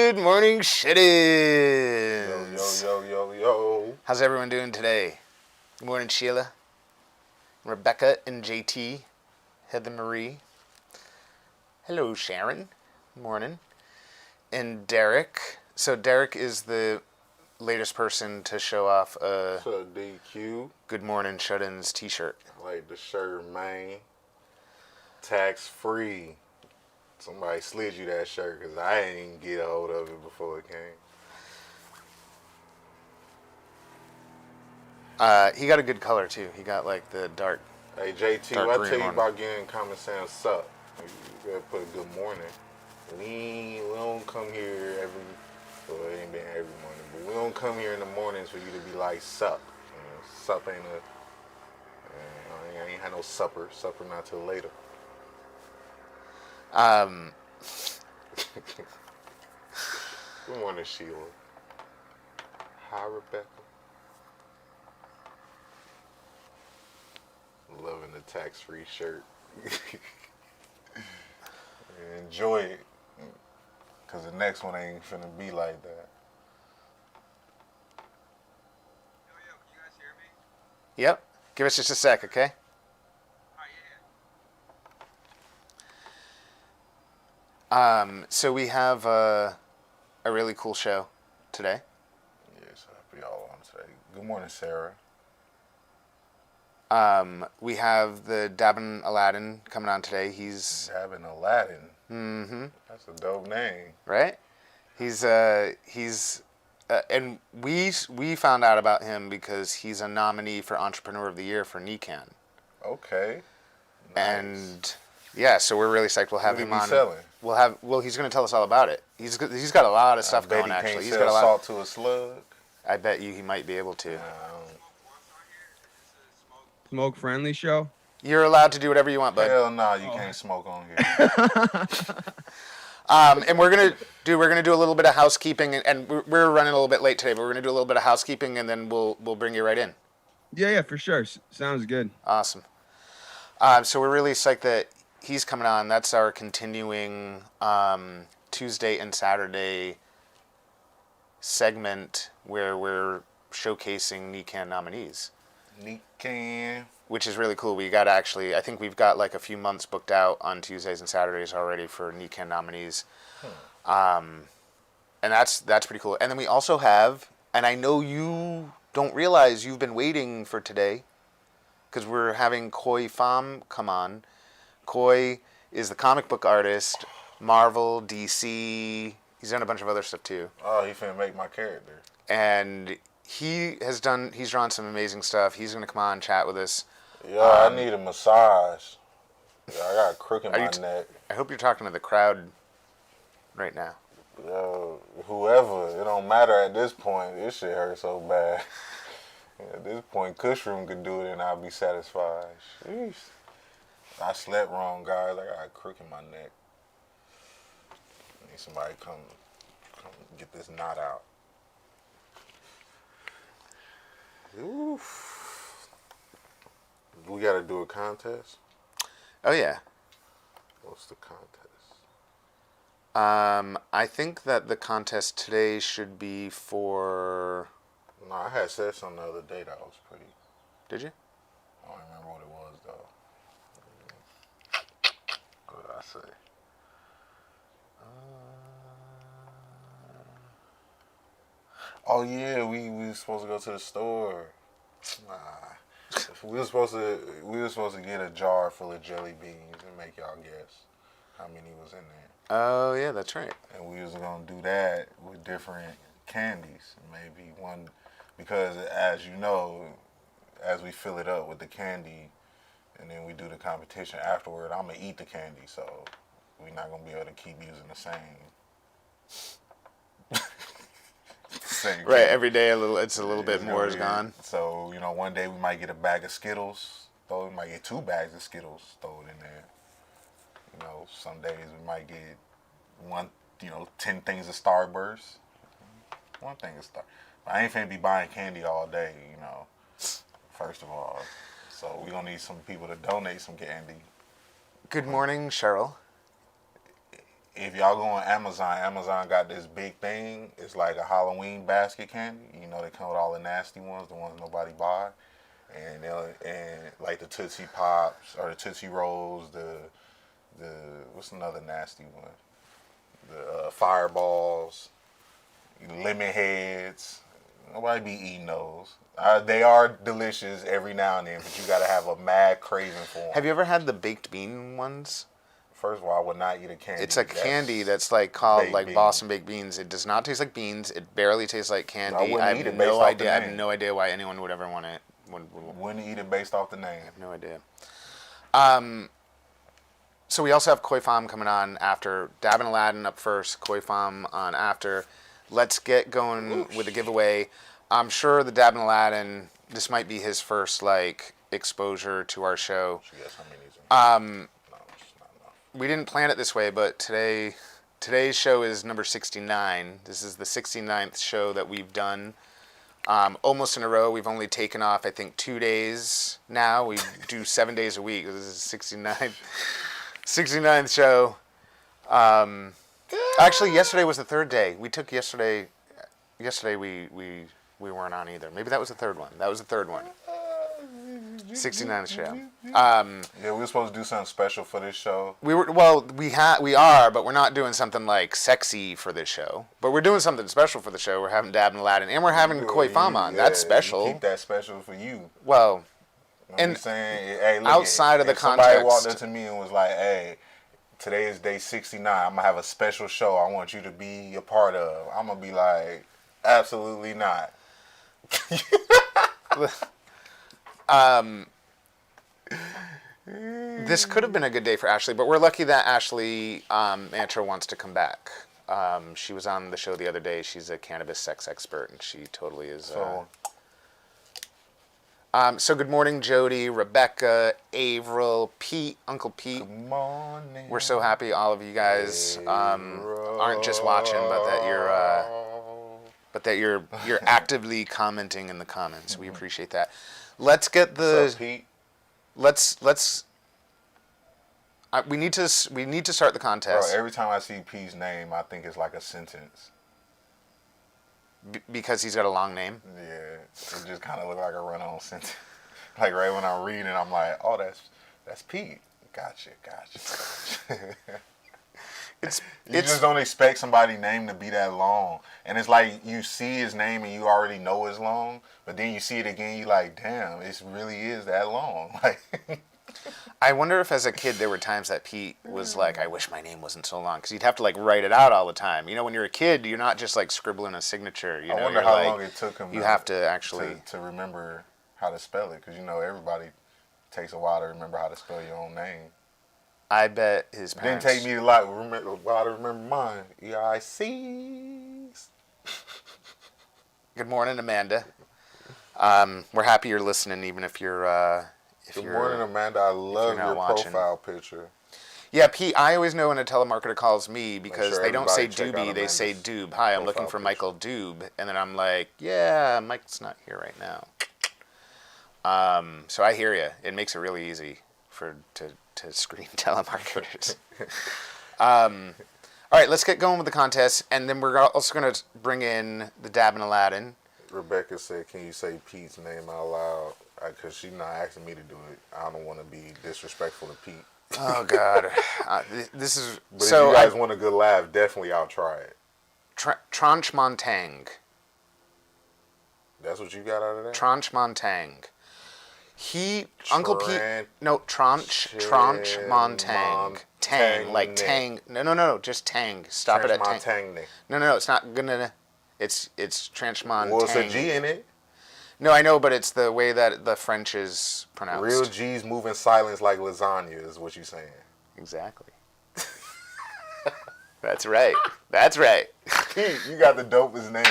Good morning, shittins. Yo. How's everyone doing today? Good morning, Sheila, Rebecca, and JT, Heather Marie. Hello, Sharon. Morning. And Derek. So Derek is the latest person to show off a What's up, DQ? Good Morning Shut-ins t-shirt. I like the shirt, man. Tax free. Somebody slid you that shirt because I didn't even get a hold of it before it came. He got a good color too. He got like the dark. Hey, JT, Dark what I green tell you one. about getting common sense sup? You gotta put a good morning. We don't come here well, it ain't been every morning, but we don't come here in the mornings for you to be like sup. Sup ain't I ain't had no supper. Supper not till later. Good morning, Sheila. Hi, Rebecca. Loving the tax-free shirt. Enjoy it, because the next one ain't finna be like that. Yo, can you guys hear me? Yep. Give us just a sec, okay? So we have a really cool show today. Yes, happy y'all on today. Good morning, Sarah. We have the Dabbin Alladin coming on today. He's Dabbin Alladin. Mm-hmm. That's a dope name. Right? He's and we found out about him because he's a nominee for Entrepreneur of the Year for NECANN. Okay. Nice. And yeah, so we're really psyched. We'll have What him he be on. selling? Well, he's going to tell us all about it. He's got a lot of stuff I bet going. he Actually, can't he's sell got a lot. salt to a slug. I bet you he might be able to. Smoke friendly show? You're allowed to do whatever you want, bud. Hell no, you can't smoke on here. And we're gonna do a little bit of housekeeping, and we're running a little bit late today, but we're gonna do a little bit of housekeeping, and then we'll bring you right in. Yeah, for sure. Sounds good. Awesome. So we're really psyched that he's coming on. That's our continuing Tuesday and Saturday segment where we're showcasing NECANN nominees. NECANN. Which is really cool. I think we've got like a few months booked out on Tuesdays and Saturdays already for NECANN nominees. And that's pretty cool. And then we also have, and I know you don't realize you've been waiting for today, because we're having Khoi Pham come on. Khoi is the comic book artist, Marvel, DC. He's done a bunch of other stuff too. Oh, he finna make my character. And he's drawn some amazing stuff. He's going to come on and chat with us. Yeah, I need a massage. Yeah, I got a crook in my neck. I hope you're talking to the crowd right now. Yo, whoever, it don't matter at this point. This shit hurts so bad. At this point, Cushroom could do it and I'll be satisfied. Sheesh. I slept wrong, guys. I got a crook in my neck. I need somebody to come get this knot out. Oof. We gotta do a contest? Oh, yeah. What's the contest? I think that the contest today should be for... No, I had said something the other day that was pretty... Did you? I don't remember what it was, though. What did I say? Oh, yeah, we were supposed to go to the store. We were supposed to get a jar full of jelly beans and make y'all guess how many was in there. Oh, yeah, that's right. And we was gonna do that with different candies, maybe one, because as you know, as we fill it up with the candy, and then we do the competition afterward, I'm gonna eat the candy, so we're not gonna be able to keep using the same. Right, every day it's a little bit more is gone. So, one day we might get a bag of Skittles, we might get 2 bags of Skittles thrown in there. Some days we might get 10 things of Starburst. One thing of Starburst. I ain't finna be buying candy all day, first of all. So we're gonna need some people to donate some candy. Good morning, Cheryl. if y'all go on Amazon, Amazon got this big thing. It's like a Halloween basket candy. You know, they come with all the nasty ones, the ones nobody buy, and like the Tootsie Pops or the Tootsie Rolls, the what's another nasty one? The Fireballs, Lemon Heads. Nobody be eating those. They are delicious every now and then, but you gotta have a mad craving for them. Have you ever had the baked bean ones? First of all, I would not eat a candy. It's a candy that's like called baked like beans. Boston baked beans. It does not taste like beans. It barely tastes like candy. wouldn't I eat have it based no off the idea. I have name. no idea why anyone would ever want it. Wouldn't eat it based off the name. No idea. So we also have Khoi Pham coming on after. Dabbin Alladin up first, Khoi Pham on after. Let's get going with the giveaway. I'm sure the Dabbin Alladin, this might be his first like exposure to our show. She got so many. No, it's not enough. We didn't plan it this way, but today's show is number 69. This is the 69th show that we've done. Almost in a row. We've only taken off, I think, 2 days now. We do 7 days a week. This is 69th show. Actually, yesterday was the third day. We took yesterday. Yesterday we weren't on either. Maybe that was the third one. That was the third one. 69th show. Yeah, we were supposed to do something special for this show. We are, but we're not doing something like sexy for this show. But we're doing something special for the show. We're having Dabbin Alladin, and we're having Khoi Pham on. Yeah, That's special. You keep that special for you. Well, I'm just saying, hey, look, outside of the if somebody walked context- up to me and was like, "Hey, today is day 69. I'm gonna have a special show. I want you to be a part of." I'm gonna be like, "Absolutely not." This could have been a good day for Ashley, but we're lucky that Ashley Mantro wants to come back. She was on the show the other day. She's a cannabis sex expert, and she totally is. So good morning, Jody, Rebecca, Averill, Pete, Uncle Pete. Good morning. We're so happy all of you guys aren't just watching, but that you're actively commenting in the comments. We appreciate that. Let's get the. So, Pete? We need to start the contest. Bro, every time I see Pete's name, I think it's like a sentence. Because he's got a long name. Yeah, it just kind of look like a run-on sentence. Like right when I'm reading, I'm like, "Oh, that's Pete." Gotcha. You just don't expect somebody's name to be that long, and it's like you see his name and you already know it's long, but then you see it again, you like, "Damn, it really is that long." Like. I wonder if as a kid there were times that Pete was like, I wish my name wasn't so long, because you'd have to like write it out all the time. You know, when you're a kid, you're not just like scribbling a signature. You know, I wonder how long it took him. You have to actually to remember how to spell it, because you know everybody takes a while to remember how to spell your own name. I bet his It didn't parents. take me a while to remember mine. EICs. Good morning, Amanda. We're happy you're listening, even if you're. Good morning, Amanda. I love not your watching. profile picture. Yeah, Pete, I always know when a telemarketer calls me because sure they don't say everybody check out Dube, they say Amanda's Dube. Hi, I'm looking profile for picture. Michael Dube. And then I'm like, yeah, Mike's not here right now. So I hear you. It makes it really easy to screen telemarketers. All right, let's get going with the contest. And then we're also going to bring in the Dabbin Alladin. Rebecca said, "Can you say Pete's name out loud?" Because she's not asking me to do it. I don't want to be disrespectful to Pete. Oh, God. This is... But so if you guys want a good laugh, definitely I'll try it. Tranche Montang. That's what you got out of that? Tranche Montang. Uncle Pete, no, Tranche Montang. Tang, like tang. No, just tang. Stop it at tang. No, it's not gonna, it's Tranche Montang. Well, it's a G in it. No, I know, but it's the way that the French is pronounced. Real G's move in silence like lasagna is what you're saying. Exactly. That's right. Pete, you got the dopest name.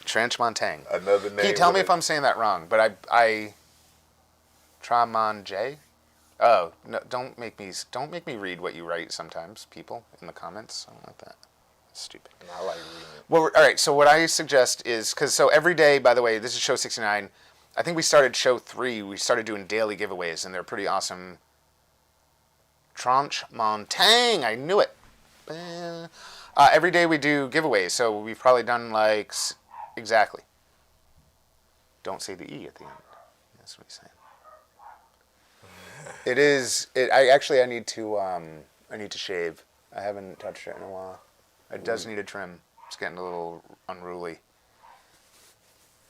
Tranche Montang. Another name. Pete, tell me if I'm saying that wrong, but I Tramon Oh, no, don't make me read what you write sometimes, people, in the comments. I don't like that. It's stupid. No, I like reading it. Well, all right, so what I suggest is, so every day, by the way, this is show 69. I think we started show 3. We started doing daily giveaways, and they're pretty awesome. Tranche Montang, I knew it. Every day we do giveaways, so we've probably done like exactly. Don't say the E at the end. That's what he's saying. It is. I need to shave. I haven't touched it in a while. It does need a trim. It's getting a little unruly.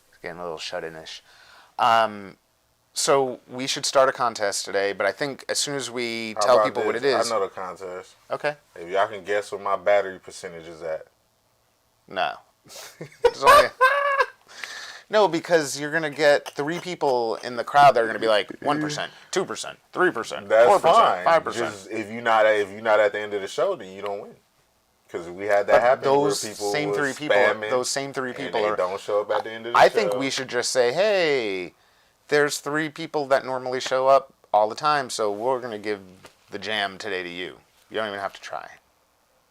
It's getting a little shut-in-ish. So we should start a contest today, but I think as soon as we tell people what it is. I know the contest. Okay. If y'all can guess what my battery percentage is at. No. It's only... No, because you're gonna get 3 people in the crowd that are gonna be like 1%, 2%, 3%, That's 4%, fine. 5%. Just if you're not at the end of the show, then you don't win. Because we had that happen. Those where people same 3 people. Those same 3 people and they don't show up at the end of the show. I think we should just say, hey, there's 3 people that normally show up all the time, so we're gonna give the jam today to you. You don't even have to try.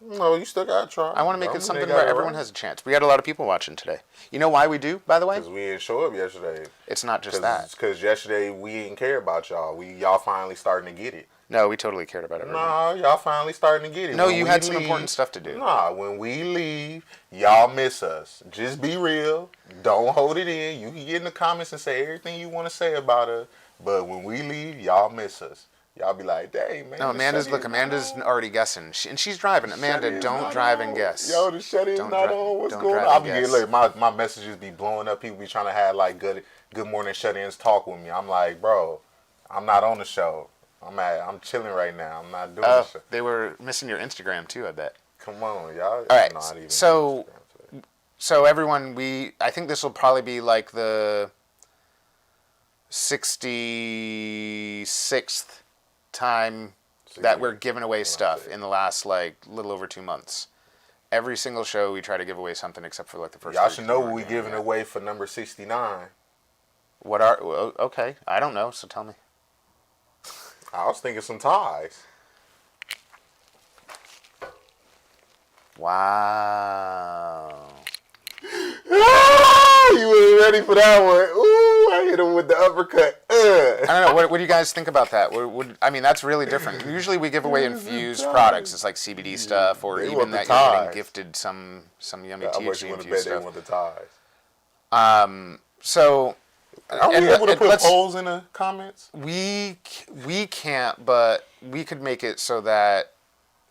No, you still gotta try. I want to make it something where everyone has a chance. We had a lot of people watching today. You know why we do, by the way? Because we didn't show up yesterday. It's not just that. Because yesterday we didn't care about y'all. Y'all finally starting to get it. No, we totally cared about everyone. No, y'all finally starting to get it. No, you had some important stuff to do. Nah, when we leave, y'all miss us. Just be real. Don't hold it in. You can get in the comments and say everything you want to say about us. But when we leave, y'all miss us. Y'all be like, dang, man. No, Amanda's already guessing. And she's driving. Amanda, don't drive and guess. Yo, the shut-in's not on. What's going on? I be getting, like, my messages be blowing up. People be trying to have, like, good morning shut-ins talk with me. I'm like, bro, I'm not on the show. I'm chilling right now. I'm not doing the show. They were missing your Instagram, too, I bet. Come on, y'all. All right, so everyone, I think this will probably be, like, the 66th time that we're giving away stuff in the last like little over 2 months. Every single show we try to give away something except for like the first. Y'all should know what we giving away for number 69. Okay, I don't know, so tell me. I was thinking some ties. Wow. You were ready for that one. Ooh, I hit him with the uppercut. I don't know. What do you guys think about that? I mean, that's really different. Usually we give away infused products. It's like CBD stuff, or even that you're getting gifted some yummy THC infused stuff. They want the ties. So, are we able to put polls in the comments? We can't, but we could make it so that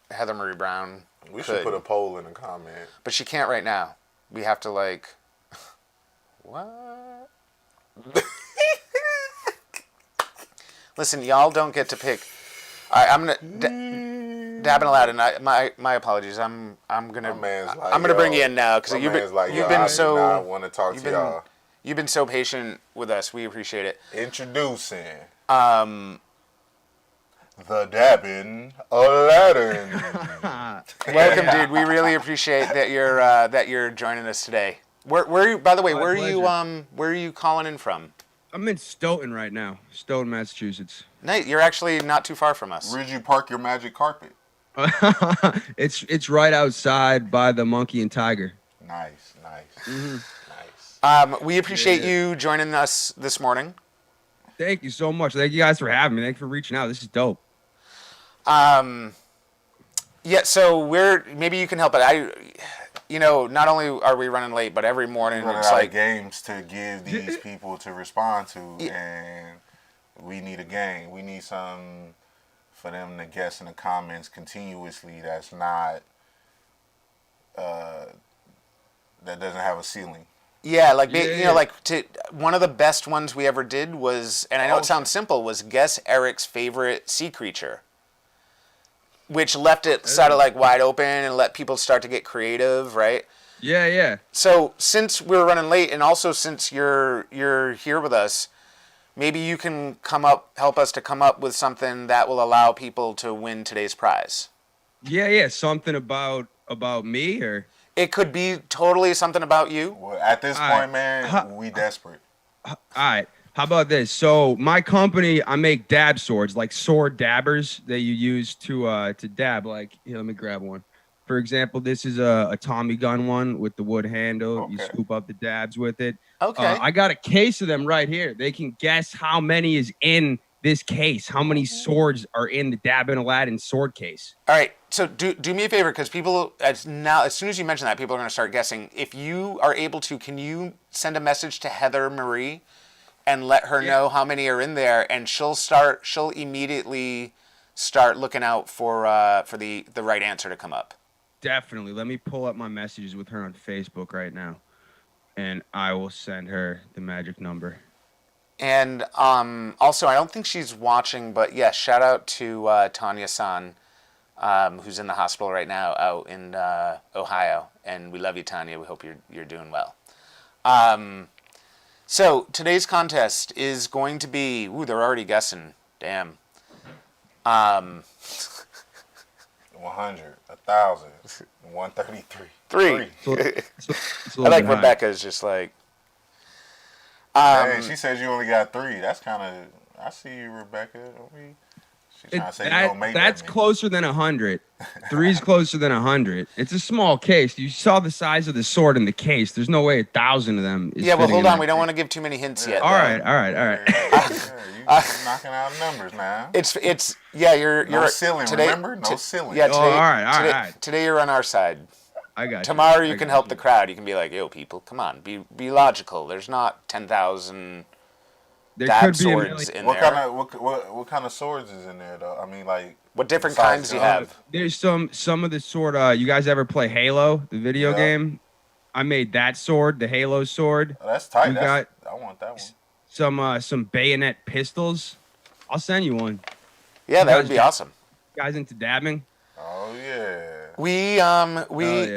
Heather Marie Brown We should put a poll in the comment. But she can't right now. We have to like... What? Listen, y'all don't get to pick. I'm gonna Dabbin Alladin. My apologies. I'm gonna bring you in now because you've been so. I want to talk to y'all. You've been so patient with us. We appreciate it. Introducing the Dabbin Alladin. Welcome, dude. We really appreciate that you're joining us today. Where are you? By the way, where are you calling in from? I'm in Stoughton right now, Stoughton, Massachusetts. Nate, you're actually not too far from us. Where'd you park your magic carpet? It's right outside by the Monkey and Tiger. Nice. Mm-hmm. Nice. We appreciate you joining us this morning. Thank you so much. Thank you guys for having me. Thank you for reaching out. This is dope. Yeah, so maybe you can help it. Not only are we running late, but every morning it's like games to give these people to respond to, and we need a game. We need something for them to guess in the comments continuously that's not that doesn't have a ceiling. Yeah, one of the best ones we ever did was, and I know it sounds simple, was guess Eric's favorite sea creature, which left it sort of like wide open and let people start to get creative, right? Yeah. So since we're running late, and also since you're here with us, maybe you can help us to come up with something that will allow people to win today's prize. Yeah. Something about me, or it could be totally something about you. Well, at this point, man, we desperate. All right. How about this? So my company, I make dab swords, like sword dabbers that you use to dab. Like, here, let me grab one. For example, this is a Tommy gun one with the wood handle. Okay. You scoop up the dabs with it. Okay. I got a case of them right here. They can guess how many is in this case. How many swords are in the Dabbin Alladin sword case? All right, so do me a favor, because people as soon as you mention that, people are going to start guessing. If you are able to, can you send a message to Heather Marie and let her know how many are in there, and she'll immediately start looking out for the right answer to come up. Definitely. Let me pull up my messages with her on Facebook right now, and I will send her the magic number. And also, I don't think she's watching, but yes, shout out to Tanya-san, who's in the hospital right now out in Ohio, and we love you, Tanya. We hope you're doing well. So today's contest is going to be. Ooh, they're already guessing. Damn. 100, 1,000, 133. Three. It's a I little like bit high. Rebecca's just like. Hey, she said you only got 3. That's kind of. I see you, Rebecca. She's trying to say you don't make That's that many. closer than 100. 3's closer than 100. It's a small case. You saw the size of the sword in the case. There's no way 1,000 of them is Yeah, well, fitting hold in on. that We don't case. want to give too many hints yet. All though. right. Yeah, you knocking out numbers now. It's yeah. You're No ceiling. today, Remember, no ceiling. Yeah. Today, all right. Today you're on our side. I got you. Tomorrow you I can got help you. the crowd. You can be like, yo, people, come on, be logical. There's not 10,000 There dab could be a swords million. in What there. kind of what kind of swords is in there though? I mean, like What different besides kinds do you the- have? There's some of the sword. You guys ever play Halo, the video Yeah. game? I made that sword, the Halo sword. Oh, that's tight. We I want that one. Some bayonet pistols. I'll send you one. Yeah, that guys would be get- awesome. Guys into dabbing? Oh yeah. We yeah.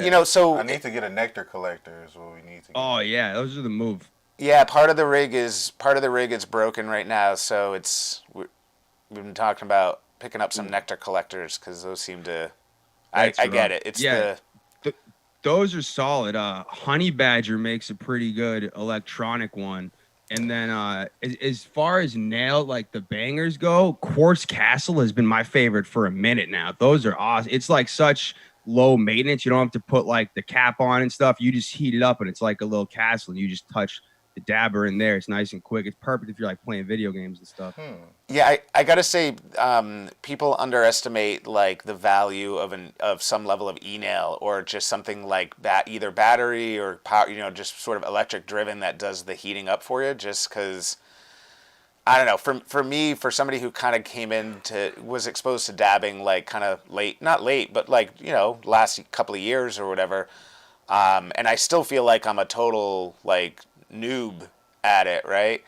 you know, so I need to get a nectar collector. Is what we need to get. Oh yeah, those are the move. yeah, part of the rig is broken right now, so we've been talking about picking up some nectar collectors because those seem to. I That's get rough. it. It's Yeah. Those are solid. Honey Badger makes a pretty good electronic one. And then as far as nail, like the bangers go, Quartz Castle has been my favorite for a minute now. Those are awesome. It's like such low maintenance. You don't have to put like the cap on and stuff. You just heat it up and it's like a little castle. And you just touch the dabber in there. It's nice and quick. It's perfect if you're like playing video games and stuff. Yeah, I gotta say, people underestimate like the value of some level of e-nail or just something like that, either battery or power, just sort of electric driven that does the heating up for you. Just because, I don't know, for me, for somebody who kind of was exposed to dabbing like kind of late, not late, but like last couple of years or whatever, and I still feel like I'm a total like noob at it, right?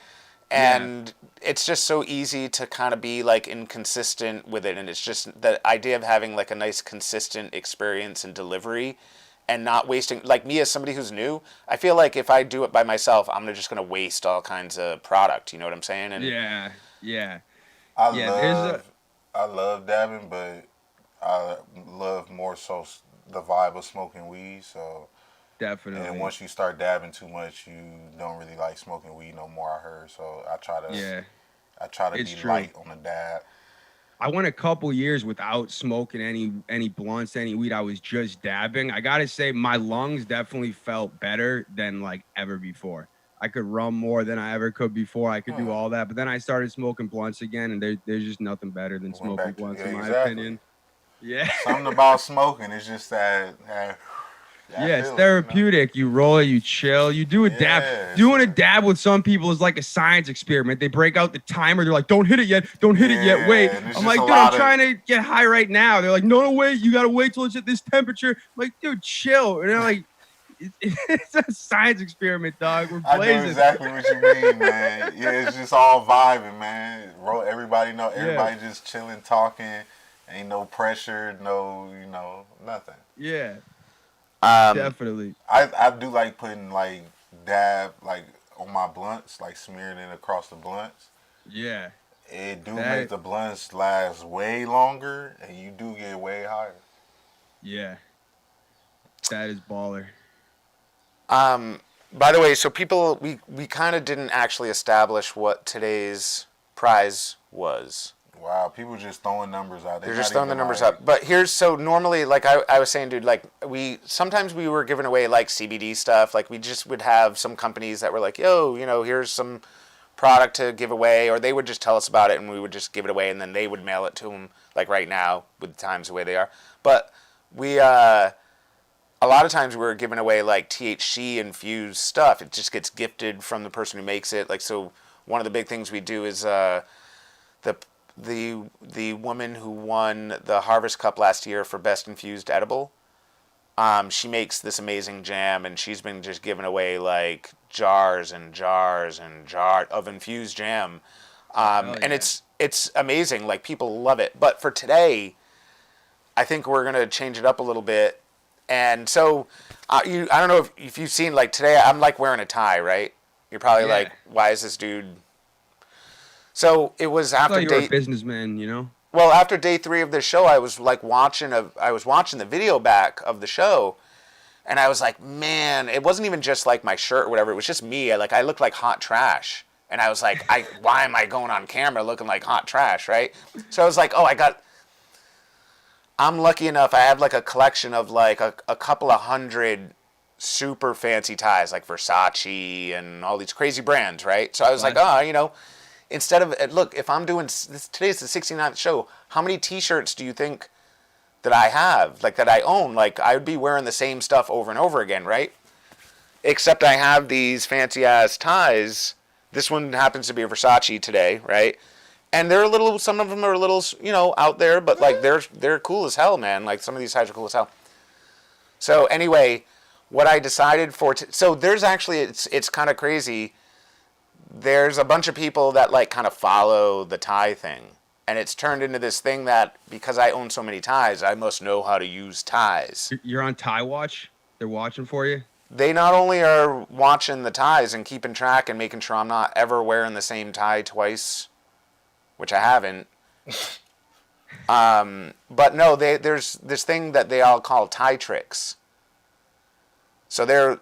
And it's just so easy to kind of be like inconsistent with it. And it's just the idea of having like a nice consistent experience and delivery and not wasting, like me as somebody who's new, I feel like if I do it by myself, I'm just going to waste all kinds of product. You know what I'm saying? And Yeah. I love dabbing, but I love more so the vibe of smoking weed. So Definitely. and once you start dabbing too much, you don't really like smoking weed no more. I heard. So I try to It's be true. light on the dab. I went a couple years without smoking any blunts, any weed. I was just dabbing. I gotta say, my lungs definitely felt better than like ever before. I could run more than I ever could before. I could do all that, but then I started smoking blunts again, and there's just nothing better than smoking back to- blunts, yeah, in my exactly. opinion. Yeah. Something about smoking is just that. I Yeah, it's feel it, therapeutic. You roll it, you chill, you do a dab. Yeah, Doing a dab with some people is like a science experiment. They break out the timer. They're like, "Don't hit it yet. Don't hit it yet. Wait." and it's I'm just like, a "Dude, lot I'm of- trying to get high right now." They're like, "No, wait. You gotta wait till it's at this temperature." I'm like, "Dude, chill." And they're like, "It's a science experiment, dog. We're I know blazing." exactly what you mean, man. Yeah, it's just all vibing, man. Everybody just chilling, talking. Ain't no pressure, nothing. Yeah, definitely. I do like putting like dab like on my blunts, like smearing it across the blunts. Yeah. It do That- make the blunts last way longer, and you do get way higher. Yeah. That is baller. by the way, so people, we kind of didn't actually establish what today's prize was. Wow, people just throwing numbers out. They're just throwing the numbers up. But so normally, like I was saying, dude, like sometimes we were giving away like CBD stuff. Like we just would have some companies that were like, yo, here's some product to give away, or they would just tell us about it and we would just give it away, and then they would mail it to them, like right now with the times the way they are. But we, a lot of times we're giving away like THC infused stuff. It just gets gifted from the person who makes it. Like, so one of the big things we do is the woman who won the Harvest Cup last year for Best Infused Edible. She makes this amazing jam, and she's been just giving away like jars and jars and jars of infused jam, and it's amazing. Like, people love it. But for today, I think we're gonna change it up a little bit. And so, I don't know if you've seen, like, today I'm like wearing a tie, right? You're probably like, why is this dude? So it was after you were a businessman, you know. Well, after day 3 of the show, I was like watching the video back of the show, and I was like, man, it wasn't even just like my shirt or whatever. It was just me. I looked like hot trash, and I was like, why am I going on camera looking like hot trash, right? So I was like, I'm lucky enough. I have like a collection of like a couple of hundred super fancy ties, like Versace and all these crazy brands, right? So I was like, instead of, look, if I'm doing this, today's the 69th show, how many T-shirts do you think that I have, like, that I own? Like, I would be wearing the same stuff over and over again, right? Except I have these fancy ass ties. This one happens to be a Versace today, right? And they're some of them are a little, out there, but like they're cool as hell, man. Like, some of these ties are cool as hell. So anyway, what I decided so there's actually, it's kind of crazy. There's a bunch of people that like kind of follow the tie thing, and it's turned into this thing that, because I own so many ties, I must know how to use ties. You're on Tie Watch? They're watching for you? They not only are watching the ties and keeping track and making sure I'm not ever wearing the same tie twice, which I haven't. But no, there's this thing that they all call tie tricks. So they're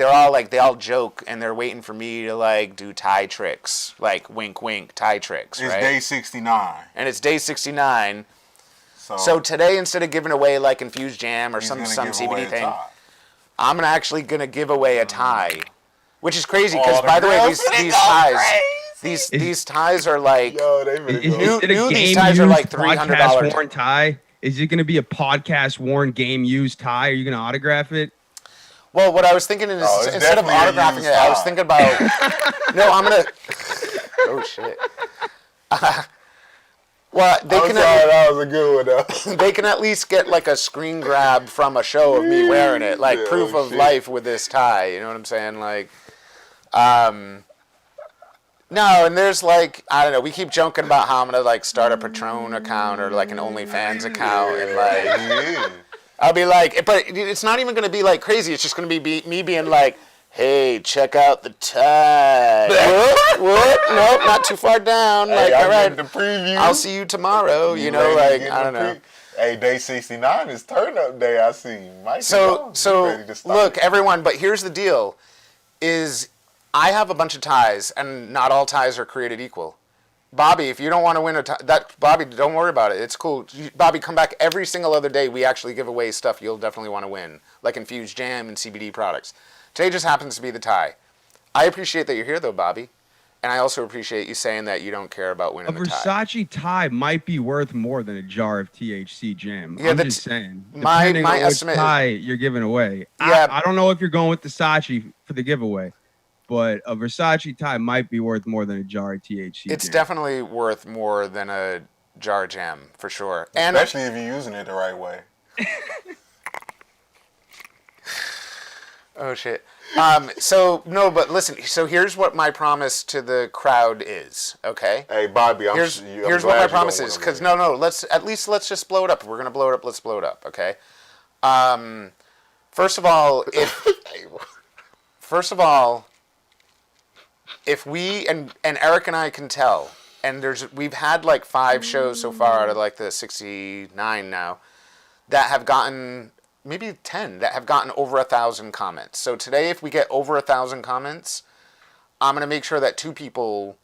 all like, they all joke, and they're waiting for me to like do tie tricks, like wink wink tie tricks. It's right? day 69. And it's day 69. So today, instead of giving away like infused jam or some CBD thing, I'm actually gonna give away a tie, which is crazy because, by the way, these ties. These ties are like, these ties are like $300. Worn tie? Is it going to be a podcast worn game used tie? Are you going to autograph it? Well, what I was thinking is, instead of autographing it, I was thinking about, no, I'm going to, oh shit. Well, that was a good one though. They can at least get like a screen grab from a show of me wearing it, like proof of life with this tie. You know what I'm saying? Like, no, and there's like, I don't know, we keep joking about how I'm going to like start a Patron account or like an OnlyFans account, and like, I'll be like, but it's not even going to be like crazy. It's just going to be me being like, hey, check out the tie. Whoop, nope, not too far down. Like, all right, the preview. I'll see you tomorrow. You know, like, I don't know. Hey, day 69 is turn up day, I see. So look, everyone, but here's the deal, is I have a bunch of ties, and not all ties are created equal. Bobby, if you don't want to win a tie, Bobby, don't worry about it. It's cool. Bobby, come back every single other day. We actually give away stuff you'll definitely want to win, like infused jam and CBD products. Today just happens to be the tie. I appreciate that you're here, though, Bobby. And I also appreciate you saying that you don't care about winning the tie. A Versace tie might be worth more than a jar of THC jam. Yeah, I'm just saying. My Depending on estimate what tie you're giving away. Yeah. I don't know if you're going with the Versace for the giveaway, but a Versace tie might be worth more than a jar of THC It's jam. definitely worth more than a jar of jam, for sure. Especially if you're using it the right way. Oh, shit. No, but listen, so here's what my promise to the crowd is, okay? Hey, Bobby, here's what my promise is, because let's just blow it up. If we're going to blow it up, let's blow it up, okay? First of all, if we, and Eric and I can tell, and we've had like 5 shows so far out of like the 69 now that have gotten, maybe 10, that have gotten over 1,000 comments. So today, if we get over 1,000 comments, I'm going to make sure that 2 people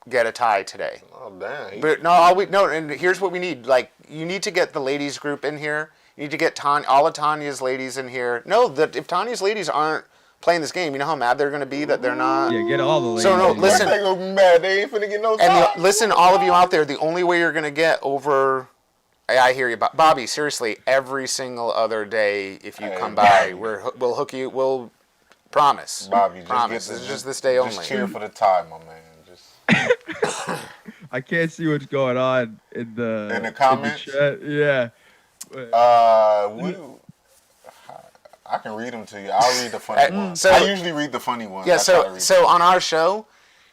get a tie today. Oh, damn. But and here's what we need. Like, you need to get the ladies group in here. You need to get all of Tanya's ladies in here. No, if Tanya's ladies aren't playing this game. You know how mad they're going to be that they're not. Yeah, get all the ladies. So no, in listen. They gonna be mad. They ain't finna get no And time. listen, all of you out there, the only way you're going to get over. I hear you, Bobby. Seriously, every single other day, if you come by, we'll hook you. We'll promise. Bobby, just promise. Get It's just this day only. Just cheer for the tie, my man. Just I can't see what's going on in the comments. In the chat. Yeah. I can read them to you. I'll read the funny ones. I usually read the funny ones. Yeah. So on our show,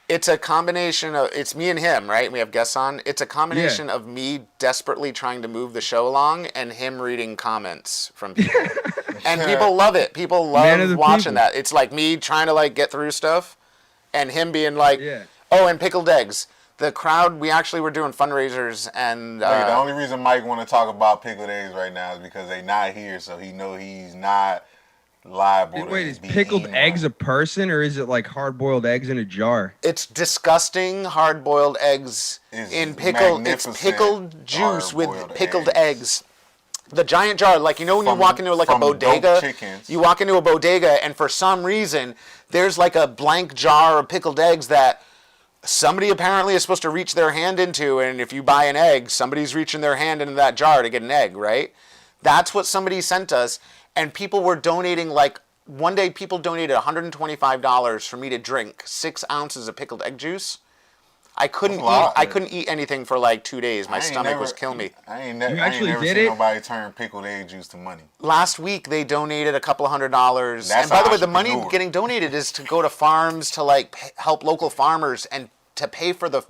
it's a combination of it's me and him, right? We have guests on. It's a combination of me desperately trying to move the show along and him reading comments from people. And people love it. People love watching that. It's like me trying to like get through stuff, and him being like, "Oh, and pickled eggs." The crowd. We actually were doing fundraisers, and the only reason Mike want to talk about pickled eggs right now is because they not here, so he know he's not liable. Wait, is pickled eggs a person, or is it like hard-boiled eggs in a jar? It's disgusting hard-boiled eggs in pickled. It's pickled juice with pickled eggs. The giant jar, like, you know when you walk into like a bodega, you walk into a bodega, and for some reason there's like a blank jar of pickled eggs that somebody apparently is supposed to reach their hand into, and if you buy an egg, somebody's reaching their hand into that jar to get an egg, right? That's what somebody sent us, and people were donating, like, one day people donated $125 for me to drink 6 ounces of pickled egg juice. I couldn't eat anything for like 2 days. My stomach was killing me. I ain't never seen nobody turn pickled egg juice to money. Last week they donated a couple $100. And by the way, the money getting donated is to go to farms to like help local farmers and to pay for the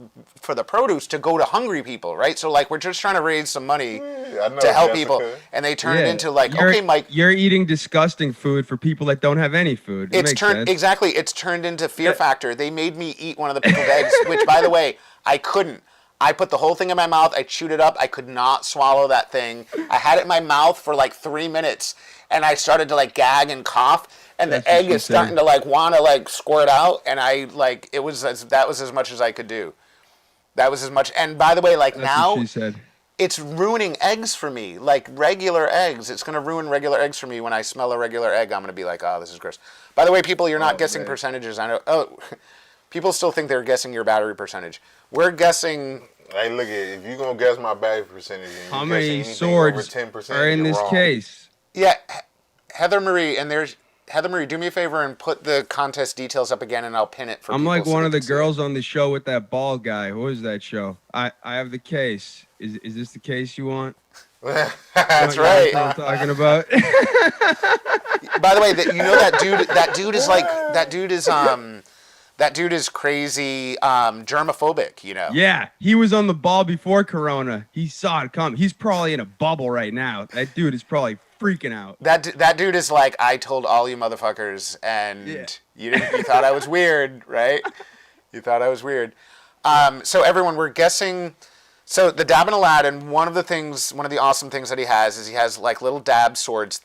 produce to go to hungry people, right? So like we're just trying to raise some money to help people, and they turn it into like, okay, Mike, you're eating disgusting food for people that don't have any food. It's turned into Fear Factor. They made me eat one of the pickled eggs, which by the way I couldn't. I put the whole thing in my mouth. I chewed it up. I could not swallow that thing. I had it in my mouth for like 3 minutes, and I started to like gag and cough. And the egg is starting to like want to like squirt out, and I like that was as much as I could do. That was as much. And by the way, like now, it's ruining eggs for me. Like regular eggs, it's gonna ruin regular eggs for me. When I smell a regular egg, I'm gonna be like, oh, this is gross. By the way, people, you're not guessing percentages. I know. Oh, people still think they're guessing your battery percentage. We're guessing. Hey, look if you're gonna guess my battery percentage, how many swords are in this case? Yeah, Heather Marie, do me a favor and put the contest details up again, and I'll pin it for I'm people like one of the girls on the show with that bald guy. Who is that show? I have the case. Is this the case you want? That's right. What I'm talking about. By the way, you know that dude. That dude is crazy, germophobic. You know. Yeah, he was on the ball before Corona. He saw it come. He's probably in a bubble right now. That dude is probably freaking out. That dude is like, I told all you motherfuckers, and you thought I was weird, right? You thought I was weird. So everyone, we're guessing. So the Dabbin Alladin, one of the awesome things that he has like little dab swords.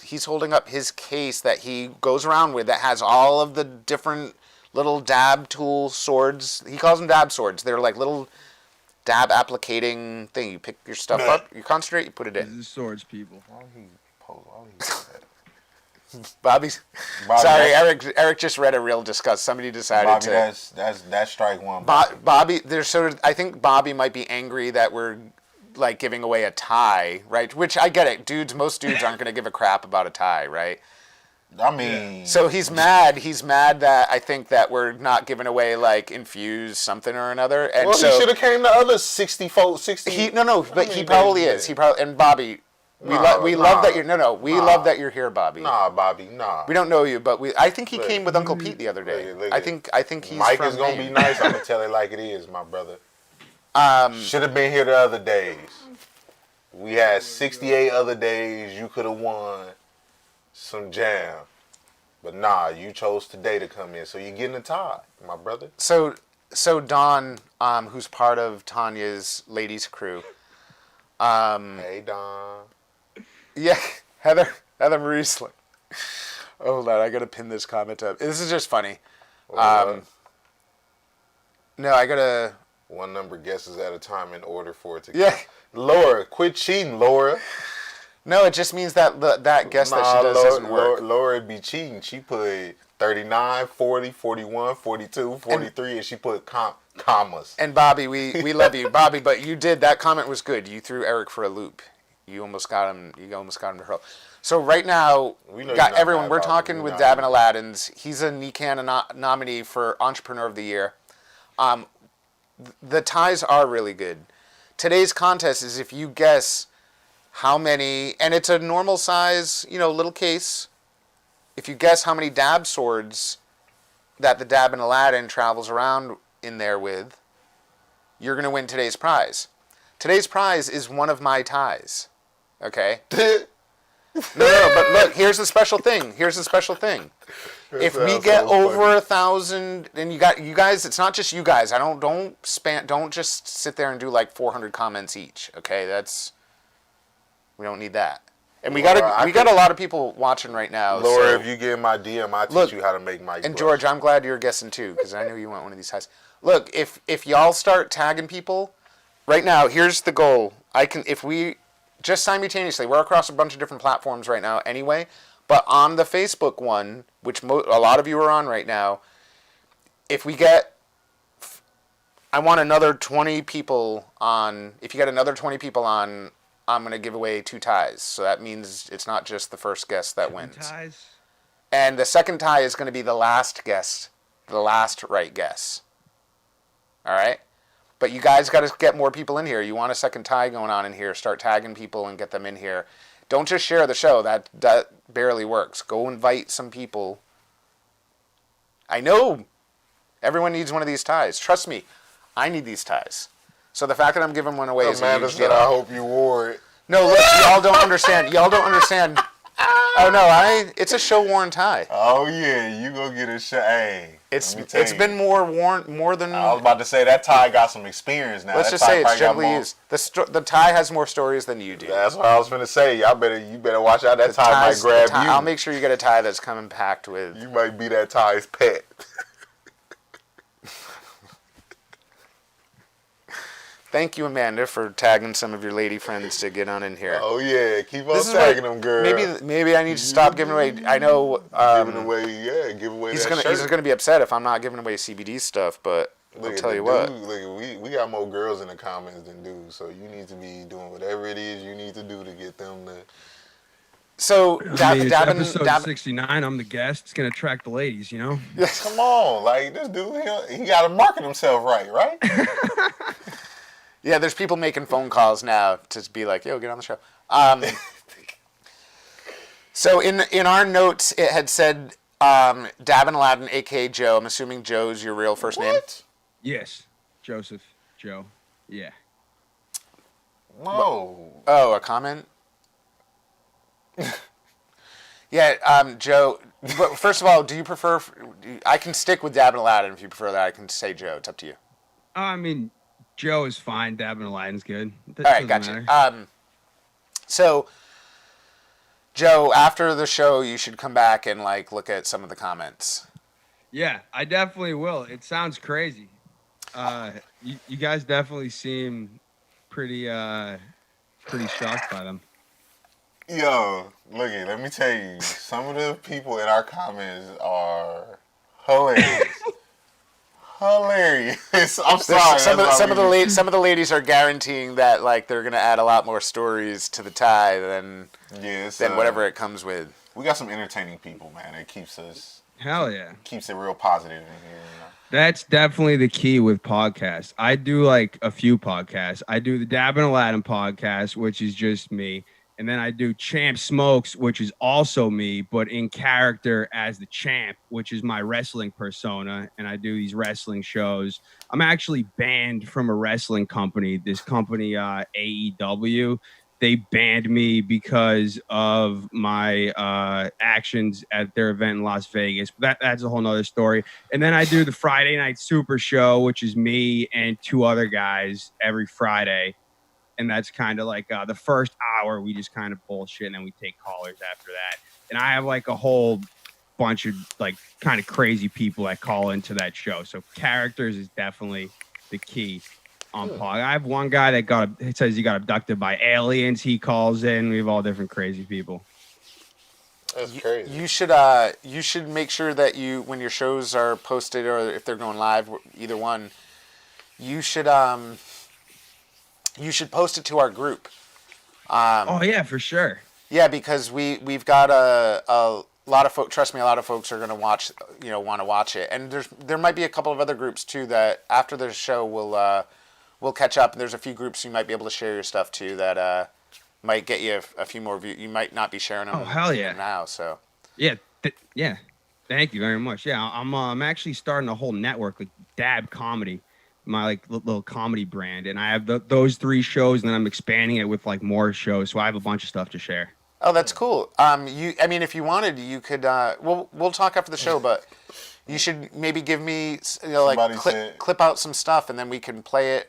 He's holding up his case that he goes around with that has all of the different little dab tool swords. He calls them dab swords. They're like little dab applicating thing. You pick your stuff up, you concentrate, you put it in. This is swords, people. Bobby, sorry, Eric just read a real disgust. Somebody decided Bobby, that's strike one. Bobby, I think Bobby might be angry that we're like giving away a tie, right? Which I get it. Most dudes aren't going to give a crap about a tie, right? I mean, so he's mad. He's mad that I think that we're not giving away like infused something or another. And he should have came the other 60. But he probably is. And Bobby, we love that you're love that you're here, Bobby. Nah, Bobby, nah. We don't know you, but I think he came with Uncle Pete the other day. I think he's Mike from is gonna Maine. be nice. I'm gonna tell it like it is, my brother. Should have been here the other days. We had 68 other days. You could have won some jam, but nah, you chose today to come in, so you're getting a tie, my brother. So Dawn, who's part of Tanya's ladies crew. Hey Dawn. Yeah, Heather Marie's like, oh Lord, I gotta pin this comment up. This is just funny. No, I gotta. One number guesses at a time in order for it to. Yeah. Laura, quit cheating, Laura. No, it just means that that guess that she does doesn't work. Laura be cheating. She put 39, 40, 41, 42, 43, and she put commas. And Bobby, we love you, Bobby. But you did that comment was good. You threw Eric for a loop. You almost got him. You almost got him to hurl. So right now, got everyone. We're talking with Dabbin Alladin's. He's a NECANN nominee for Entrepreneur of the Year. The ties are really good. Today's contest is if you guess how many, and it's a normal size, little case. If you guess how many dab swords that the Dabbin Alladin travels around in there with, you're going to win today's prize. Today's prize is one of my ties. Okay? No, but look, here's the special thing. If we get over 1,000, and you guys, it's not just you guys. Don't just sit there and do like 400 comments each. Okay? We don't need that. And we got a lot of people watching right now. Laura, if you get in my DM, I'll teach you how to make Mike's And George, I'm glad you're guessing too, because I know you want one of these ties. Look, if y'all start tagging people, right now, here's the goal. If we just simultaneously, we're across a bunch of different platforms right now anyway, but on the Facebook one, which a lot of you are on right now, if we get, I want another 20 people on, if you get another 20 people on, I'm going to give away 2 ties. So that means it's not just the first guest that wins. Ties. And the second tie is going to be the last guest, the last right guess. All right? But you guys got to get more people in here. You want a second tie going on in here. Start tagging people and get them in here. Don't just share the show. That barely works. Go invite some people. I know everyone needs one of these ties. Trust me, I need these ties. So the fact that I'm giving one away is a huge deal. I hope you wore it. No, look, y'all don't understand. Oh no, it's a show worn tie. Oh yeah, you go get a shot. Hey, it's been more than. I was about to say that tie got some experience now. Let's just say it's generally used. The tie has more stories than you do. That's what I was gonna say. You better watch out. That tie might grab you. I'll make sure you get a tie that's coming packed with. You might be that tie's pet. Thank you, Amanda, for tagging some of your lady friends to get on in here. Oh yeah, keep on tagging them, girl. Maybe I need to stop giving away. I know. Giving away, give away. He's gonna be upset if I'm not giving away CBD stuff. But I'll tell you what. We got more girls in the comments than dudes, so you need to be doing whatever it is you need to do to get them to. So, Dabbin, episode 69, I'm the guest. It's going to attract the ladies, Come on, like, this dude, he got to market himself right? Yeah, there's people making phone calls now to be like, yo, get on the show. So, in our notes, it had said Dabbin Alladin, a.k.a. Joe. I'm assuming Joe's your real first name? Yes. Joseph. Joe. Yeah. No. Oh, a comment? Yeah, Joe. But first of all, do you prefer? I can stick with Dabbin Alladin if you prefer that. I can say Joe. It's up to you. I mean, Joe is fine. Dabbin Alladin's good. All right, gotcha. So, Joe, after the show, you should come back and look at some of the comments. Yeah, I definitely will. It sounds crazy. You guys definitely seem pretty shocked by them. Yo, let me tell you, some of the people in our comments are hilarious. I'm sorry. Some of the ladies are guaranteeing that they're gonna add a lot more stories to the tie than whatever it comes with. We got some entertaining people, man. It keeps us. Hell yeah. Keeps it real positive in here. That's definitely the key with podcasts. I do a few podcasts. I do the Dabbin Alladin podcast, which is just me. And then I do Champ Smokes, which is also me, but in character as the champ, which is my wrestling persona. And I do these wrestling shows. I'm actually banned from a wrestling company. This company, AEW, they banned me because of my actions at their event in Las Vegas. But that's a whole nother story. And then I do the Friday Night Super Show, which is me and 2 other guys every Friday. And that's kind of the first hour, we just kind of bullshit, and then we take callers after that. And I have a whole bunch of kind of crazy people that call into that show. So characters is definitely the key. on Pog. I have one guy that it says he got abducted by aliens. He calls in. We have all different crazy people. That's crazy. You should make sure that when your shows are posted or if they're going live, either one, you should post it to our group. Oh yeah, for sure. Yeah, because we've got a lot of folks. Trust me, a lot of folks are going to want to watch it, and there might be a couple of other groups too that after the show we'll catch up. And there's a few groups you might be able to share your stuff to that might get you a few more views. You might not be sharing them. Oh hell yeah! Now, so yeah, yeah. Thank you very much. Yeah, I'm actually starting a whole network like Dab Comedy, my like little comedy brand, and I have those 3 shows, and then I'm expanding it with like more shows. So I have a bunch of stuff to share. Oh, that's cool. I mean, if you wanted, you could. We'll talk after the show, but you should maybe give me clip out some stuff, and then we can play it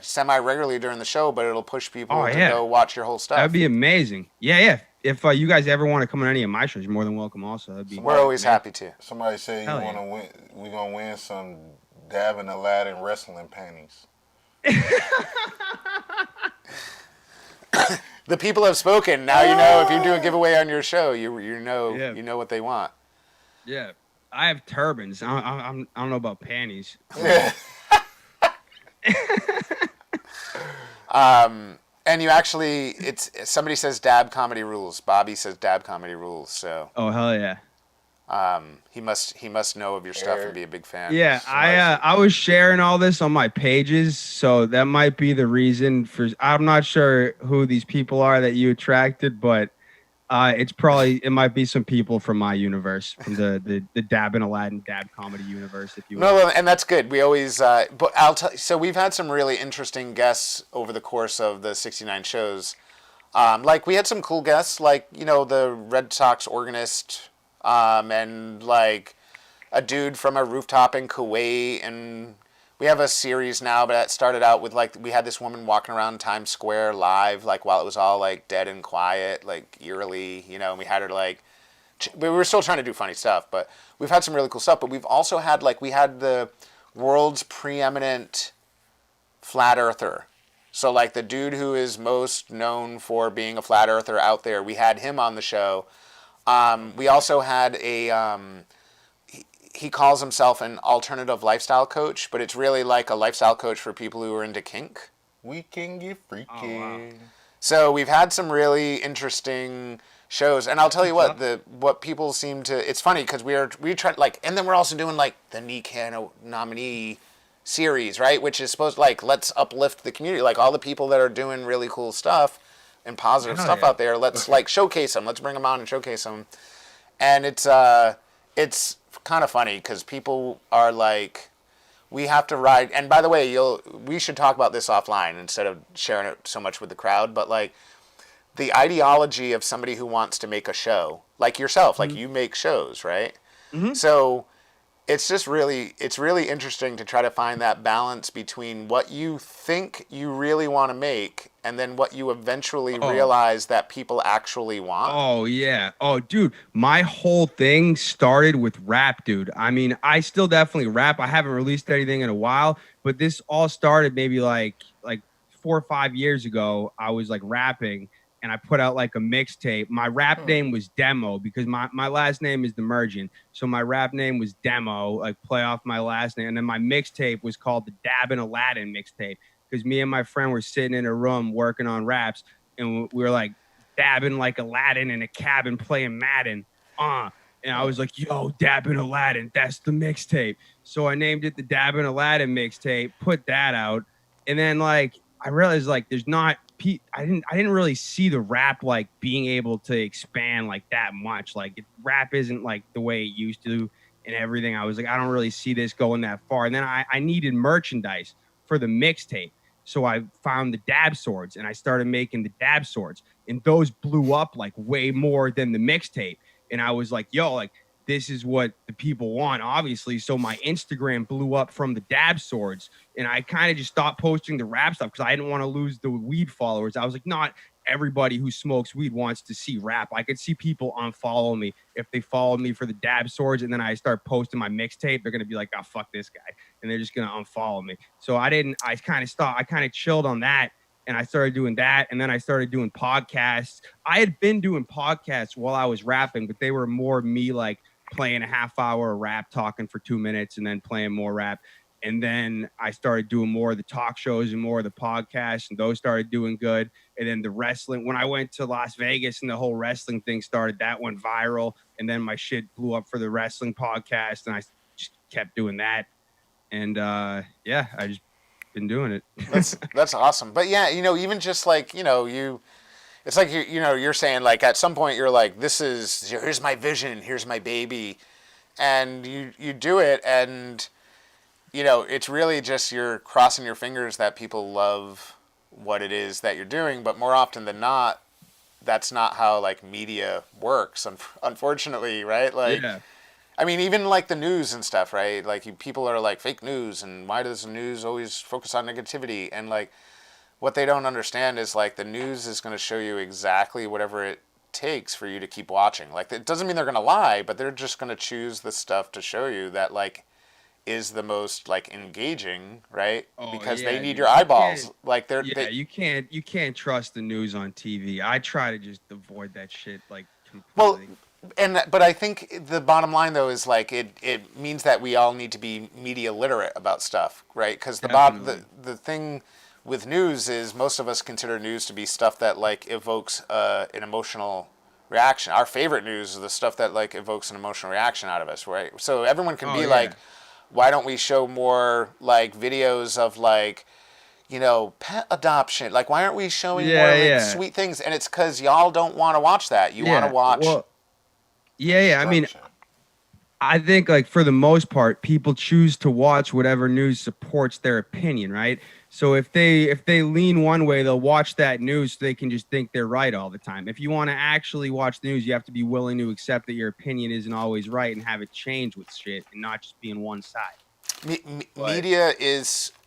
semi-regularly during the show. But it'll push people to go watch your whole stuff. That'd be amazing. Yeah. If you guys ever want to come on any of my shows, you're more than welcome. Also, we're always happy to. Somebody said you want to win. We're gonna win some Dabbin Alladin wrestling panties. The people have spoken. Now you know if you do a giveaway on your show, you know what they want. Yeah, I have turbans. I don't know about panties. And you actually, somebody says Dab Comedy rules. Bobby says Dab Comedy rules. So. Oh hell yeah. He must know of your stuff and be a big fan. Yeah, I was sharing all this on my pages, so that might be the reason for. I'm not sure who these people are that you attracted, but it might be some people from my universe, from the Dabbin Alladin Dab Comedy universe, if you will. No, and that's good. We always, but I'll tell. So we've had some really interesting guests over the course of the 69 shows. Like we had some cool guests, like the Red Sox organist. And like a dude from a rooftop in Kuwait, and we have a series now, but it started out with like we had this woman walking around Times Square live, like while it was all like dead and quiet, like eerily, and we had her like, we were still trying to do funny stuff, but we've had some really cool stuff. But we've also had we had the world's preeminent flat earther. So like the dude who is most known for being a flat earther out there, we had him on the show. We also had he calls himself an alternative lifestyle coach, but it's really like a lifestyle coach for people who are into kink. We can get freaky. Oh, wow. So we've had some really interesting shows, and I'll tell you what people seem to. It's funny because we try and then we're also doing like the NECANN nominee series, right? Which is supposed to let's uplift the community, like all the people that are doing really cool stuff. And positive stuff out there. Let's showcase them. Let's bring them on and showcase them. And it's kind of funny because people are like, we have to ride. And by the way, we should talk about this offline instead of sharing it so much with the crowd. But like the ideology of somebody who wants to make a show, like yourself, like you make shows, right? Mm-hmm. So it's really interesting to try to find that balance between what you think you really want to make and then what you eventually realize that people actually want. Oh, yeah. Oh, dude, my whole thing started with rap, dude. I mean, I still definitely rap. I haven't released anything in a while, but this all started maybe like 4 or 5 years ago. I was like rapping and I put out like a mixtape. My rap name was Demo because my last name is Demergent. So my rap name was Demo, like play off my last name. And then my mixtape was called the Dabbin Alladin mixtape because me and my friend were sitting in a room working on raps and we were like dabbing like Aladdin in a cabin playing Madden. And I was like, yo, Dabbin Alladin, that's the mixtape. So I named it the Dabbin Alladin mixtape, put that out. And then like, I realized like there's not, I didn't really see the rap like being able to expand like that much. Like rap isn't like the way it used to and everything. I was like, I don't really see this going that far. And then I needed merchandise for the mixtape. So I found the dab swords and I started making the dab swords and those blew up like way more than the mixtape. And I was like, yo, like this is what the people want, obviously. So my Instagram blew up from the dab swords and I kind of just stopped posting the rap stuff because I didn't want to lose the weed followers. I was like, not everybody who smokes weed wants to see rap. I could see people unfollow me if they follow me for the dab swords, and then I start posting my mixtape. They're gonna be like, "Oh, fuck this guy," and they're just gonna unfollow me. So I didn't. I kind of stopped. I kind of chilled on that, and I started doing that, and then I started doing podcasts. I had been doing podcasts while I was rapping, but they were more me like playing a half hour of rap, talking for 2 minutes, and then playing more rap. And then I started doing more of the talk shows and more of the podcasts, and those started doing good. And then the wrestling, when I went to Las Vegas and the whole wrestling thing started, that went viral. And then my shit blew up for the wrestling podcast, and I just kept doing that. And yeah, I just been doing it. That's awesome. But yeah, even just like, it's like you're saying, like, at some point you're like, here's my vision, here's my baby, and you do it, and it's really just you're crossing your fingers that people love what it is that you're doing. But more often than not, that's not how like media works, unfortunately, right? Like, yeah. I mean, even like the news and stuff, right? Like, people are like, fake news, and why does the news always focus on negativity? And like, what they don't understand is like the news is going to show you exactly whatever it takes for you to keep watching. Like, it doesn't mean they're going to lie, but they're just going to choose the stuff to show you that like is the most like engaging, right? Because they need your eyeballs. Like, you can't trust the news on TV. I try to just avoid that shit like completely. Well, but I think the bottom line though is like it means that we all need to be media literate about stuff, right? Because the thing with news is most of us consider news to be stuff that like evokes an emotional reaction. Our favorite news is the stuff that like evokes an emotional reaction out of us, right? So everyone can be like, why don't we show more like videos of like, pet adoption? Like, why aren't we showing more like sweet things? And it's because y'all don't want to watch that. You want to watch. Well, I mean, I think like for the most part, people choose to watch whatever news supports their opinion, right? So if they lean one way, they'll watch that news so they can just think they're right all the time. If you want to actually watch the news, you have to be willing to accept that your opinion isn't always right and have it change with shit and not just be on one side.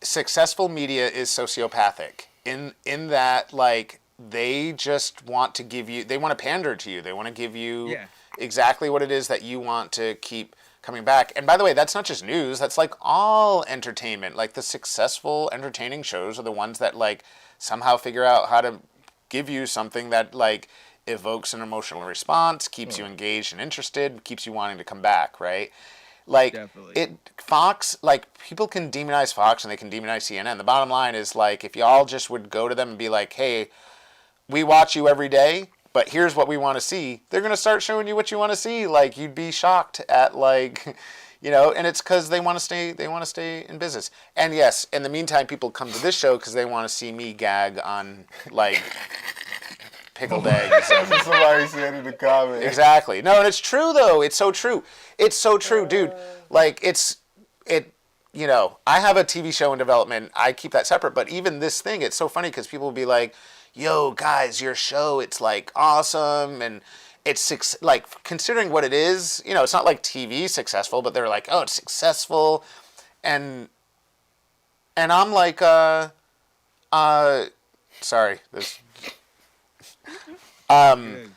Successful media is sociopathic in that like they just want to they want to pander to you. They want to give you exactly what it is that you want to keep coming back. And by the way, that's not just news. That's like all entertainment. Like, the successful entertaining shows are the ones that like somehow figure out how to give you something that like evokes an emotional response, keeps you engaged and interested, keeps you wanting to come back, right? Like, Fox, like, people can demonize Fox and they can demonize CNN. The bottom line is like, if y'all just would go to them and be like, hey, we watch you every day, but here's what we want to see, they're going to start showing you what you want to see. Like, you'd be shocked at like, and it's because they want to stay in business. And yes, in the meantime, people come to this show because they want to see me gag on like pickled eggs. Somebody said in the comments. Exactly. No, and it's true though. It's so true. It's so true, dude. Like, I have a TV show in development. I keep that separate, but even this thing, it's so funny because people will be like, yo, guys, your show, it's like awesome, and it's like, considering what it is, it's not like TV successful, but they're like, oh, it's successful, and I'm like, sorry, this, and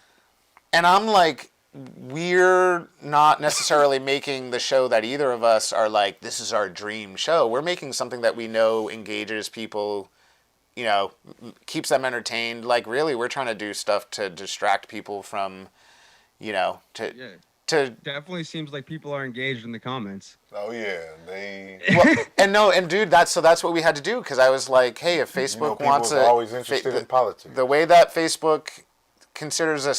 I'm like, we're not necessarily making the show that either of us are like, this is our dream show. We're making something that we know engages people, keeps them entertained. Like, really, we're trying to do stuff to distract people from, to definitely seems like people are engaged in the comments. Oh yeah, and dude, that's what we had to do, because I was like, hey, if Facebook wants always interested in politics. The way that Facebook considers a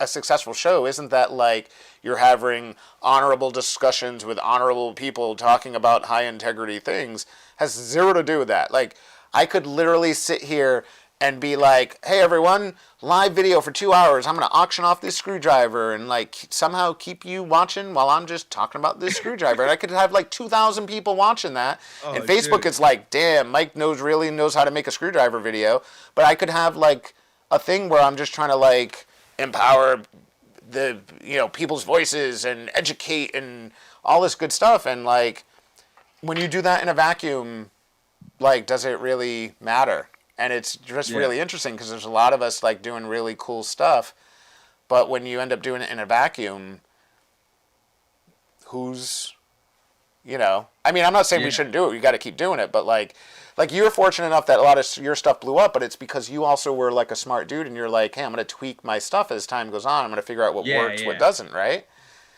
successful show isn't that like you're having honorable discussions with honorable people talking about high integrity things. Has zero to do with that. Like, I could literally sit here and be like, hey everyone, live video for 2 hours. I'm going to auction off this screwdriver and like somehow keep you watching while I'm just talking about this screwdriver. And I could have like 2,000 people watching that. And Facebook is like, damn, Mike really knows how to make a screwdriver video. But I could have like a thing where I'm just trying to like empower the, people's voices and educate and all this good stuff. And like, when you do that in a vacuum, like, does it really matter? And it's just really interesting because there's a lot of us like doing really cool stuff, but when you end up doing it in a vacuum, who's, I mean, I'm not saying we shouldn't do it. You got to keep doing it, but like you were fortunate enough that a lot of your stuff blew up, but it's because you also were like a smart dude and you're like, hey, I'm going to tweak my stuff as time goes on. I'm going to figure out what works, what doesn't, right?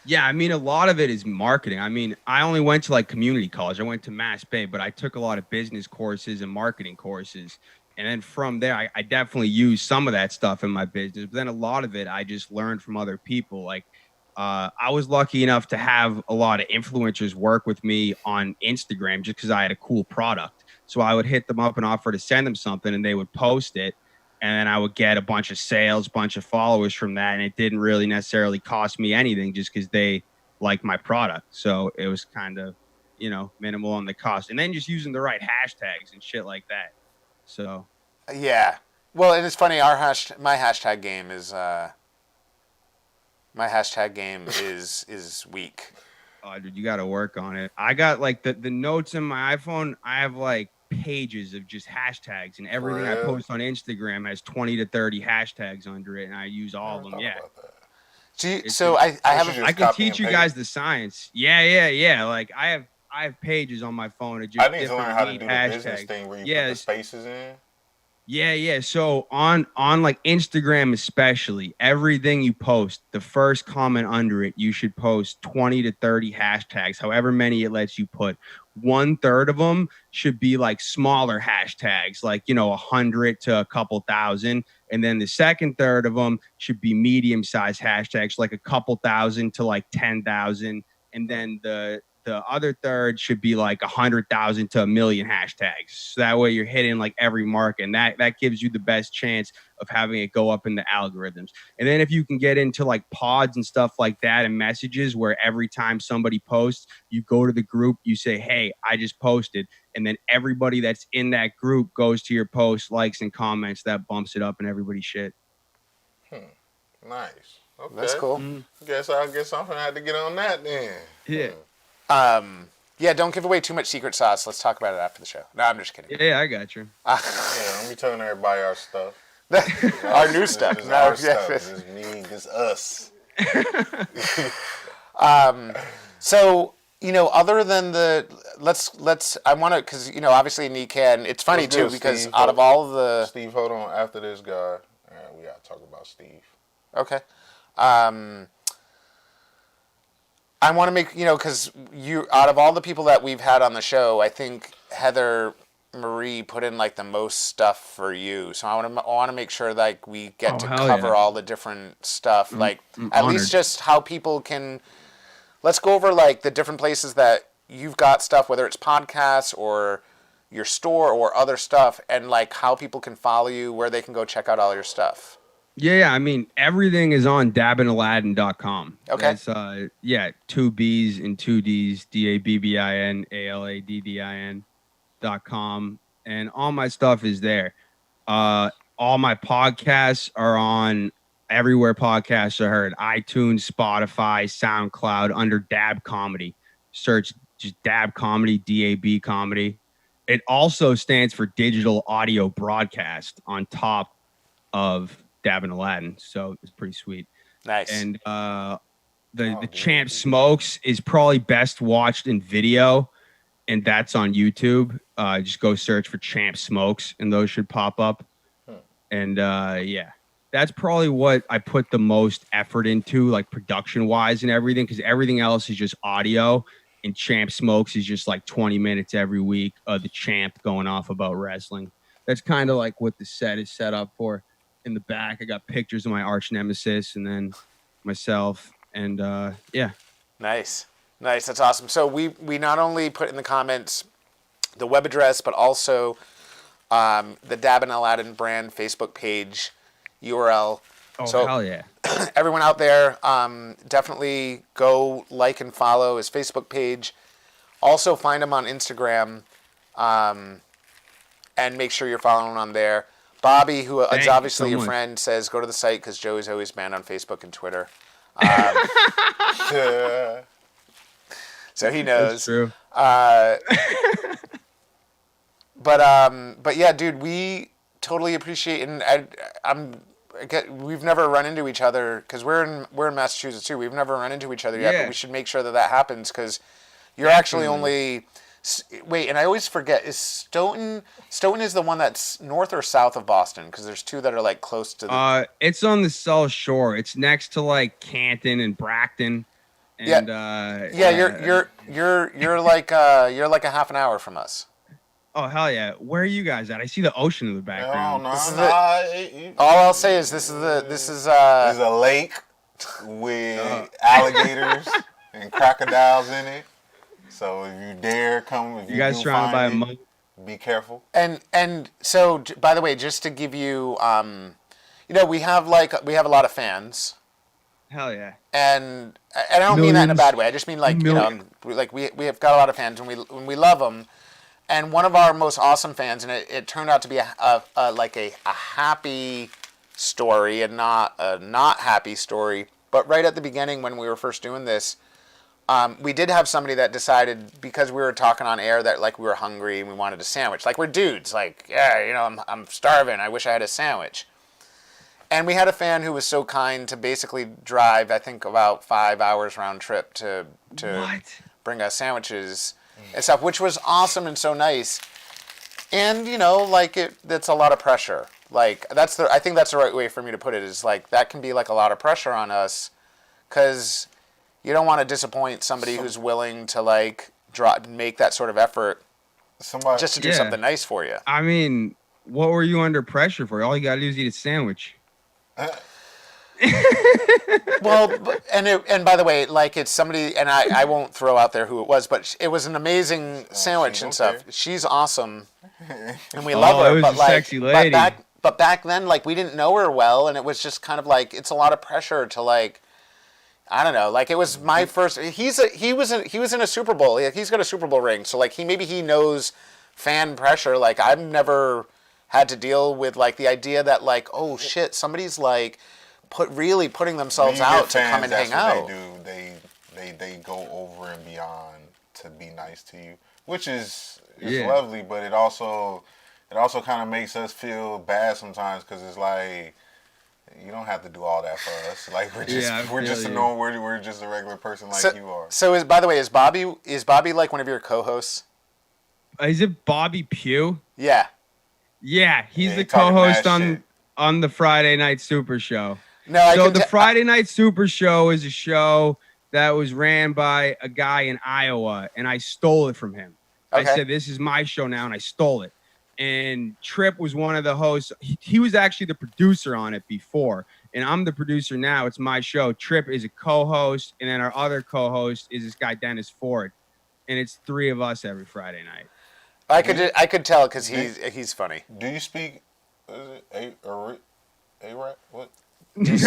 Yeah, I mean, a lot of it is marketing. I mean, I only went to like community college. I went to Mass Bay, but I took a lot of business courses and marketing courses. And then from there, I definitely used some of that stuff in my business. But then a lot of it, I just learned from other people. Like, I was lucky enough to have a lot of influencers work with me on Instagram just because I had a cool product. So I would hit them up and offer to send them something, and they would post it. And then I would get a bunch of sales, bunch of followers from that. And it didn't really necessarily cost me anything just because they liked my product. So it was kind of, minimal on the cost. And then just using the right hashtags and shit like that. So. Yeah. Well, and it's funny. My hashtag game is weak. Oh, dude, you got to work on it. I got like the notes in my iPhone. I have like pages of just hashtags, and everything I post on Instagram has 20 to 30 hashtags under it, and I use all of them. Yeah. So I can teach you guys the science. Yeah. Like I have pages on my phone of just I need to learn how to do the business thing where you put the spaces in. Yeah. So on like Instagram especially, everything you post, the first comment under it, you should post 20 to 30 hashtags, however many it lets you put. 1/3 of them should be like smaller hashtags, like 100 to a couple thousand, and then the second third of them should be medium-sized hashtags, like a couple thousand to like 10,000, and then the other third should be like 100,000 to 1 million hashtags. So that way you're hitting like every mark, and that gives you the best chance of having it go up in the algorithms. And then if you can get into like pods and stuff like that and messages where every time somebody posts, you go to the group, you say, hey, I just posted. And then everybody that's in that group goes to your post, likes and comments. That bumps it up in everybody's shit. Nice. Okay. That's cool. Guess I'm gonna have to get on that then. Yeah. Yeah, don't give away too much secret sauce. Let's talk about it after the show. No, I'm just kidding. Yeah, I got you. Let me telling everybody our stuff. Our new stuff. This our stuff. This is me. This us. So, other than let's I want to, because, obviously NECANN, it's funny too, because Steve, out of all of the... Steve, hold on. After this guy, we got to talk about Steve. Okay. I want to make, because out of all the people that we've had on the show, I think Heather Marie put in like the most stuff for you. So I want to make sure like we get to cover all the different stuff, like at least just how people can. Let's go over like the different places that you've got stuff, whether it's podcasts or your store or other stuff, and like how people can follow you, where they can go check out all your stuff. Yeah. I mean, everything is on dabbinalladin.com. Okay. That's, 2 B's and 2 D's, DABBINALADDIN.com. And all my stuff is there. All my podcasts are on everywhere podcasts are heard. iTunes, Spotify, SoundCloud, under Dab Comedy. Search just Dab Comedy, DAB Comedy. It also stands for Digital Audio Broadcast on top of Dabbin Alladin, so it's pretty sweet. Nice. And the Champ Smokes is probably best watched in video, and that's on YouTube. Just go search for Champ Smokes, and those should pop up. And that's probably what I put the most effort into, like production wise and everything, because everything else is just audio, and Champ Smokes is just like 20 minutes every week of the Champ going off about wrestling. That's kind of like what the set is set up for. In the back, I got pictures of my arch nemesis and then myself, and Nice. That's awesome. So we not only put in the comments the web address, but also the Dabbin Alladin brand Facebook page URL. Oh, so, hell yeah. Everyone out there, definitely go like and follow his Facebook page. Also find him on Instagram, and make sure you're following on there. Bobby, who is obviously your friend, says go to the site because Joey's always banned on Facebook and Twitter. So he knows. That's true. But yeah, dude, totally appreciate, and we've never run into each other because we're in Massachusetts too. We've never run into each other yet, but we should make sure that happens because you're actually only. Wait, and I always forget. Is Stoughton is the one that's north or south of Boston? Because there's two that are like close to the. It's on the South Shore. It's next to like Canton and Bracton. And, you're like a half an hour from us. Oh hell yeah! Where are you guys at? I see the ocean in the background. All I'll say is this is a lake with alligators and crocodiles in it. So if you dare come, if you guys surrounded by a moat, be careful. And so, by the way, just to give you, we have a lot of fans. Hell yeah. And I don't mean that in a bad way. I just mean like we have got a lot of fans and we love them. And one of our most awesome fans, and it turned out to be a happy story and not a not happy story. But right at the beginning when we were first doing this, we did have somebody that decided, because we were talking on air, that like we were hungry and we wanted a sandwich. Like we're dudes. Like, yeah, I'm starving. I wish I had a sandwich. And we had a fan who was so kind to basically drive, I think, about 5 hours round trip to bring us sandwiches and stuff, which was awesome and so nice. And that's a lot of pressure. Like I think that's the right way for me to put it. Is like that can be like a lot of pressure on us, because you don't want to disappoint somebody who's willing to like make that sort of effort just to do something nice for you. I mean, what were you under pressure for? All you gotta do is eat a sandwich. Well, and by the way, like it's somebody, and I won't throw out there who it was, but it was an amazing sandwich and stuff. She's awesome, and we love her. It was but a like, sexy lady. But back then, like we didn't know her well, and it was just kind of like it's a lot of pressure to like. I don't know. Like it was my first. He was in a Super Bowl. He's got a Super Bowl ring, so like he knows fan pressure. Like I've never had to deal with like the idea that like, oh shit, somebody's like really putting themselves out to come and hang out. They go over and beyond to be nice to you, which is lovely, but it also kind of makes us feel bad sometimes, because it's like, you don't have to do all that for us. Like we're just a regular person like you are. So by the way, is Bobby like one of your co-hosts? Is it Bobby Pugh? Yeah. Yeah, he's the co-host on the Friday Night Super Show. No, the Friday Night Super Show is a show that was ran by a guy in Iowa, and I stole it from him. Okay. I said, this is my show now, and I stole it. And Tripp was one of the hosts. He was actually the producer on it before, and I'm the producer now. It's my show. Tripp is a co-host, and then our other co-host is this guy, Dennis Ford. And it's three of us every Friday night. I could tell because he's funny. Do you speak Arabic? What? Do you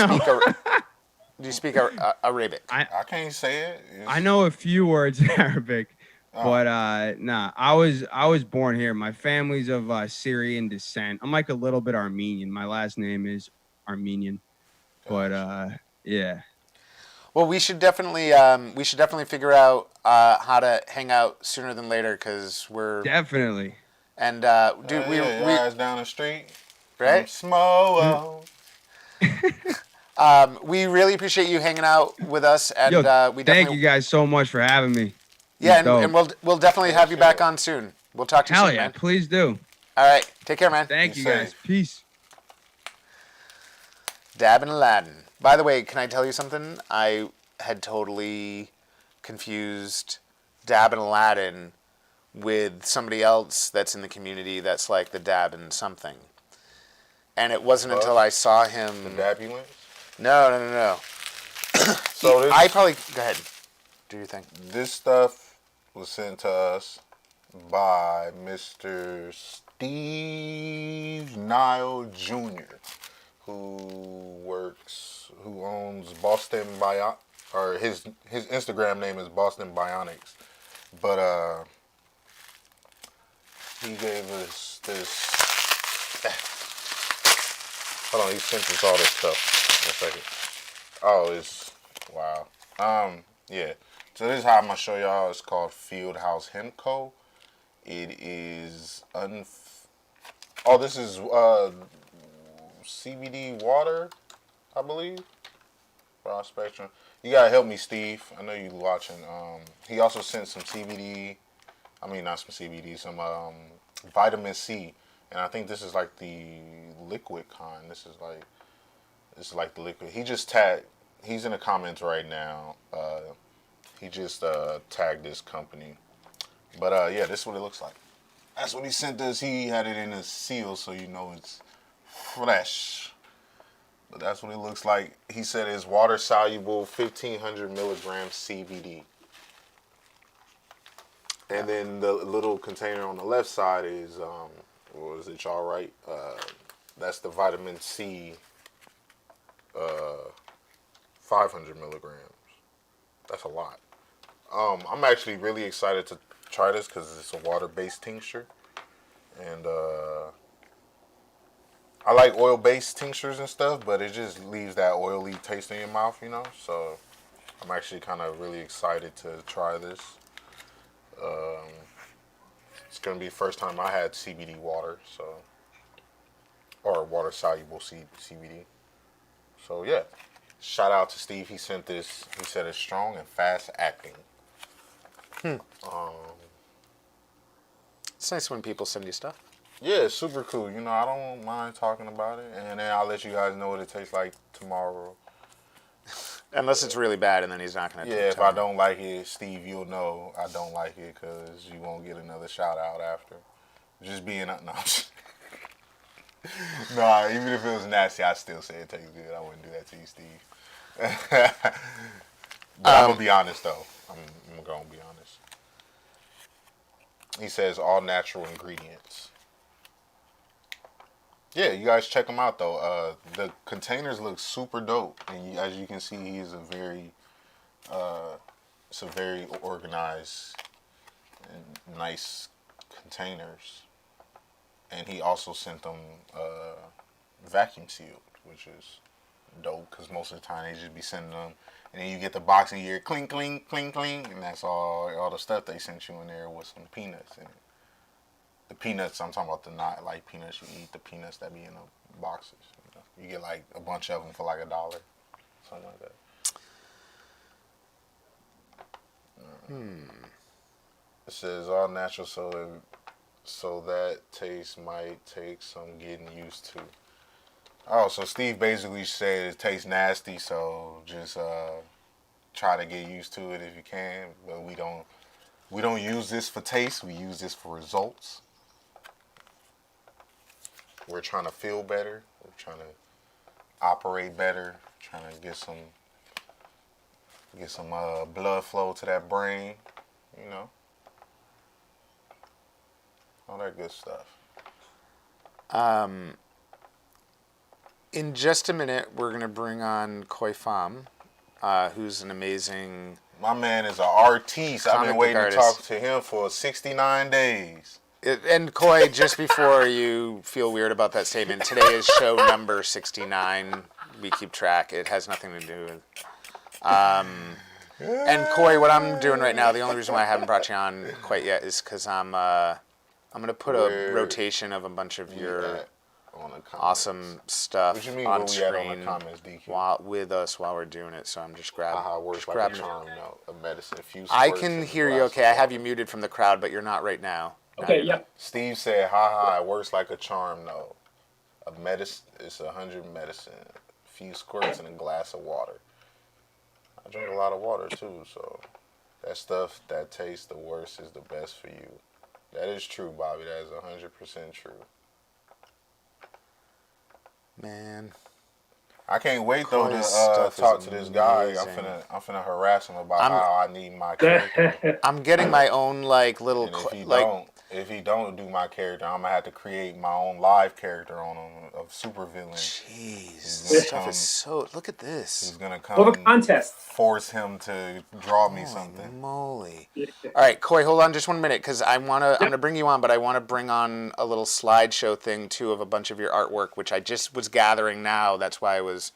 speak Arabic? I can't say it. I know a few words in Arabic, but I was born here. My family's of Syrian descent. I'm like a little bit Armenian. My last name is Armenian, but yeah. Well, we should definitely figure out how to hang out sooner than later, because we're definitely. And dude, we guys down the street, right? Smo. We really appreciate you hanging out with us, and we thank you guys so much for having me. Yeah, and we'll definitely have you back on soon. We'll talk to you soon, man. Please do. All right, take care, man. Thank you guys. Peace. Dabbin Alladin. By the way, can I tell you something? I had totally confused Dabbin Alladin with somebody else that's in the community that's like the Dabbin something. And it wasn't until I saw him... The Dabbulance? No. Go ahead. Do your thing. This stuff was sent to us by Mr. Steve Nile Jr., who owns Boston Bionics, or his Instagram name is Boston Bionics. But he gave us this. Hold on, he sent us all this stuff. 1 second. Oh, it's wow. Yeah. So this is how I'm gonna show y'all. It's called Fieldhouse Hemco. It is Oh, this is CBD water, I believe. Broad spectrum. You gotta help me, Steve. I know you watching. He also sent some CBD. I mean, not some CBD, some vitamin C, and I think this is like the liquid kind. This is like the liquid. He just tagged. He's in the comments right now. He just tagged this company. But yeah, this is what it looks like. That's what he sent us. He had it in a seal, so you know it's fresh. But that's what it looks like. He said it's water soluble, 1,500 milligrams CBD. And then the little container on the left side is, what is it, y'all right? That's the vitamin C, 500 milligrams. That's a lot. I'm actually really excited to try this because it's a water-based tincture. And I like oil-based tinctures and stuff, but it just leaves that oily taste in your mouth, you know? So I'm actually kind of really excited to try this. It's going to be the first time I had CBD water, so, or water-soluble CBD. So yeah, shout out to Steve. He sent this. He said it's strong and fast-acting. It's nice when people send you stuff. Yeah, it's super cool. You know, I don't mind talking about it, and then I'll let you guys know what it tastes like tomorrow. Unless it's really bad, and then he's not going to. Yeah, if I don't like it, Steve, you'll know I don't like it because you won't get another shout out after. Just being no, no. Even if it was nasty, I still say it tastes good. I wouldn't do that to you, Steve. But I'm gonna be honest though. I'm gonna be honest. He says all natural ingredients. Yeah, you guys check them out though. The containers look super dope, and as you can see, he's it's a very organized and nice containers. And he also sent them vacuum sealed, which is dope because most of the time they just be sending them, and then you get the box and you hear clink, clink, clink, clink, and that's all the stuff they sent you in there with some peanuts in it. The peanuts, I'm talking about the not like peanuts you eat, the peanuts that be in the boxes. You get like a bunch of them for like $1, something like that. It says all natural, so that taste might take some getting used to. Oh, so Steve basically said it tastes nasty, so just try to get used to it if you can. But we don't use this for taste. We use this for results. We're trying to feel better. We're trying to operate better. Trying to get some blood flow to that brain. You know, all that good stuff. In just a minute, we're going to bring on Khoi Pham, who's an amazing... My man is an artiste. I've been waiting to talk to him for 69 days. And Khoi, just before you feel weird about that statement, today is show number 69. We keep track. It has nothing to do with... and Khoi, what I'm doing right now, the only reason why I haven't brought you on quite yet is because I'm going to put a rotation of a bunch of your awesome stuff what you mean, on where screen we at on the comments, DQ? with us while we're doing it. So I'm just grabbing. How it works like a charm note, a medicine. I can hear you okay. I have you muted from the crowd, but you're not right now. Okay, yep. Steve said, it works like a charm note. A medicine, it's 100 medicine, a few squirts in a glass of water. I drink a lot of water too, so that stuff that tastes the worst is the best for you. That is true, Bobby. That is 100% true. Man, I can't wait though to talk to this guy. I'm finna harass him about how I need my character. I'm getting my own little and if he don't do my character, I'm gonna have to create my own live character on him of supervillain. Jeez, this stuff is so. Look at this. He's gonna come. We'll have a contest. Force him to draw me something. Moly! All right, Khoi, hold on just 1 minute because I'm gonna bring you on, but I want to bring on a little slideshow thing too of a bunch of your artwork, which I just was gathering now. That's why I was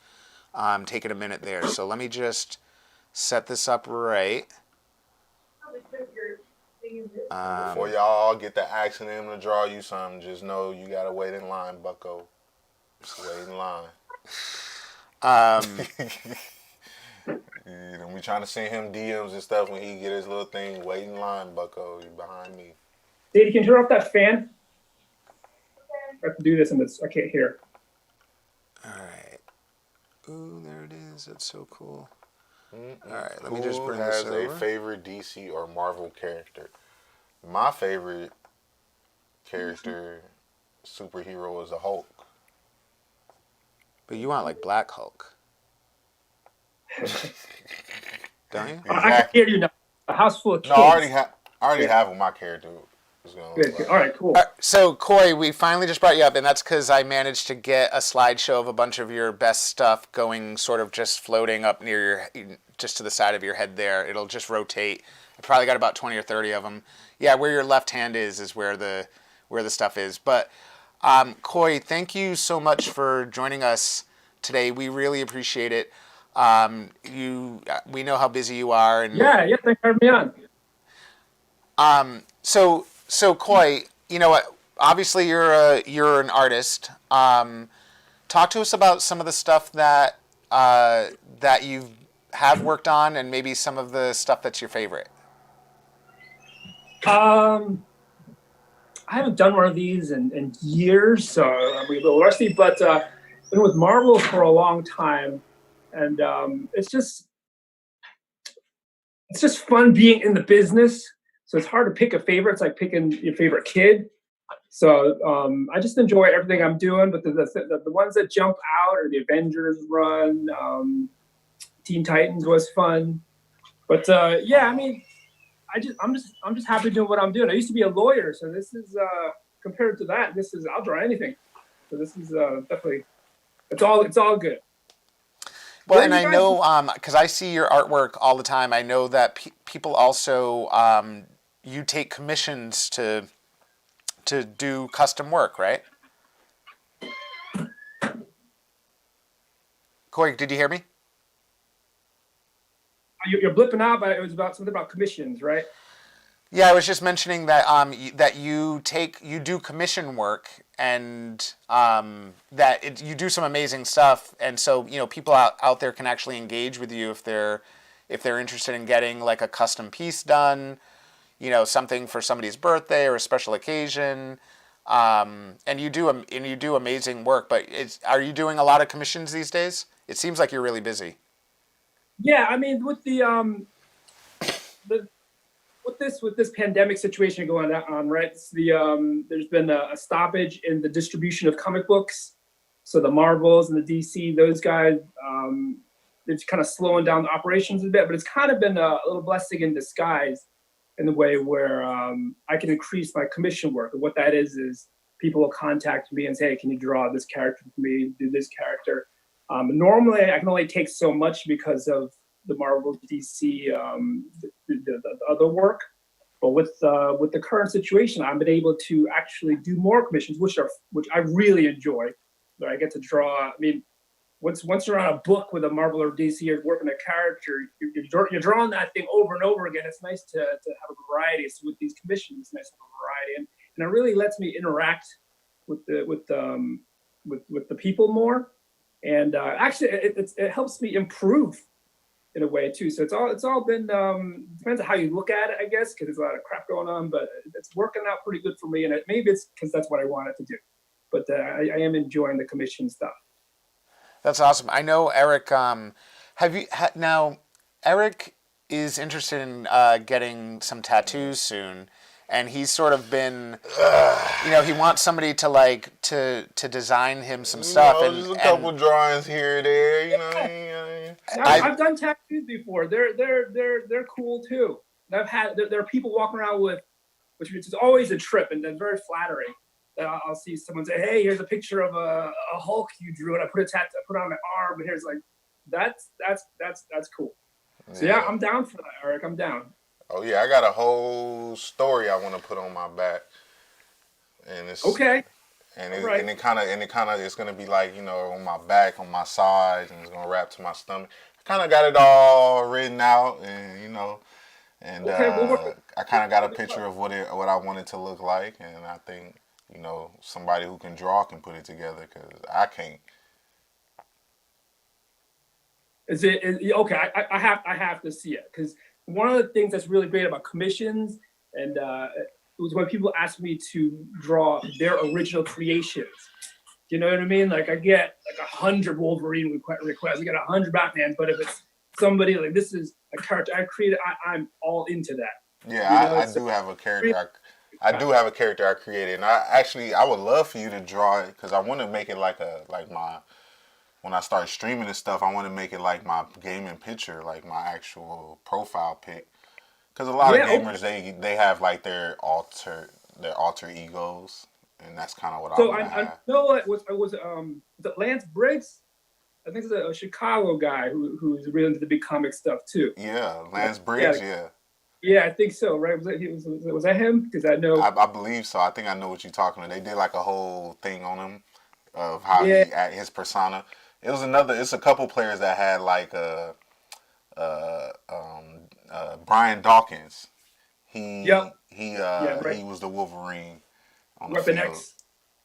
taking a minute there. So let me just set this up right. Before y'all get the action in to draw you something, just know you gotta wait in line, Bucko. Just wait in line. You know, we trying to send him DMs and stuff when he get his little thing. Wait in line, Bucko. You behind me. Sadie, can you turn off that fan? I have to do this and I can't hear. All right. Ooh, there it is. That's so cool. All right, let me just bring this over. Who has a favorite DC or Marvel character? My favorite character, superhero, is the Hulk. But you want like Black Hulk. Don't you? Exactly. I can hear you now. A house full of kids. No, I already have what my character is going to Good. look like. All right, cool. So, Khoi, we finally just brought you up, and that's because I managed to get a slideshow of a bunch of your best stuff going, sort of just floating up near your, just to the side of your head there. It'll just rotate. I probably got about 20 or 30 of them. Yeah, where your left hand is where the stuff is. But, Khoi, thank you so much for joining us today. We really appreciate it. We know how busy you are. And Yeah, thanks for having me on. So Khoi, you know what? Obviously, you're an artist. Talk to us about some of the stuff that you have worked on, and maybe some of the stuff that's your favorite. I haven't done one of these in years, so I'm a little rusty. But been with Marvel for a long time, and it's just fun being in the business. So it's hard to pick a favorite. It's like picking your favorite kid. So I just enjoy everything I'm doing. But the ones that jump out are the Avengers run. Teen Titans was fun. But yeah, I mean, I'm just happy doing what I'm doing. I used to be a lawyer, so this is compared to that, I'll draw anything. So this is definitely it's all good. Well, and I know because I see your artwork all the time. I know that people also you take commissions to do custom work, right? Khoi, did you hear me? You're blipping out, but it was about something about commissions, right? Yeah, I was just mentioning that that you do commission work, and you do some amazing stuff, and so people out there can actually engage with you if they're interested in getting like a custom piece done, something for somebody's birthday or a special occasion, and you do amazing work. But are you doing a lot of commissions these days? It seems like you're really busy. Yeah, I mean, with with this pandemic situation going on, right? There's been a stoppage in the distribution of comic books. So the Marvels and the DC, those guys, they're kind of slowing down the operations a bit. But it's kind of been a little blessing in disguise, in the way where I can increase my commission work. And what that is people will contact me and say, hey, can you draw this character for me? Do this character. Normally, I can only take so much because of the Marvel, DC, the other work. But with the current situation, I've been able to actually do more commissions, which I really enjoy. Where I get to draw. I mean, once you're on a book with a Marvel or DC, you're working a character, you're drawing that thing over and over again. It's nice to have a variety. So with these commissions, it's nice to have a variety, and it really lets me interact with the people more. And actually, it helps me improve in a way too. So it's all been depends on how you look at it, I guess, because there's a lot of crap going on. But it's working out pretty good for me, and maybe it's because that's what I wanted to do. But I am enjoying the commission stuff. That's awesome. I know Eric. Now? Eric is interested in getting some tattoos soon. And he's sort of been, he wants somebody to design him some stuff. Just a couple drawings here or there, I've done tattoos before. They're cool too. And there are people walking around with, which is always a trip, and then very flattering. That I'll see someone say, "Hey, here's a picture of a Hulk you drew, and I put a tattoo, I put it on my arm, and here's that's cool." So yeah, I'm down for that, Eric. I'm down. Oh yeah, I got a whole story I want to put on my back, and it's okay. And it kind of it's gonna be like on my back, on my sides, and it's gonna wrap to my stomach. I kind of got it all written out, and And Okay, well, I kind of got a picture of what I wanted to look like, and I think somebody who can draw can put it together because I can't. Okay? I have to see it because one of the things that's really great about commissions and it was when people ask me to draw their original creations. You know what I mean? Like I get like 100 Wolverine requests, I get 100 Batman, but if it's somebody like this is a character I created, I'm all into that. Yeah, You know, I do have a character. I do have a character I created, and I would love for you to draw it because I want to make it like my when I start streaming this stuff, I want to make it like my gaming picture, like my actual profile pic. Because a lot of gamers they have like their alter egos, and that's kind of what I So want to I have. know it was Lance Briggs. I think it's a Chicago guy who's really into the big comic stuff too. Yeah, Lance Briggs. Yeah. Yeah, I think so. Right? Was that him? Because I know. I believe so. I think I know what you're talking about. They did like a whole thing on him of how his persona. It's a couple players that had like Brian Dawkins. He was the Wolverine on Weapon the field. X,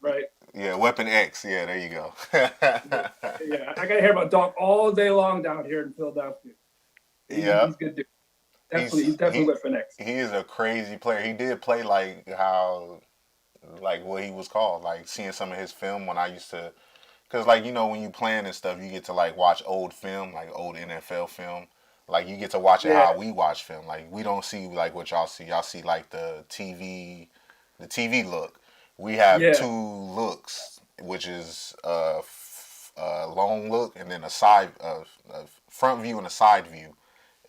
right? Yeah, Weapon X. Yeah, there you go. Yeah, I gotta hear about Doc all day long down here in Philadelphia. He's good dude. He's definitely Weapon X. He is a crazy player. He did play like what he was called. Like seeing some of his film when I used to, because like when you playing and stuff, you get to like watch old film, like old NFL film. Like you get to watch it how we watch film. Like we don't see like what y'all see. Y'all see like the TV look. We have two looks, which is a long look and then a side, a front view and a side view.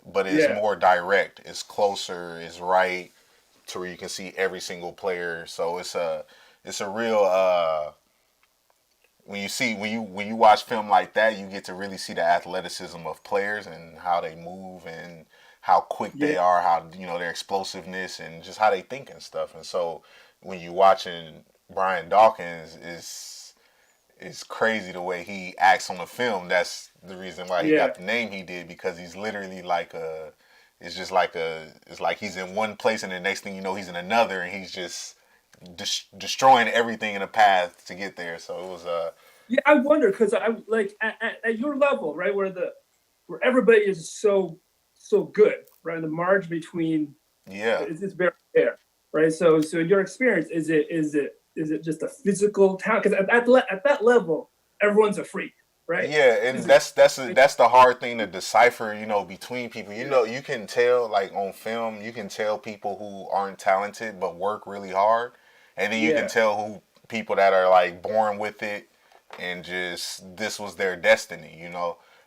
But it's more direct. It's closer. It's right to where you can see every single player. So it's a real. When you watch film like that, you get to really see the athleticism of players and how they move and how quick they are, how their explosiveness and just how they think and stuff. And so when you watching Brian Dawkins, it's crazy the way he acts on the film. That's the reason why he got the name he did, because he's literally like it's like he's in one place and the next thing you know he's in another, and he's just destroying everything in the path to get there. So it was I wonder because I like at your level, right, where everybody is so good, right? The margin between it's very fair, right? So in your experience, is it just a physical talent? Because at that level, everyone's a freak, right? Yeah, and that's the hard thing to decipher, between people. You can tell like on film, you can tell people who aren't talented but work really hard. And then you can tell people that are like born with it and just this was their destiny,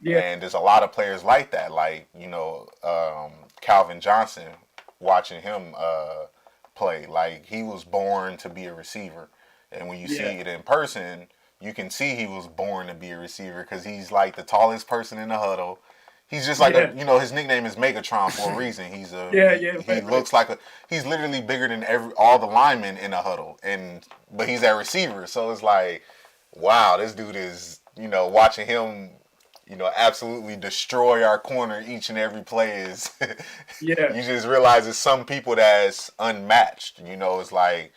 Yeah. And there's a lot of players like that, like Calvin Johnson. Watching him play, like he was born to be a receiver, and when you see it in person, you can see he was born to be a receiver because he's like the tallest person in the huddle. He's just like his nickname is Megatron for a reason. He's he looks like he's literally bigger than all the linemen in a huddle, but he's that receiver. So it's like, wow, this dude is, watching him, absolutely destroy our corner each and every play is. You just realize it's some people that's unmatched. It's like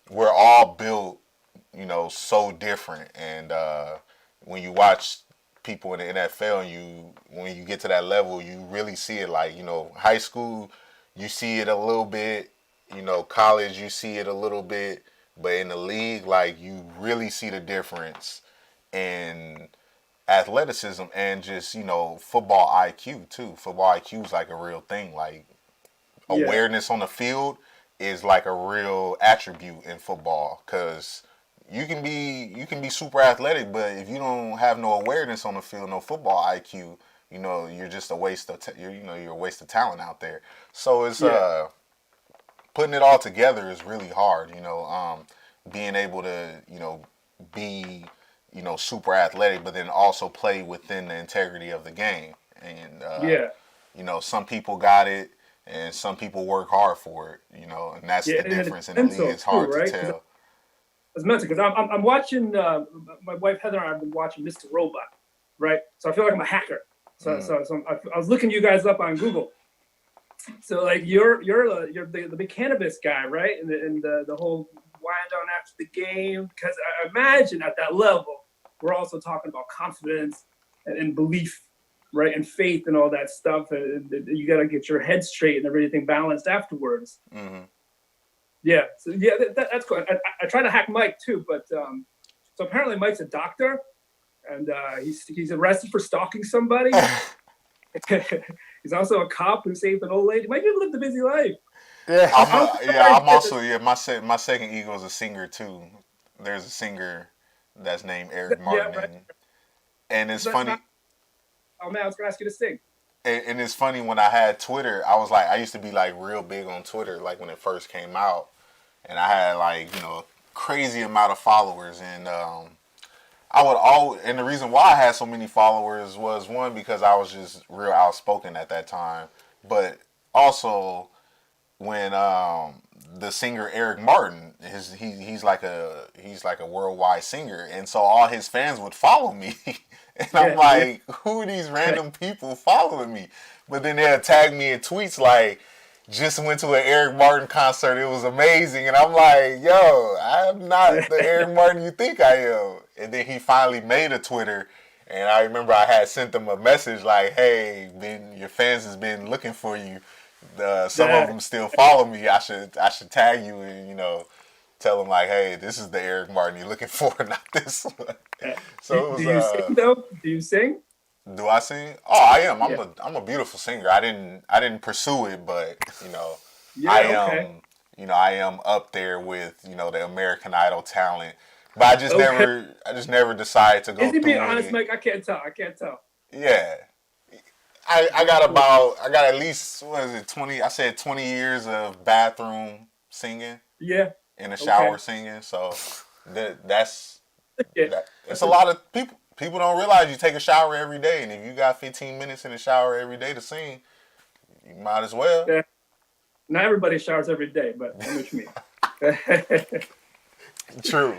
we're all built, so different, and when you watch people in the NFL, and when you get to that level, you really see it. Like high school, you see it a little bit. College, you see it a little bit, but in the league, like you really see the difference in athleticism and just football IQ too. Football IQ is like a real thing. Like awareness on the field is like a real attribute in football because. You can be super athletic, but if you don't have no awareness on the field, no football IQ, you're just a waste of you're a waste of talent out there. So it's putting it all together is really hard. Being able to be super athletic, but then also play within the integrity of the game. And some people got it, and some people work hard for it. And that's the difference in the league. It's hard to tell. As mentioned, because I'm watching. My wife Heather and I have been watching Mr. Robot, right? So I feel like I'm a hacker. So I was looking you guys up on Google, So like you're the big cannabis guy, right? And the whole wind down after the game, because I imagine at that level we're also talking about confidence and belief, right, and faith and all that stuff. And you got to get your head straight and everything balanced afterwards. Mm-hmm. Yeah, so yeah, that's cool. I try to hack Mike too, but so apparently Mike's a doctor, and he's arrested for stalking somebody. He's also a cop who saved an old lady. Mike lived a busy life. Yeah. I'm also my second ego is a singer too. There's a singer that's named Eric Martin, Yeah, right. and it's That's funny. Oh man, I was gonna ask you to sing. And it's funny, when I had Twitter, I used to be like real big on Twitter, like when it first came out, and I had like, a crazy amount of followers, and and the reason why I had so many followers was, one, because I was just real outspoken at that time, but also when the singer Eric Martin, he's like a worldwide singer, and so all his fans would follow me. And I'm like, who are these random people following me? But then they'll tag me in tweets like, just went to an Eric Martin concert, it was amazing. And I'm like, yo, I'm not the Eric Martin you think I am. And then he finally made a Twitter, and I remember I had sent them a message like, hey, your fans has been looking for you. Some of them still follow me. I should tag you and, tell them like, hey, this is the Eric Martin you're looking for, not this one. So it was. Do you sing though? Do you sing? Do I sing? Oh, I am. I'm a beautiful singer. I didn't pursue it, but I am. I am up there with the American Idol talent. But I just never decided to go. Is he being through honest, it. Mike? I can't tell. Yeah. I got at least, what is it, 20? I said 20 years of bathroom singing. Yeah. In the shower singing, so that's it's a lot of people. People don't realize you take a shower every day, and if you got 15 minutes in the shower every day to sing, you might as well. Yeah. Not everybody showers every day, but I know what you mean. True.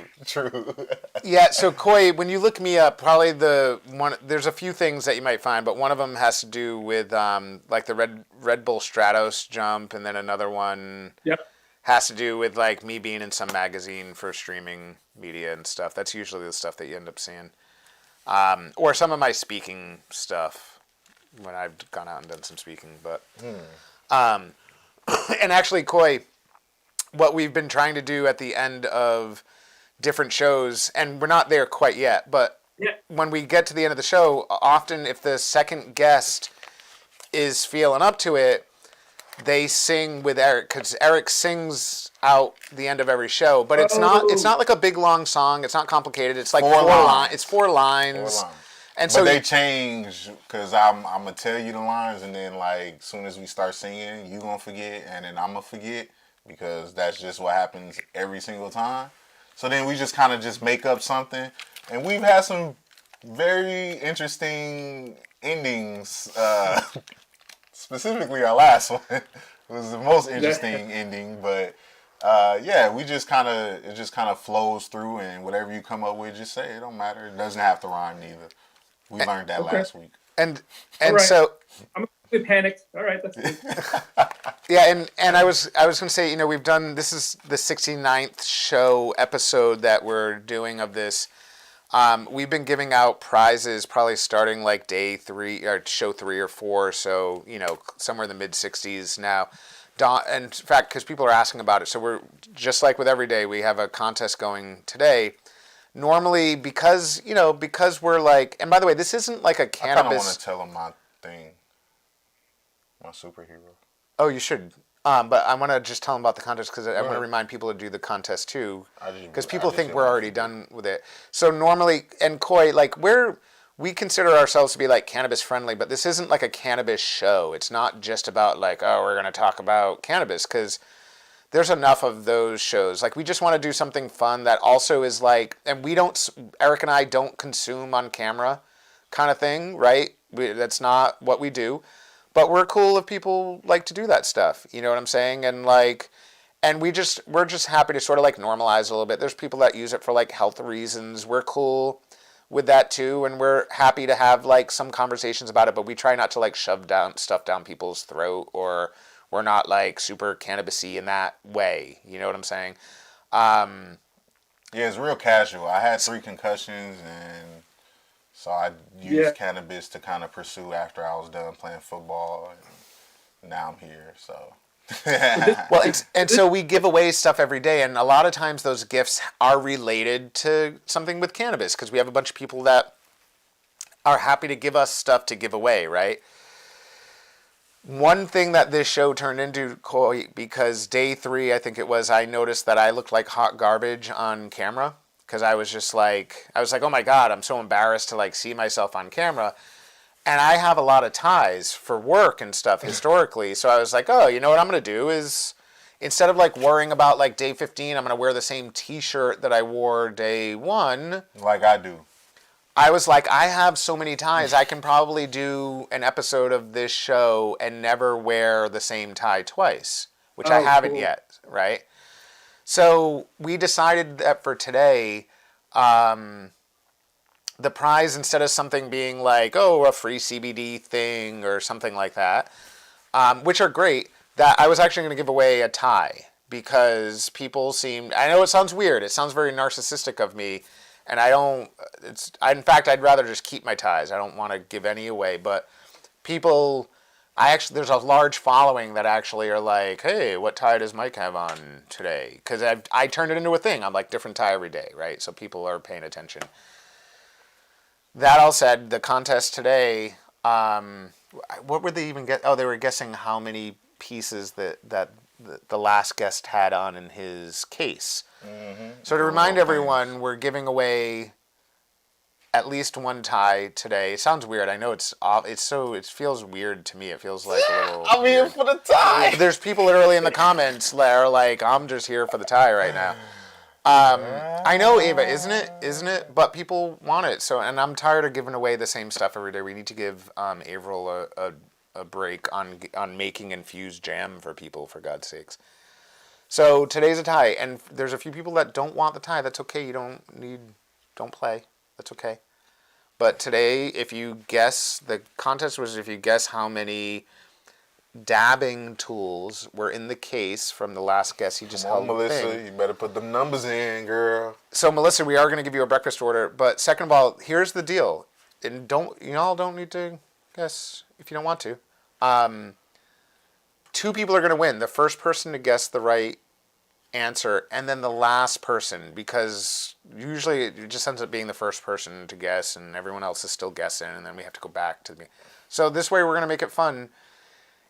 Yeah, so Khoi, when you look me up, probably there's a few things that you might find, but one of them has to do with like the Red Bull Stratos jump, and then another one has to do with like me being in some magazine for streaming media and stuff. That's usually the stuff that you end up seeing. Or some of my speaking stuff when I've gone out and done some speaking. But and actually, Khoi, what we've been trying to do at the end of different shows, and we're not there quite yet, but when we get to the end of the show, often if the second guest is feeling up to it, they sing with Eric, because Eric sings out the end of every show. But it's not like a big long song. It's not complicated. It's like four lines. It's 4 lines. And so they change, because I'm gonna tell you the lines, and then like soon as we start singing, you gonna forget, and then I'm gonna forget, because that's just what happens every single time. So then we just kind of just make up something, and we've had some very interesting endings. Specifically, our last one was the most interesting ending, but it just kind of flows through, and whatever you come up with, just say it. Don't matter. It doesn't have to rhyme neither. We learned that last week. And right. So I'm a bit panicked. All right, that's good. Yeah, and I was going to say, we've done, this is the 69th show episode that we're doing of this. We've been giving out prizes probably starting like day 3 or show 3 or 4, so somewhere in the mid 60s now. And in fact, because people are asking about it, so we're just like with every day, we have a contest going today. Normally, because we're like, and by the way, this isn't like a cannabis. I kind of want to tell them my thing, my superhero. Oh, you should. But I want to just tell them about the contest, because I want to remind people to do the contest too, because people think we're already done with it. So normally, and Khoi, like we consider ourselves to be like cannabis friendly, but this isn't like a cannabis show. It's not just about like, oh, we're going to talk about cannabis, because there's enough of those shows. Like, we just want to do something fun that also is like, and Eric and I don't consume on camera kind of thing, right? That's not what we do. But we're cool if people like to do that stuff. You know what I'm saying? And like, and we're just happy to sort of like normalize a little bit. There's people that use it for like health reasons. We're cool with that too, and we're happy to have like some conversations about it. But we try not to like shove stuff down people's throat or We're not like super cannabis-y in that way. You know what I'm saying? Yeah, it's real casual. I had 3 concussions, and so I used cannabis to kind of pursue after I was done playing football, and now I'm here. So. Well, and so we give away stuff every day, and a lot of times those gifts are related to something with cannabis because we have a bunch of people that are happy to give us stuff to give away, right? One thing that this show turned into, Khoi, because day 3, I think it was, I noticed that I looked like hot garbage on camera because I was like, oh my God, I'm so embarrassed to like see myself on camera. And I have a lot of ties for work and stuff historically. So I was like, oh, you know what I'm going to do is instead of like worrying about like day 15, I'm going to wear the same t-shirt that I wore day 1. Like I do. I was like, I have so many ties. I can probably do an episode of this show and never wear the same tie twice, which I haven't yet, right? So we decided that for today, the prize, instead of something being like, oh, a free CBD thing or something like that, which are great, that I was actually going to give away a tie because people seemed, I know it sounds weird. It sounds very narcissistic of me. And in fact, I'd rather just keep my ties. I don't want to give any away. But people, there's a large following that actually are like, hey, what tie does Mike have on today? Because I turned it into a thing. I'm like, different tie every day, right? So people are paying attention. That all said, the contest today, what were they even Oh, they were guessing how many pieces that the last guest had on in his case. Mm-hmm. So to remind everyone, we're giving away at least 1 tie today. It sounds weird. I know it feels weird to me. It feels like a little I'm here for the tie. There's people literally in the comments that are like, I'm just here for the tie right now. I know, Ava, isn't it? But people want it. So, and I'm tired of giving away the same stuff every day. We need to give Averill a break on making infused jam for people, for God's sakes. So today's a tie, and there's a few people that don't want the tie. That's okay. You don't play. That's okay. But today, the contest was if you guess how many dabbing tools were in the case from the last guess he just held. Melissa, thing. you better put them numbers in, girl. So Melissa, we are going to give you a breakfast order, but second of all, here's the deal, and you all don't need to guess if you don't want to. 2 people are going to win. The first person to guess the right answer, and then the last person, because usually it just ends up being the first person to guess, and everyone else is still guessing, and then we have to go back to the. So this way, we're going to make it fun.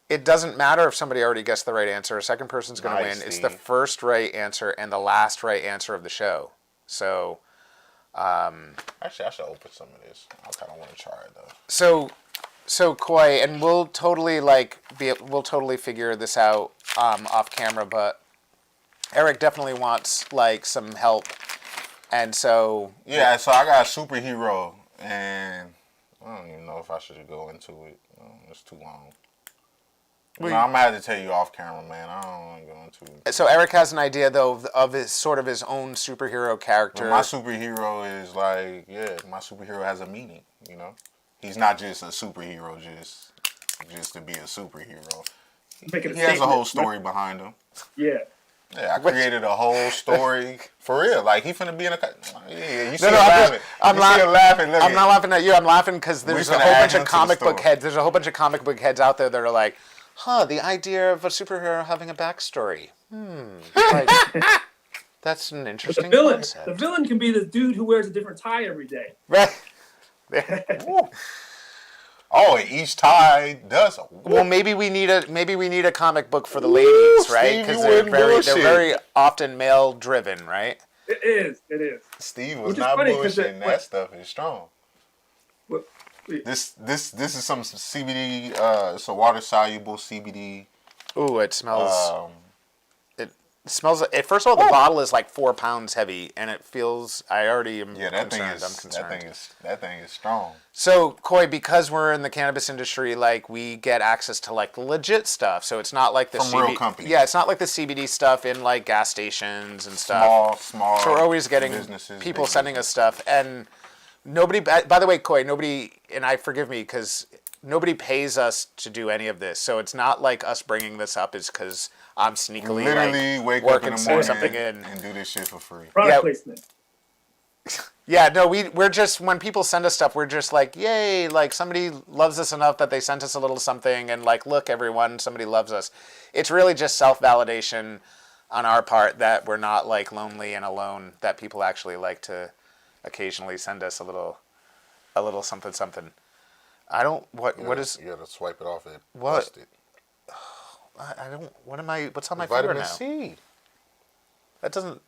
It doesn't matter if somebody already guessed the right answer. A second person's going to win. It's the first right answer and the last right answer of the show. So, actually, I should open some of this. I kind of want to try it though. So Khoi, and we'll totally figure this out off camera, but Eric definitely wants like some help, and so yeah. So I got a superhero, and I don't even know if I should go into it. It's too long. I'm gonna have to tell you off camera, man. I don't want to go into it. So Eric has an idea though of his sort of his own superhero character. Well, my superhero is like, my superhero has a meaning. You know, he's not just a superhero just to be a superhero. He has a whole story behind him. Yeah. Yeah, I created a whole story for real. Like he finna be in a. Yeah, you see him laughing. I'm laughing. I'm not laughing at you. I'm laughing because there's a whole bunch of comic book heads. There's a whole bunch of comic book heads out there that are like, the idea of a superhero having a backstory. Like, that's an interesting concept. The villain can be the dude who wears a different tie every day. Right. Oh, each tie does. Well, maybe we need a comic book for the ladies, right? Because they're very often male driven, right? It is. Steve was not bullshitting. That stuff is strong. What? This is some CBD. It's a water soluble CBD. Ooh, it smells. It smells. First of all, the bottle is like 4 pounds heavy, and it feels. I already am concerned. I'm concerned. That thing is strong. So, Khoi, because we're in the cannabis industry, like we get access to like the legit stuff. So it's not like the real companies. Yeah, it's not like the CBD stuff in like gas stations and stuff. Small. So we're always getting people sending us stuff, and nobody. By the way, Khoi, nobody, and forgive me because nobody pays us to do any of this. So it's not like us bringing this up is because I'm sneakily Literally like wake up working in the morning something in. and do this shit for free. Product Yeah. placement. Yeah, no, we're just, when people send us stuff, we're just like, yay, like somebody loves us enough that they sent us a little something, and like, look, everyone, somebody loves us. It's really just self-validation on our part that we're not like lonely and alone, that people actually like to occasionally send us a little something something. I don't, what is, You gotta swipe it off and What? bust it. I don't, what's on my finger Vitamin now? C. That doesn't,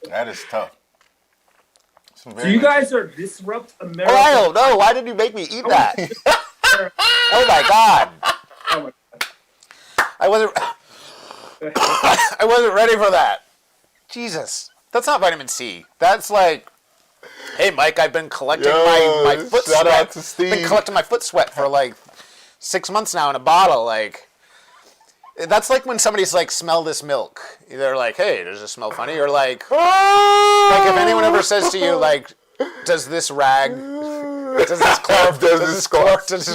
That is tough. Some So very you guys are disrupt America. oh, I don't know, why did you make me eat that? Oh my God. Oh my I wasn't ready for that. Jesus. That's not vitamin C. That's like, hey Mike, I've been collecting my foot shout sweat. out to Steve. Been collecting my foot sweat for like 6 months now in a bottle. Like, that's like when somebody's like, smell this milk. They're like, hey, does it smell funny? Or like if anyone ever says to you like, does this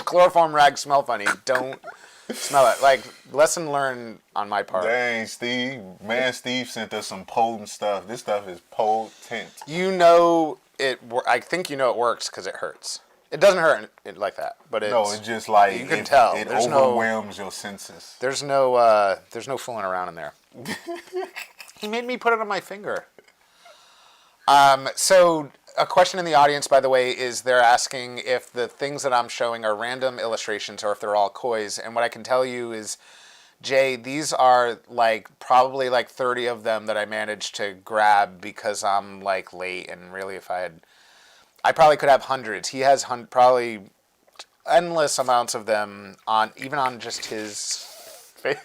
chloroform rag smell funny? Don't smell it. Like, lesson learned on my part. Dang, Steve. Man, Steve sent us some potent stuff. This stuff is potent. You know it. I think you know it works because it hurts. It doesn't hurt like that, but it's, No, it's just like you can tell. It There's overwhelms your senses. There's no fooling around in there. He made me put it on my finger. So a question in the audience, by the way, is they're asking if the things that I'm showing are random illustrations or if they're all Khois. And what I can tell you is, Jay, these are like probably like 30 of them that I managed to grab because I'm like late, and really I probably could have hundreds. He has probably endless amounts of them even on just his face.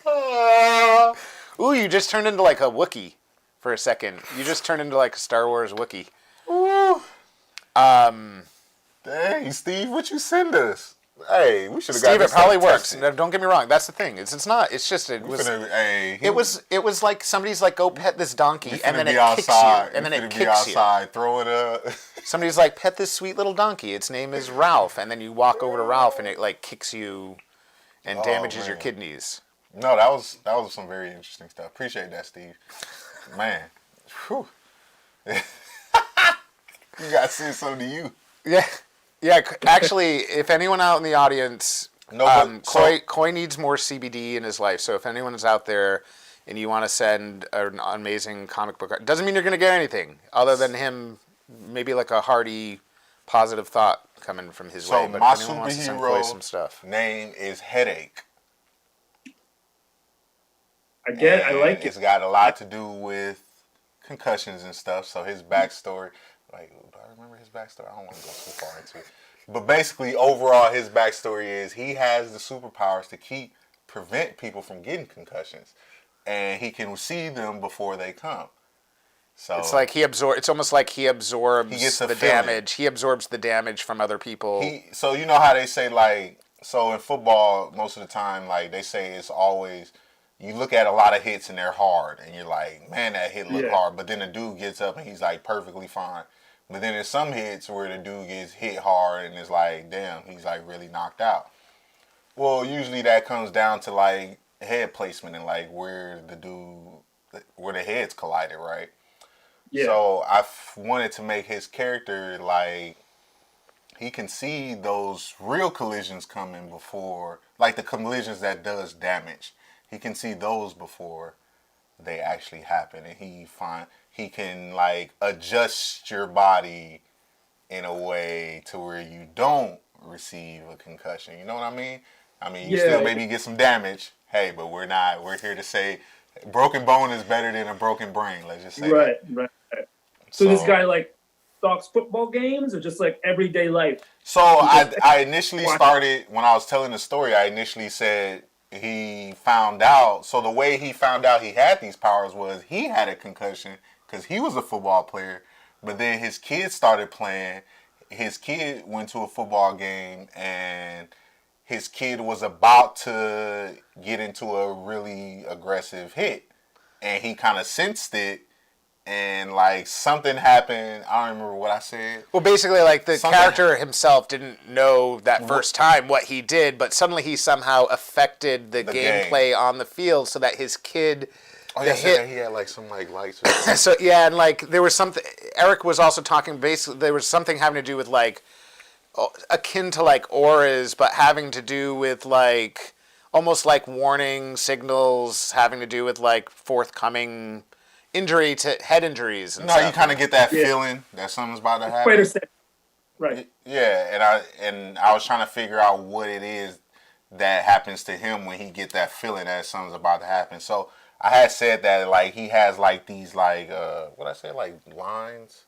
Ooh, you just turned into like a Wookiee for a second. You just turned into like a Star Wars Wookiee. Ooh. Dang, Steve, what you send us? Hey, we should have got Steve, this it probably stuff works. tested. No, don't get me wrong. That's the thing. It's not. It's just it was. It was like somebody's like, go pet this donkey, and then it kicks you, and then it kicks you. Throw it up. Somebody's like, pet this sweet little donkey. Its name is Ralph, and then you walk over to Ralph, and it like kicks you, and damages your kidneys. No, that was some very interesting stuff. Appreciate that, Steve. Man, whew. You gotta send something to you. Yeah. Actually, if anyone out in the audience, Khoi needs more CBD in his life. So if anyone is out there and you want to send an amazing comic book art, doesn't mean you're going to get anything other than him, maybe like a hearty, positive thought coming from his way. But my if anyone wants to send Khoi some stuff, name is Headache. I like it. It's got a lot to do with concussions and stuff. So his backstory, like, do I remember his backstory? I don't want to go too far into it. But basically, overall, his backstory is he has the superpowers to prevent people from getting concussions, and he can see them before they come. So it's like it's almost like he absorbs the damage. He absorbs the damage from other people. So you know how they say, like, so in football, most of the time, like, they say it's always, you look at a lot of hits and they're hard, and you're like, man, that hit looked hard. But then the dude gets up and he's like perfectly fine. But then there's some hits where the dude gets hit hard and it's like, damn, he's like really knocked out. Well, usually that comes down to like head placement and like where the heads collided, right? Yeah. So I wanted to make his character like he can see those real collisions coming before, like the collisions that does damage. He can see those before they actually happen, and he can like adjust your body in a way to where you don't receive a concussion. You know what I mean? I mean, you still maybe get some damage. Hey, but we're here to say broken bone is better than a broken brain. Let's just say that. Right. So this guy like stalks football games or just like everyday life? So I initially started, when I was telling the story, I initially said he found out. So the way he found out he had these powers was he had a concussion because he was a football player. But then his kid started playing. His kid went to a football game and his kid was about to get into a really aggressive hit. And he kind of sensed it and like something happened. I don't remember what I said. Well, basically, like the Something- character himself didn't know that first time what he did, but suddenly he somehow affected the gameplay on the field so that his kid. Oh the yeah, hit- he had like some like lights. Or something. So yeah, and like there was something. Eric was also talking. Basically, there was something having to do with like akin to like auras, but having to do with like almost like warning signals, having to do with like forthcoming injury to head injuries. And No, stuff. you kind of get that feeling that something's about to happen. Spider Sense. Right. Yeah, and I was trying to figure out what it is that happens to him when he get that feeling that something's about to happen. So I had said that like he has like these like what I said like lines,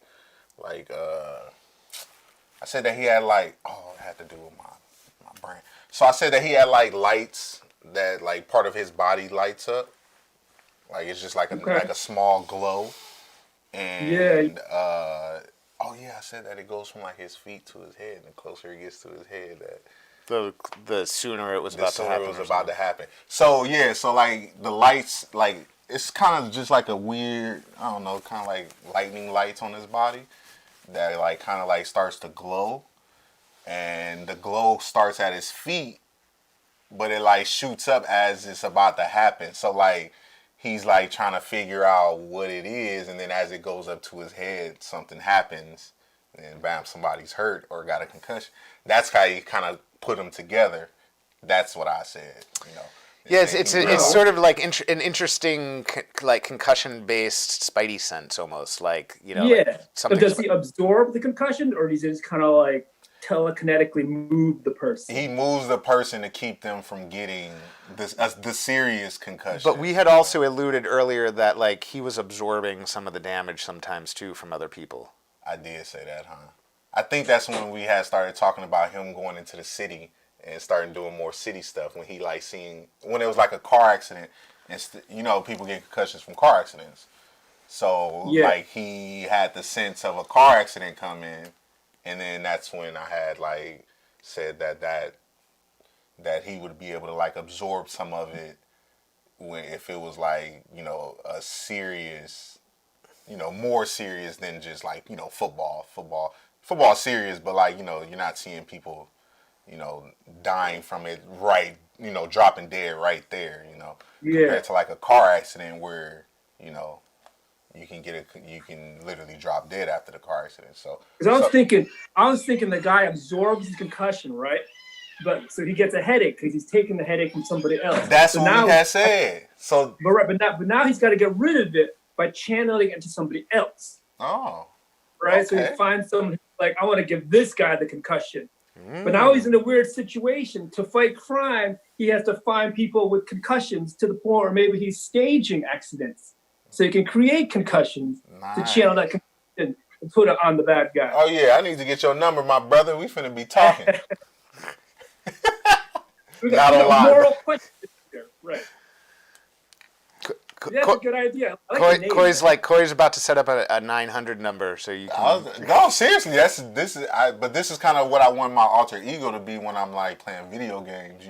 like I said that he had like it had to do with my brain. So I said that he had like lights that like part of his body lights up, like it's just like a small glow, and I said that it goes from like his feet to his head, and the closer it gets to his head, that the sooner it was the about to sooner happen. it was about to happen. So yeah, so like the lights, like it's kind of just like a weird, I don't know, kind of like lightning lights on his body that like kind of like starts to glow, and the glow starts at his feet, but it like shoots up as it's about to happen. So like he's like trying to figure out what it is, and then as it goes up to his head, something happens, and bam, somebody's hurt or got a concussion. That's how you kind of put them together. That's what I said, you know. Yeah, it's sort of like an interesting like concussion based Spidey sense almost, like Yeah. Like So does he absorb the concussion, or does he just kind of like telekinetically move the person? He moves the person to keep them from getting the serious concussion. But we had also alluded earlier that like he was absorbing some of the damage sometimes too from other people. I did say that, huh? I think that's when we had started talking about him going into the city and starting doing more city stuff, when he like when it was like a car accident, and people get concussions from car accidents. So like he had the sense of a car accident come in, and then that's when I had like said that he would be able to like absorb some of it if it was like a serious, more serious than just like football serious, but like you're not seeing people dying from it right, dropping dead right there, compared to like a car accident where you can literally drop dead after the car accident. So because I was thinking the guy absorbs the concussion, right? But so he gets a headache because he's taking the headache from somebody else. That's what we had said. So but now he's got to get rid of it by channeling it to somebody else. Oh. Right? Okay. So he finds someone like, I want to give this guy the concussion. But now he's in a weird situation. To fight crime, he has to find people with concussions to the point where maybe he's staging accidents. So he can create concussions to channel that concussion and put it on the bad guy. Oh, yeah. I need to get your number, my brother. We finna be talking. Not a lot. Moral question there. Right. That's a good idea. I like the name. Khoi's about to set up a 900 number, so you can. No, seriously, this is kind of what I want my alter ego to be when I'm like playing video games.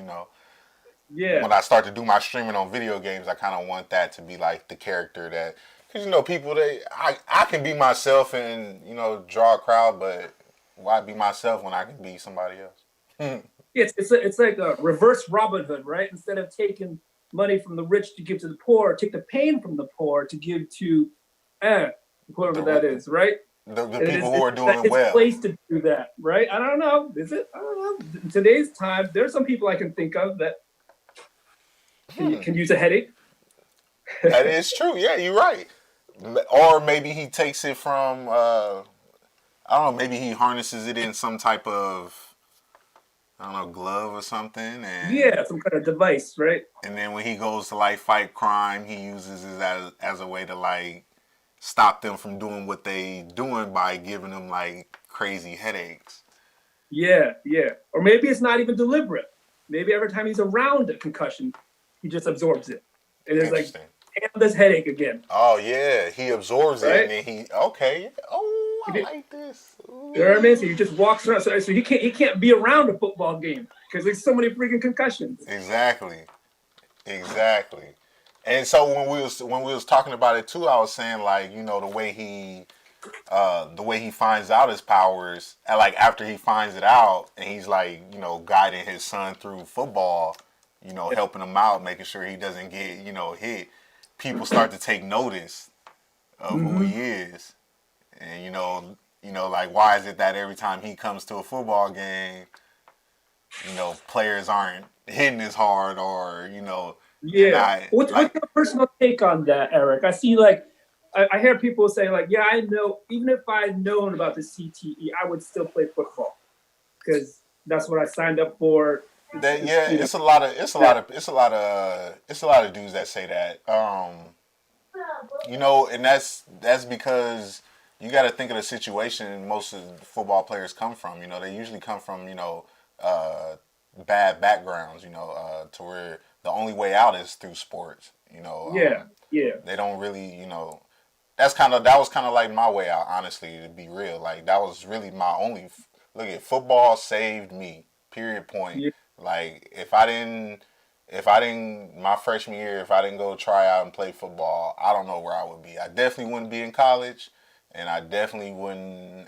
Yeah. When I start to do my streaming on video games, I kind of want that to be like the character that, because people I can be myself and draw a crowd, but why be myself when I can be somebody else? It's like a reverse Robin Hood, right? Instead of taking money from the rich to give to the poor, take the pain from the poor to give to whoever that is, right? The people who are doing well. It's place to do that, right? I don't know. Is it? I don't know. In today's time, there's some people I can think of that can use a headache. That is true. Yeah, you're right. Or maybe he takes it from, I don't know, maybe he harnesses it in some type of, I don't know, glove or something. And yeah, some kind of device, right? And then when he goes to like fight crime, he uses it as a way to like stop them from doing what they doing by giving them like crazy headaches. Yeah. Or maybe it's not even deliberate. Maybe every time he's around a concussion, he just absorbs it. And it's like, damn, this headache again. Oh yeah, he absorbs it, and then I like this. Ooh. You know what I mean? So he just walks around. So he can't be around a football game because there's so many freaking concussions. Exactly. And so when we was talking about it too, I was saying like, you know, the way he finds out his powers, and like after he finds it out, and he's like, you know, guiding his son through football, you know, helping him out, making sure he doesn't get, you know, hit. People start to take notice of who he is, and you know, like why is it that every time he comes to a football game, you know, players aren't hitting as hard, or you know, and Yeah. What's your personal take on that, Eric? I see like I hear people saying like, yeah, I know, even if I'd known about the CTE, I would still play football because that's what I signed up for. It's a lot of dudes that say that. You know, and that's because you got to think of the situation most of the football players come from. You know, they usually come from, you know, bad backgrounds. You know, to where the only way out is through sports. You know, they don't really, you know, that was kind of like my way out. Honestly, to be real, like that was really my only. Look at football saved me. Period. Point. Yeah. Like my freshman year, if I didn't go try out and play football, I don't know where I would be. I definitely wouldn't be in college, and I definitely wouldn't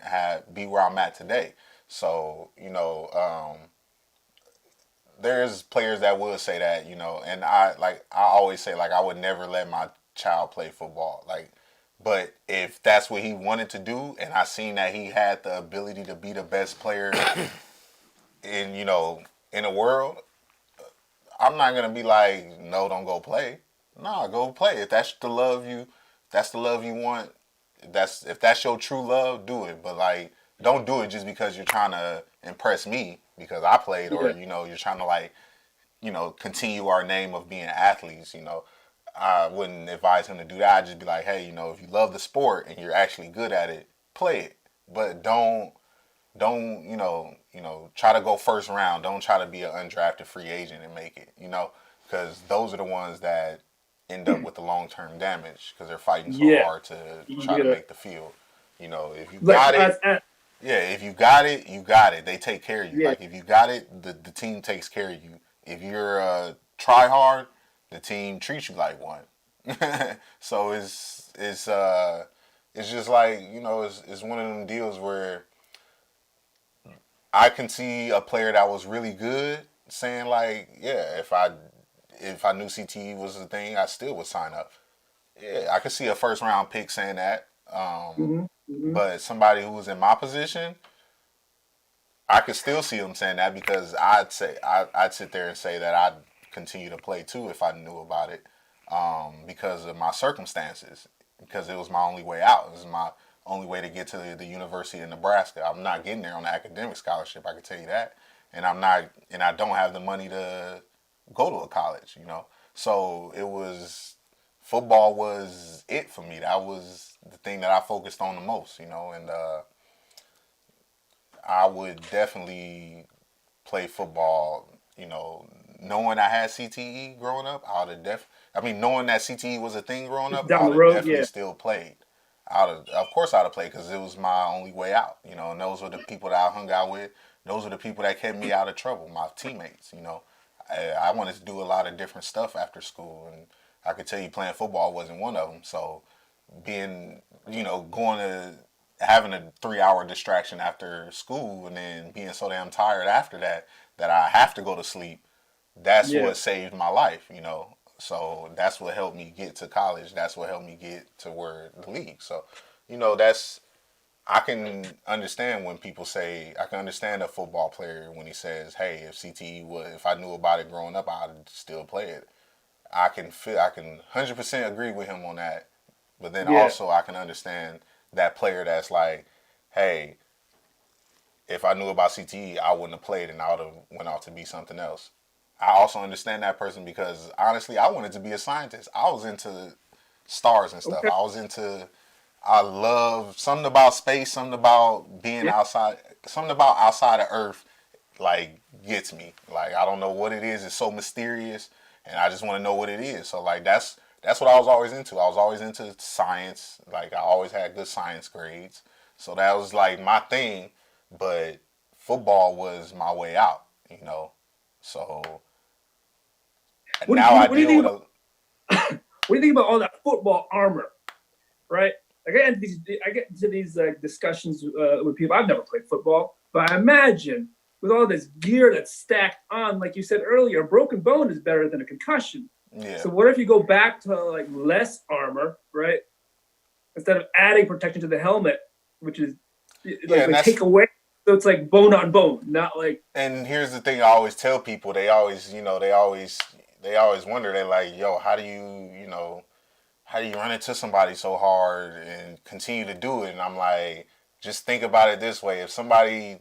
be where I'm at today. So, you know, there's players that would say that, you know, and I always say like I would never let my child play football. Like, but if that's what he wanted to do, and I seen that he had the ability to be the best player in, you know, in the world, I'm not gonna be like, no, don't go play. Nah, go play. If that's the love you want. If that's your true love, do it. But like, don't do it just because you're trying to impress me because I played, or you know, you're trying to like, you know, continue our name of being athletes. You know, I wouldn't advise him to do that. I'd just be like, hey, you know, if you love the sport and you're actually good at it, play it. But don't you know, try to go first round. Don't try to be an undrafted free agent and make it, you know, because those are the ones that end up with the long-term damage because they're fighting so hard to try to make the field. You know, if you got it, if you got it, you got it. They take care of you. Like if you got it, the team takes care of you. If you're try hard, the team treats you like one. So it's just like, you know, it's one of them deals where I can see a player that was really good saying like, yeah, if I knew CTE was the thing, I still would sign up. Yeah, I could see a first round pick saying that. But somebody who was in my position, I could still see them saying that because I'd sit there and say that I'd continue to play too if I knew about it, because of my circumstances, because it was my only way out. It was my only way to get to the University of Nebraska. I'm not getting there on an academic scholarship, I can tell you that. And I don't have the money to go to a college, you know. So football was it for me. That was the thing that I focused on the most, you know, and I would definitely play football, you know, knowing I had CTE growing up. Knowing that CTE was a thing growing up, I would have definitely still played. Of course I'd have played because it was my only way out, you know, and those were the people that I hung out with. Those were the people that kept me out of trouble, my teammates, you know. I wanted to do a lot of different stuff after school, and I could tell you playing football wasn't one of them. So being, you know, having a 3-hour distraction after school and then being so damn tired after that I have to go to sleep, that's what saved my life, you know. So that's what helped me get to college. That's what helped me get to the league. So, you know, I can understand when people say, I can understand a football player when he says, hey, if I knew about it growing up, I'd still play it. I can 100% agree with him on that. But then also I can understand that player that's like, hey, if I knew about CTE, I wouldn't have played and I would have went out to be something else. I also understand that person because honestly, I wanted to be a scientist. I was into stars and stuff. I love something about space, something about being outside, something about outside of Earth, like gets me. Like I don't know what it is. It's so mysterious, and I just want to know what it is. So like that's what I was always into. I was always into science. Like I always had good science grades. So that was like my thing. But football was my way out, you know. So what now do I you deal think with What do you think about all that football armor, right? Like I get into these discussions with people. I've never played football, but I imagine with all this gear that's stacked on, like you said earlier, a broken bone is better than a concussion. Yeah. So what if you go back to like less armor, right? Instead of adding protection to the helmet, which is like take away. So it's like bone on bone, not like. And here's the thing: I always tell people. They always wonder. They're like, "Yo, how do you run into somebody so hard and continue to do it?" And I'm like, just think about it this way: if somebody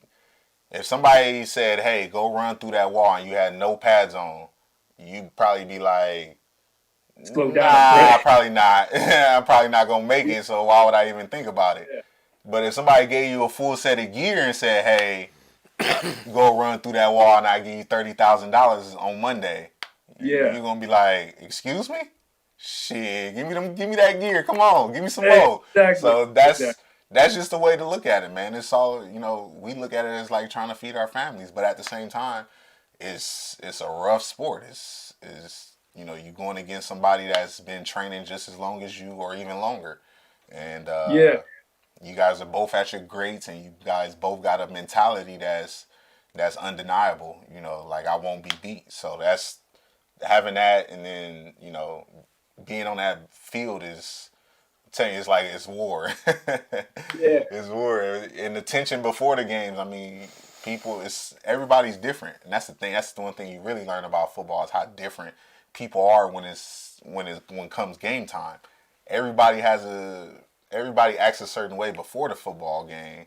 said, "Hey, go run through that wall," and you had no pads on, you'd probably be like, slow down. Nah, probably not. I'm probably not gonna make it. So why would I even think about it? Yeah. But if somebody gave you a full set of gear and said, "Hey, go run through that wall and I give you $30,000 on Monday," you're gonna be like, "Excuse me? Shit, give me that gear. Come on, give me some more." Exactly. So that's just the way to look at it, man. It's all we look at it as like trying to feed our families, but at the same time, it's a rough sport. It's you're going against somebody that's been training just as long as you or even longer, and you guys are both at your greats, and you guys both got a mentality that's undeniable. Like, I won't be beat. So that's having that, and then being on that field is, I'm telling you, it's like it's war. Yeah, it's war, and the tension before the games. I mean, everybody's different, and that's the thing. That's the one thing you really learn about football is how different people are when comes game time. Everybody acts a certain way before the football game,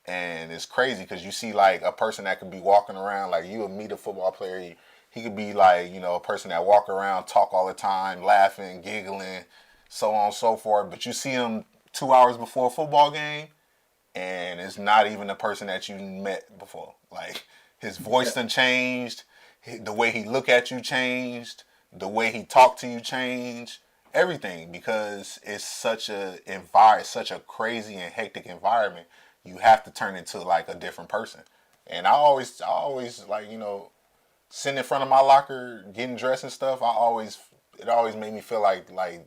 and it's crazy because you see like a person that could be walking around, like you would meet a football player, he could be like a person that walk around, talk all the time, laughing, giggling, so on and so forth, but you see him 2 hours before a football game and it's not even the person that you met before. Like, his voice done changed, the way he look at you changed, the way he talk to you changed. Everything, because it's such a crazy and hectic environment. You have to turn into like a different person. And I always like sitting in front of my locker, getting dressed and stuff. It always made me feel like a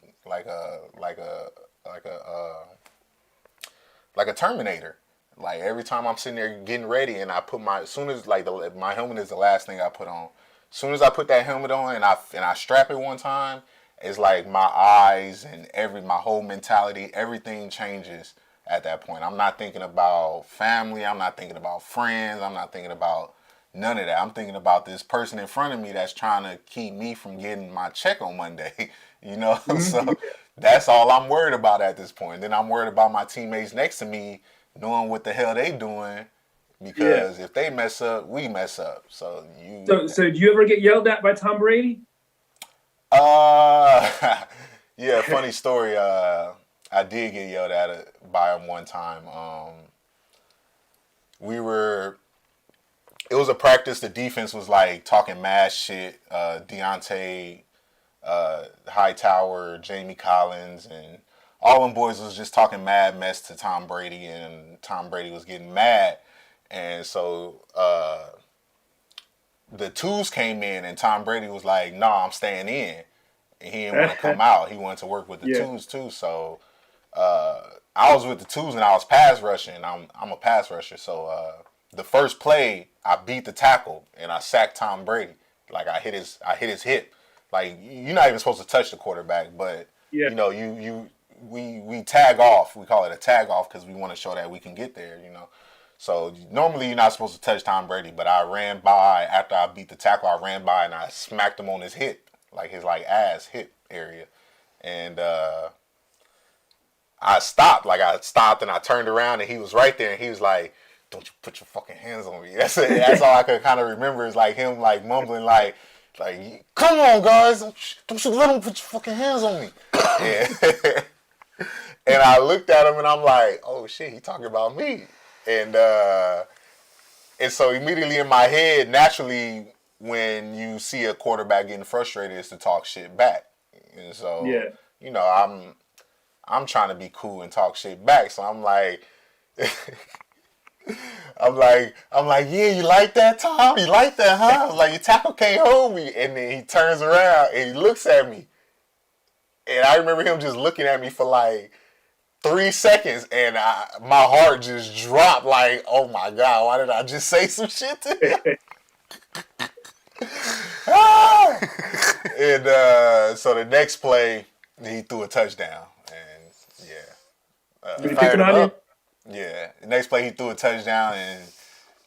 Terminator. Like, every time I'm sitting there getting ready, and I put my helmet is the last thing I put on. As soon as I put that helmet on and I strap it one time, it's like my eyes and my whole mentality, everything changes at that point. I'm not thinking about family. I'm not thinking about friends. I'm not thinking about none of that. I'm thinking about this person in front of me that's trying to keep me from getting my check on Monday. So that's all I'm worried about at this point. Then I'm worried about my teammates next to me knowing what the hell they doing, because if they mess up, we mess up. So do you ever get yelled at by Tom Brady? Yeah, funny story. I did get yelled at by him one time. It was a practice. The defense was like talking mad shit. Deontay, Hightower, Jamie Collins, and all them boys was just talking mad mess to Tom Brady, and Tom Brady was getting mad. And so the twos came in, and Tom Brady was like, "Nah, I'm staying in." And he didn't want to come out. He wanted to work with the twos too. So I was with the twos, and I was pass rushing. I'm a pass rusher. So the first play, I beat the tackle, and I sacked Tom Brady. Like, I hit his hip. Like, you're not even supposed to touch the quarterback, but we tag off. We call it a tag off because we want to show that we can get there. So normally you're not supposed to touch Tom Brady, but I ran by after I beat the tackle. I ran by and I smacked him on his hip, like his ass hip area, and I stopped and I turned around and he was right there and he was like, "Don't you put your fucking hands on me." That's it. That's all I could kind of remember is like him like mumbling like, "Come on, guys, don't you let him put your fucking hands on me." And I looked at him and I'm like, "Oh shit, he talking about me." And so immediately in my head, naturally, when you see a quarterback getting frustrated, is to talk shit back. And so, I'm trying to be cool and talk shit back. So I'm like, yeah, you like that, Tom? You like that, huh? I was like, your tackle can't hold me. And then he turns around and he looks at me. And I remember him just looking at me for like 3 seconds, and my heart just dropped. Like, oh my god, why did I just say some shit to him? Ah! And so the next play, he threw a touchdown, and Did he pick it on you? the next play he threw a touchdown, and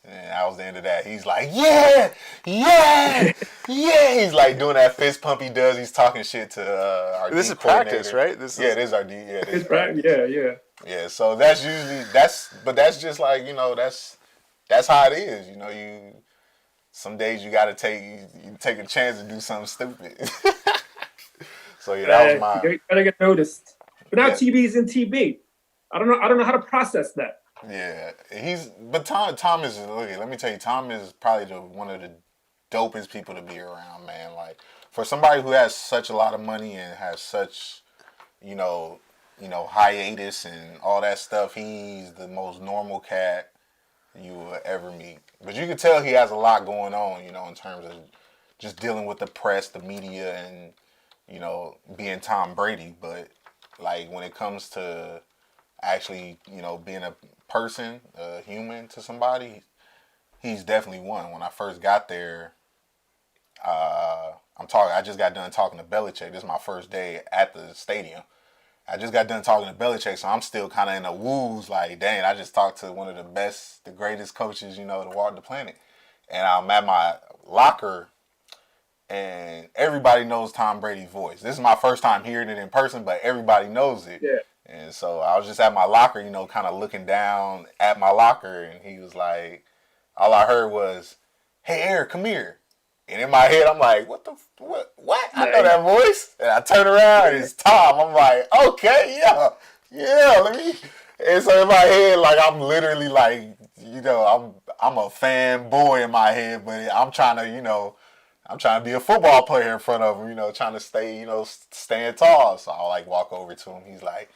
that was the end of that. He's like, yeah, yeah, yeah. He's like doing that fist pump he does. He's talking shit to our This D is practice, coordinator. right? This is our D. Yeah, this is Practice. practice. Yeah. So that's usually but that's just like, that's how it is. Some days you gotta take a chance to do something stupid. So yeah, that was my. You gotta get noticed. But now Yeah. TB's in TB. I don't know how to process that. Yeah, but Tom is, look, let me tell you, Tom is probably one of the dopest people to be around, man. Like, for somebody who has such a lot of money and has such, hiatus and all that stuff, he's the most normal cat you will ever meet. But you can tell he has a lot going on, in terms of just dealing with the press, the media, and, being Tom Brady. But, like, when it comes to actually, being a person, a human to somebody, he's definitely one. When I first got there, I just got done talking to Belichick. This is my first day at the stadium. I just got done talking to Belichick, so I'm still kind of in a wooze, like, dang, I just talked to one of the best, the greatest coaches, to walk the planet. And I'm at my locker, and everybody knows Tom Brady's voice. This is my first time hearing it in person, but everybody knows it. Yeah. And so I was just at my locker, kind of looking down at my locker, and he was like, all I heard was, "Hey, Eric, come here." And in my head, I'm like, what? I know that voice. And I turn around, and it's Tom. I'm like, okay, yeah, let me. And so in my head, like, I'm literally like, I'm a fanboy in my head, but I'm trying to be a football player in front of him, trying to stay, staying tall. So I'll like walk over to him. He's like,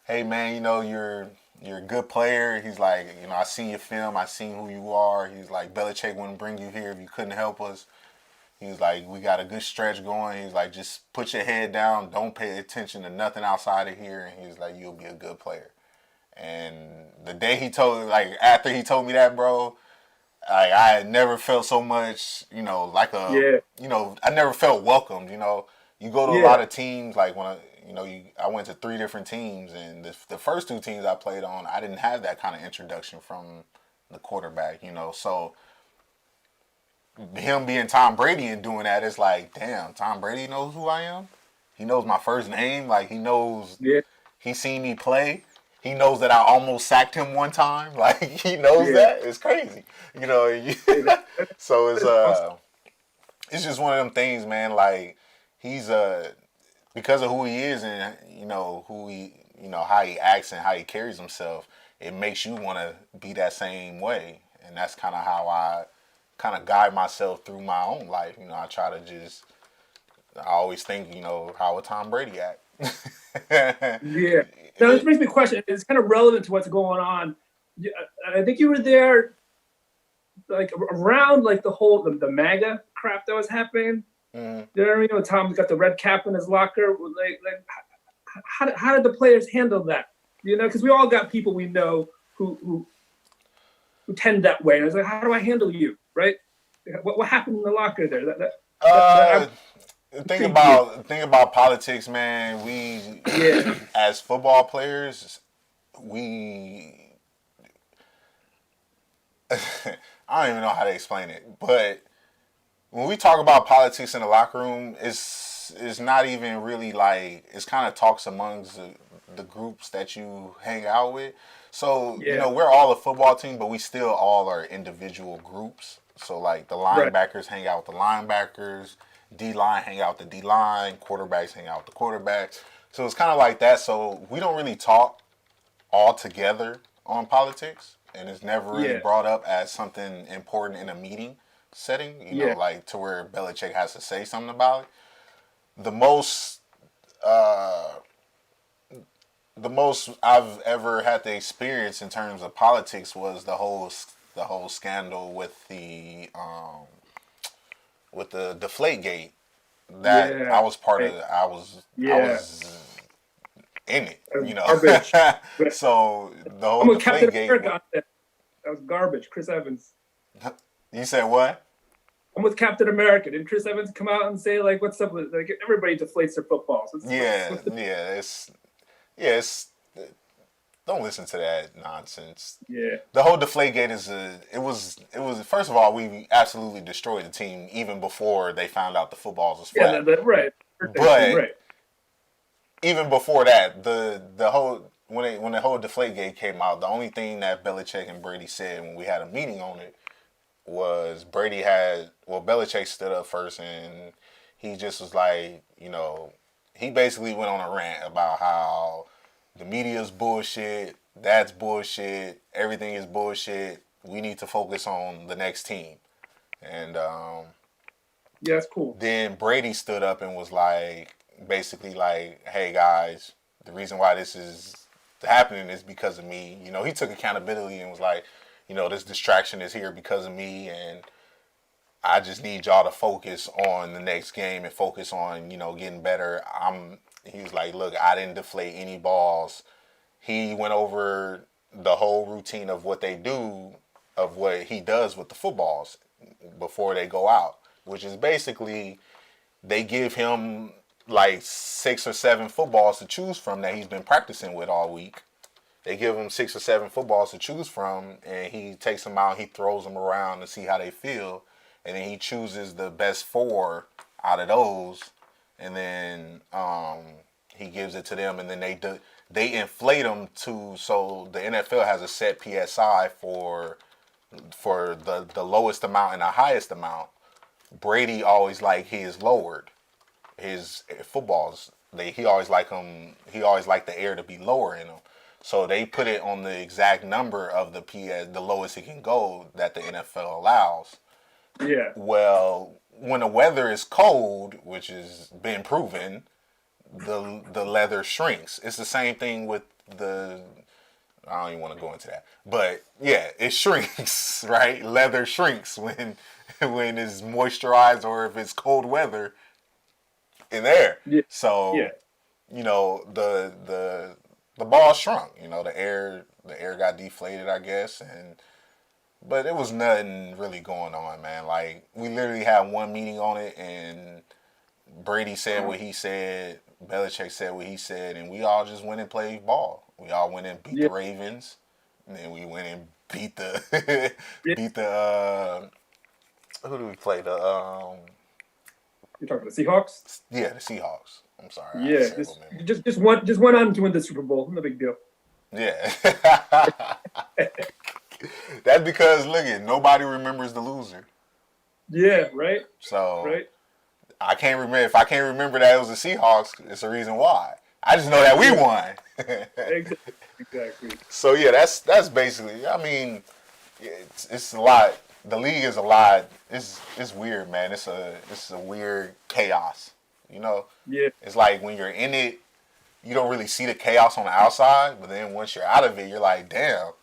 "Hey man, you're a good player." He's like, "I seen your film. I seen who you are." He's like, "Belichick wouldn't bring you here if you couldn't help us." He's like, "We got a good stretch going." He's like, "Just put your head down. Don't pay attention to nothing outside of here." And he's like, "You'll be a good player." And the day after he told me that, bro, I had never felt so much, I never felt welcomed. You go to a lot of teams, like when I went to 3 different teams, and the first 2 teams I played on, I didn't have that kind of introduction from the quarterback, So him being Tom Brady and doing that, it's like, damn, Tom Brady knows who I am. He knows my first name. Like, he knows. Yeah. He seen me play. He knows that I almost sacked him one time. Like, he knows that. It's crazy, So it's just one of them things, man. Like, he's because of who he is and who he how he acts and how he carries himself, it makes you want to be that same way. And that's kind of how I kind of guide myself through my own life. I try to I always think, how would Tom Brady act? Yeah. Now this brings me a question. It's kind of relevant to what's going on. I think you were there, like around like the MAGA crap that was happening. Mm-hmm. You know what I mean? Tom's got the red cap in his locker. Like, how did the players handle that? Because we all got people we know who tend that way. And I was like, how do I handle you? Right? What happened in the locker there? Think about politics, man. We as football players, I don't even know how to explain it, but when we talk about politics in the locker room, it's not even really like, it's kind of talks amongst the groups that you hang out with. So, we're all a football team, but we still all are individual groups. So, like, the linebackers hang out with the linebackers, D-line hang out with the D-line, quarterbacks hang out with the quarterbacks. So, it's kind of like that. So, we don't really talk all together on politics, and it's never really brought up as something important in a meeting setting, like to where Belichick has to say something about it. The most I've ever had to experience in terms of politics was the whole scandal with the Deflategate, that Yeah. I was part of. I was in it. That was You know. garbage. But So the I'm whole with Captain Deflategate. America on that. That was garbage. Chris Evans. You said what? I'm with Captain America. Didn't Chris Evans come out and say like, "What's up with like everybody deflates their footballs"? It's don't listen to that nonsense. Yeah. The whole Deflategate it was first of all, we absolutely destroyed the team even before they found out the footballs was flat. Yeah, right. But right. even before that, the whole when the whole Deflategate came out, the only thing that Belichick and Brady said when we had a meeting on it was Belichick stood up first and he just was like, you know, he basically went on a rant about how the media's bullshit, that's bullshit, everything is bullshit. We need to focus on the next team. And yeah, that's cool. Then Brady stood up and was like, basically like, hey guys, the reason why this is happening is because of me. You know, he took accountability and was like, you know, this distraction is here because of me, and I just need y'all to focus on the next game and focus on, you know, getting better. He was like, look, I didn't deflate any balls. He went over the whole routine of what they do, of what he does with the footballs before they go out, which is basically they give him like 6 or 7 footballs to choose from that he's been practicing with all week. They give him 6 or 7 footballs to choose from, and he takes them out, he throws them around to see how they feel, and then he chooses the best 4 out of those, and then he gives it to them, and then they inflate them so the NFL has a set PSI for the lowest amount and the highest amount. Brady always like his lowered. His footballs, he always like the air to be lower in them. So they put it on the exact number of the lowest it can go that the NFL allows. Yeah. Well, when the weather is cold, which has been proven, the leather shrinks. It's the same thing with I don't even want to go into that. But yeah, it shrinks, right? Leather shrinks when it's moisturized or if it's cold weather in there. Yeah. So, yeah. You know, the ball shrunk. You know, the air got deflated, I guess, but it was nothing really going on, man. Like, we literally had one meeting on it, and Brady said what he said, Belichick said what he said, and we all just went and played ball. We all went and beat the Ravens, and then we went and beat the who do we play? You're talking the Seahawks? Yeah, the Seahawks. I'm sorry. Yeah, just went on to win the Super Bowl. No big deal. Yeah. That's because nobody remembers the loser. Yeah, right. So right. I can't remember. If I can't remember that it was the Seahawks, it's a reason why. I just know that we won. Exactly. So yeah, that's basically. I mean, it's a lot. The league is a lot. It's weird, man. It's a weird chaos. You know. Yeah. It's like when you're in it, you don't really see the chaos on the outside, but then once you're out of it, you're like, damn.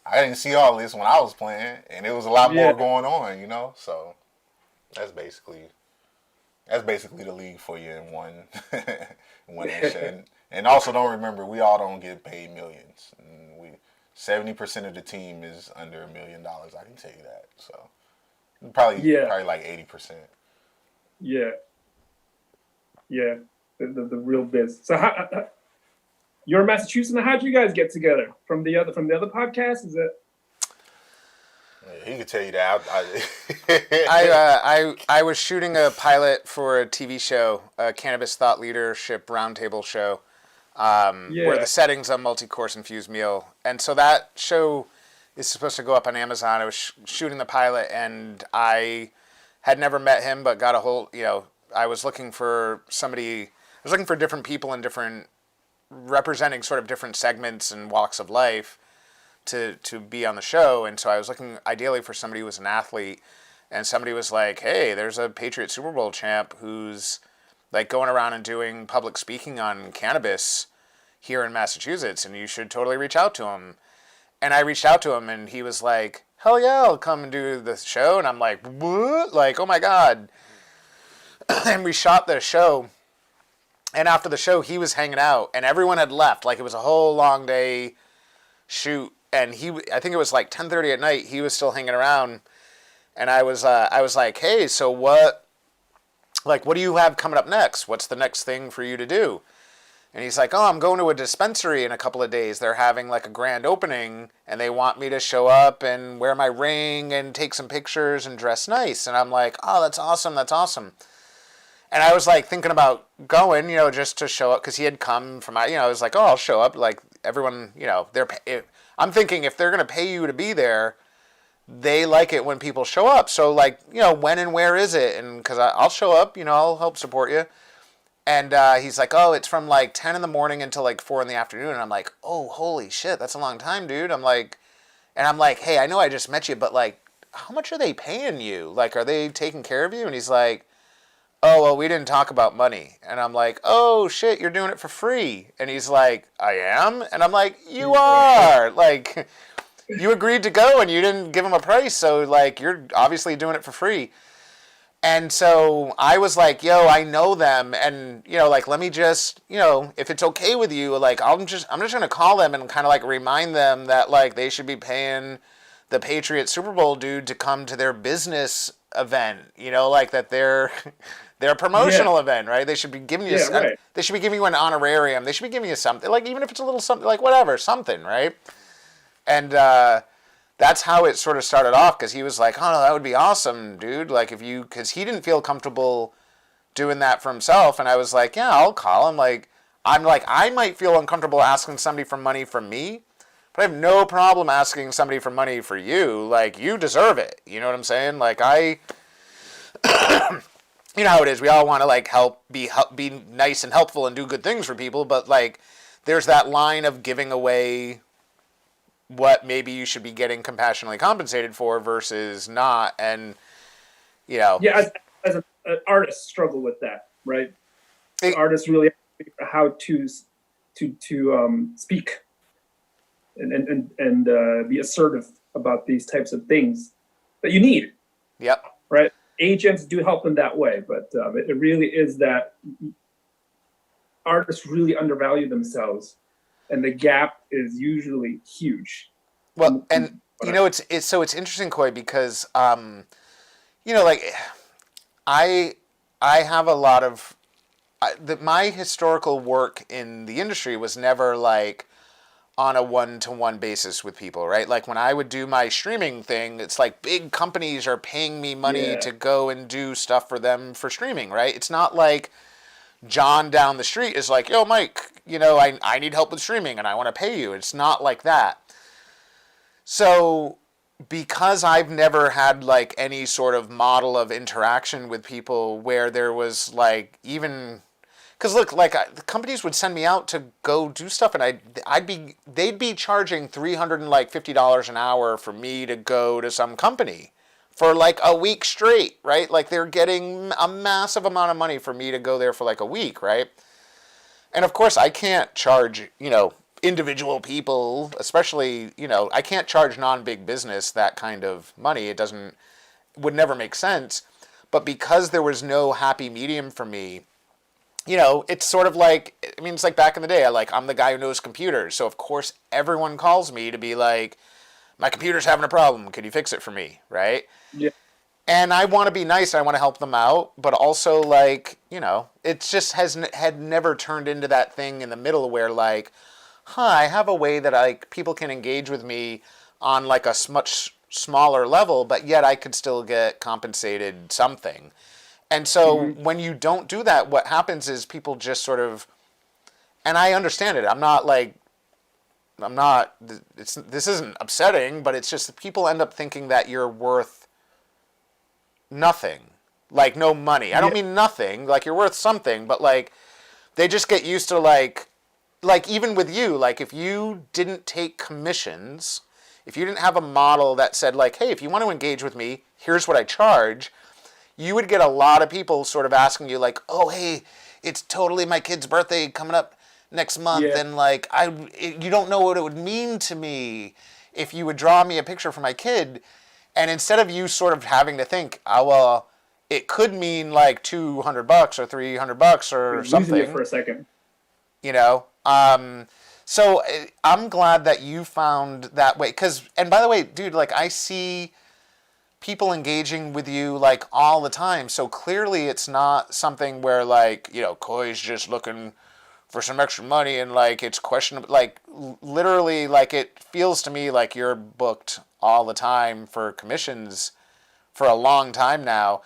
I didn't see all this when I was playing, and it was a lot more going on, you know. So that's basically the league for you in one nutshell. And also don't remember, we all don't get paid millions. 70% of the team is under $1 million. I can tell you that. So probably like 80%. Yeah. Yeah. The real biz. So how? You're in Massachusetts. Now, how'd you guys get together? From the other podcast? Is it? He could tell you that. I was shooting a pilot for a TV show, a cannabis thought leadership roundtable show, where the setting's a multi-course infused meal, and so that show is supposed to go up on Amazon. I was shooting the pilot, and I had never met him, but got a hold. You know, I was looking for somebody. I was looking for different people in different. Representing sort of different segments and walks of life to be on the show. And so I was looking ideally for somebody who was an athlete, and somebody was like, hey, there's a Patriots Super Bowl champ who's like going around and doing public speaking on cannabis here in Massachusetts, and you should totally reach out to him. And I reached out to him, and he was like, hell yeah, I'll come and do the show. And I'm like, what? Like, oh my God. and we shot the show. And after the show, he was hanging out, and everyone had left. Like, it was a whole long day shoot, and I think it was like 10:30 at night. He was still hanging around, and I was like, hey, so what do you have coming up next? What's the next thing for you to do? And he's like, oh, I'm going to a dispensary in a couple of days. They're having like a grand opening, and they want me to show up and wear my ring and take some pictures and dress nice. And I'm like, oh, that's awesome. That's awesome. And I was like thinking about going, just to show up, because he had come from, I was like, oh, I'll show up. Like, everyone, I'm thinking if they're going to pay you to be there, they like it when people show up. So, like, when and where is it? And because I'll show up, I'll help support you. And he's like, oh, it's from like 10 in the morning until like 4 in the afternoon. And I'm like, oh, holy shit, that's a long time, dude. I'm like, hey, I know I just met you, but like, how much are they paying you? Like, are they taking care of you? And he's like, oh, well, we didn't talk about money. And I'm like, oh, shit, you're doing it for free. And he's like, I am? And I'm like, you are. Like, you agreed to go and you didn't give him a price. So, like, you're obviously doing it for free. And so I was like, yo, I know them. And, like, let me just, if it's okay with you, like, I'm just going to call them and kind of like remind them that, like, they should be paying the Patriots Super Bowl dude to come to their business event, like that their promotional event, right? They should be giving you right. They should be giving you an honorarium. They should be giving you something, like, even if it's a little something, like, whatever, something, right? And that's how it sort of started off, because he was like, oh, no, that would be awesome, dude. Like, because he didn't feel comfortable doing that for himself. And I was like, yeah, I'll call him. Like, I might feel uncomfortable asking somebody for money from me, but I have no problem asking somebody for money for you. Like, you deserve it. You know what I'm saying? Like, you know how it is. We all want to, like, be nice and helpful and do good things for people. But, like, there's that line of giving away what maybe you should be getting compassionately compensated for versus not. And, Yeah, as an artist, struggle with that, right? Artists really have to figure out how to speak and be assertive about these types of things that you need. Yep. Right. Agents do help in that way, but it really is that artists really undervalue themselves, and the gap is usually huge. Well, and it's interesting, Khoi, because like I have a lot of my historical work in the industry was never like on a one-to-one basis with people, right? Like when I would do my streaming thing, it's like big companies are paying me money to go and do stuff for them for streaming, right? It's not like John down the street is like, yo, Mike, I need help with streaming and I want to pay you. It's not like that. So because I've never had like any sort of model of interaction with people where there was like even... Because look, like the companies would send me out to go do stuff, and they'd be charging $350 an hour for me to go to some company for like a week straight, right? Like they're getting a massive amount of money for me to go there for like a week, right? And of course, I can't charge, individual people, especially, I can't charge non-big business that kind of money. It would never make sense. But because there was no happy medium for me, it's sort of like, it's like back in the day, I'm the guy who knows computers. So, of course, everyone calls me to be like, my computer's having a problem. Could you fix it for me? Right? Yeah. And I want to be nice. I want to help them out. But also, like, it just had never turned into that thing in the middle where, like, I have a way that people can engage with me on, like, a much smaller level, but yet I could still get compensated something. And so when you don't do that, what happens is people just sort of, and I understand it. This isn't upsetting, but it's just that people end up thinking that you're worth nothing. Like no money. I don't mean nothing. Like you're worth something, but like they just get used to like even with you, like if you didn't take commissions, if you didn't have a model that said like, hey, if you want to engage with me, here's what I charge, you would get a lot of people sort of asking you like, oh, hey, it's totally my kid's birthday coming up next month. Yeah. And like, you don't know what it would mean to me if you would draw me a picture for my kid. And instead of you sort of having to think, oh, well, it could mean like $200 or $300 or You're something. losing it for a second. You know, so I'm glad that you found that way. And by the way, dude, like I see people engaging with you like all the time. So clearly it's not something where like, you know, Khoi's just looking for some extra money and like it's questionable. Like literally, like it feels to me like you're booked all the time for commissions for a long time now.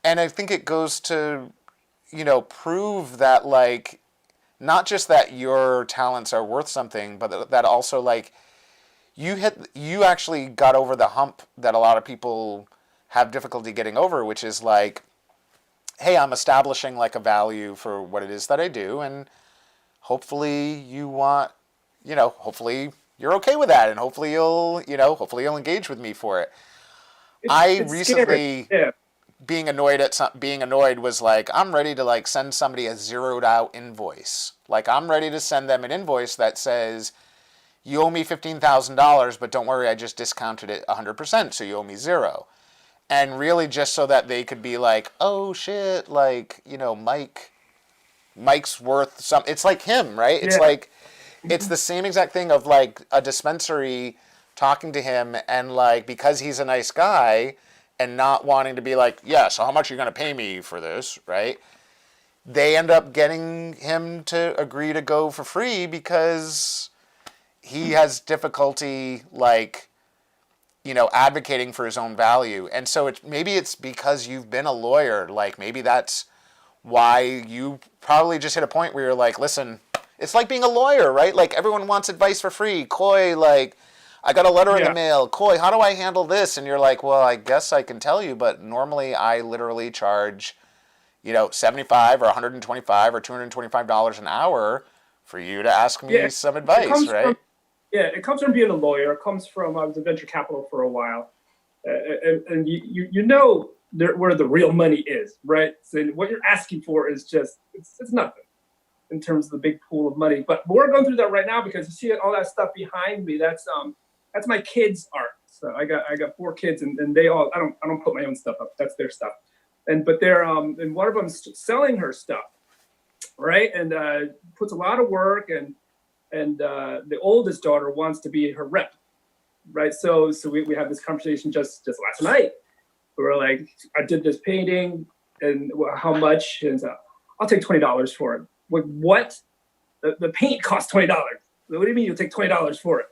And I think it goes to, you know, prove that like, not just that your talents are worth something, but that also like you actually got over the hump that a lot of people have difficulty getting over, which is like, hey, I'm establishing like a value for what it is that I do, and hopefully you want, you know, hopefully you're okay with that, and hopefully you'll engage with me for it. It's Recently, yeah. being annoyed was like, I'm ready to like send somebody a zeroed out invoice. Like I'm ready to send them an invoice that says, you owe me $15,000, but don't worry, I just discounted it 100%, so you owe me $0. And really just so that they could be like, oh shit, like, you know, Mike's worth some, it's like him, right? It's like, it's the same exact thing of like a dispensary talking to him and like, because he's a nice guy, and not wanting to be like, yeah, so how much are you going to pay me for this, right? They end up getting him to agree to go for free because he has difficulty, like, you know, advocating for his own value. And so maybe it's because you've been a lawyer. Like, maybe that's why you probably just hit a point where you're like, listen, it's like being a lawyer, right? Like, everyone wants advice for free. Khoi, like, I got a letter in the mail. Khoi, how do I handle this? And you're like, well, I guess I can tell you, but normally I literally charge, you know, $75 or $125 or $225 an hour for you to ask me some advice, right? It comes from being a lawyer. It comes from, I was in venture capital for a while. And you know where the real money is, right? So what you're asking for is just, it's nothing in terms of the big pool of money. But we're going through that right now because you see all that stuff behind me. That's my kids' art. So I got 4 kids, and they all, I don't put my own stuff up. That's their stuff. But they're and one of them's selling her stuff, right? And puts a lot of work, and the oldest daughter wants to be her rep, right? So we have this conversation just last night. We were like, I did this painting, and how much? And so, I'll take $20 for it. Like, what? The paint costs $20. What do you mean you'll take $20 for it,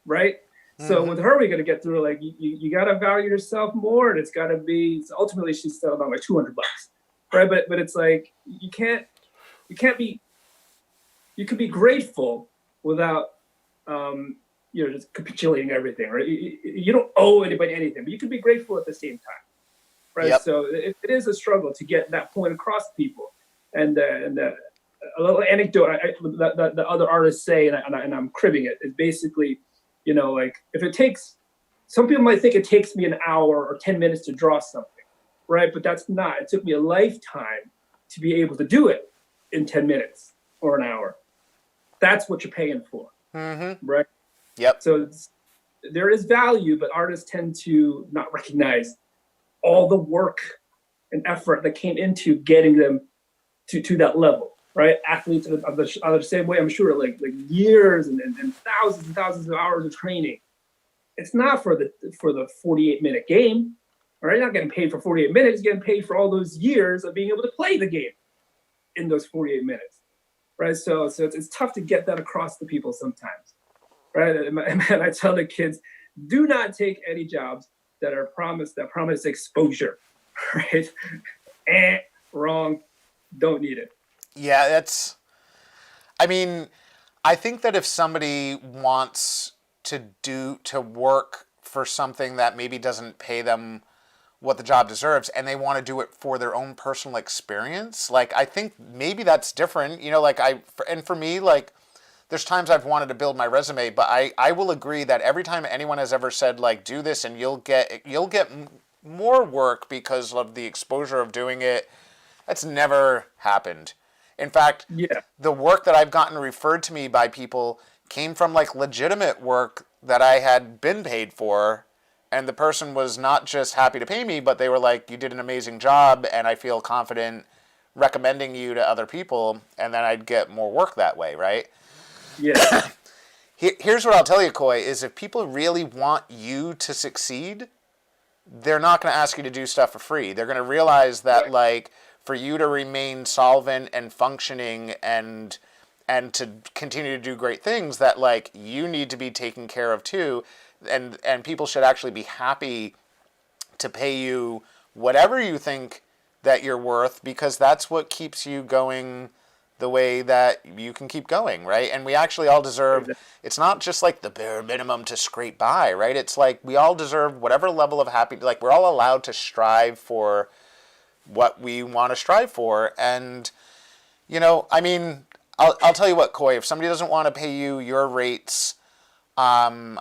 right? So with her, we're gonna get through like you gotta value yourself more, and it's gotta be. So ultimately, she's still about like $200, right? But it's like you can't be. You can be grateful without just capitulating everything, right? You don't owe anybody anything, but you can be grateful at the same time, right? Yep. So it is a struggle to get that point across to people, and a little anecdote that the other artists say, and I'm cribbing it, is basically, you know, like if it takes, some people might think it takes me an hour or 10 minutes to draw something, right? But that's not. It took me a lifetime to be able to do it in 10 minutes or an hour. That's what you're paying for, right? Yep. So there is value, but artists tend to not recognize all the work and effort that came into getting them to that level, right? Athletes are the same way, I'm sure, like years and thousands of hours of training. It's not for the 48-minute game, all right? You're not getting paid for 48 minutes, you're getting paid for all those years of being able to play the game in those 48 minutes, right? So it's tough to get that across to people sometimes, right? And I tell the kids, do not take any jobs that promise exposure, right? Wrong, don't need it. Yeah, I think that if somebody wants to work for something that maybe doesn't pay them what the job deserves, and they want to do it for their own personal experience, like, I think maybe that's different, you know, like for me, like, there's times I've wanted to build my resume, but I will agree that every time anyone has ever said, like, do this and you'll get more work because of the exposure of doing it, that's never happened. In fact, the work that I've gotten referred to me by people came from like legitimate work that I had been paid for and the person was not just happy to pay me, but they were like, you did an amazing job, and I feel confident recommending you to other people, and then I'd get more work that way, right? Yeah. Here's what I'll tell you, Khoi, is if people really want you to succeed, they're not going to ask you to do stuff for free. They're going to realize that, like, for you to remain solvent and functioning and to continue to do great things, that, like, you need to be taken care of too, and people should actually be happy to pay you whatever you think that you're worth, because that's what keeps you going the way that you can keep going, right? And we actually all deserve, it's not just like the bare minimum to scrape by, right? It's like we all deserve whatever level of happiness, like we're all allowed to strive for what we want to strive for. And, you know, I mean, I'll tell you what, Khoi, if somebody doesn't want to pay you your rates, I'm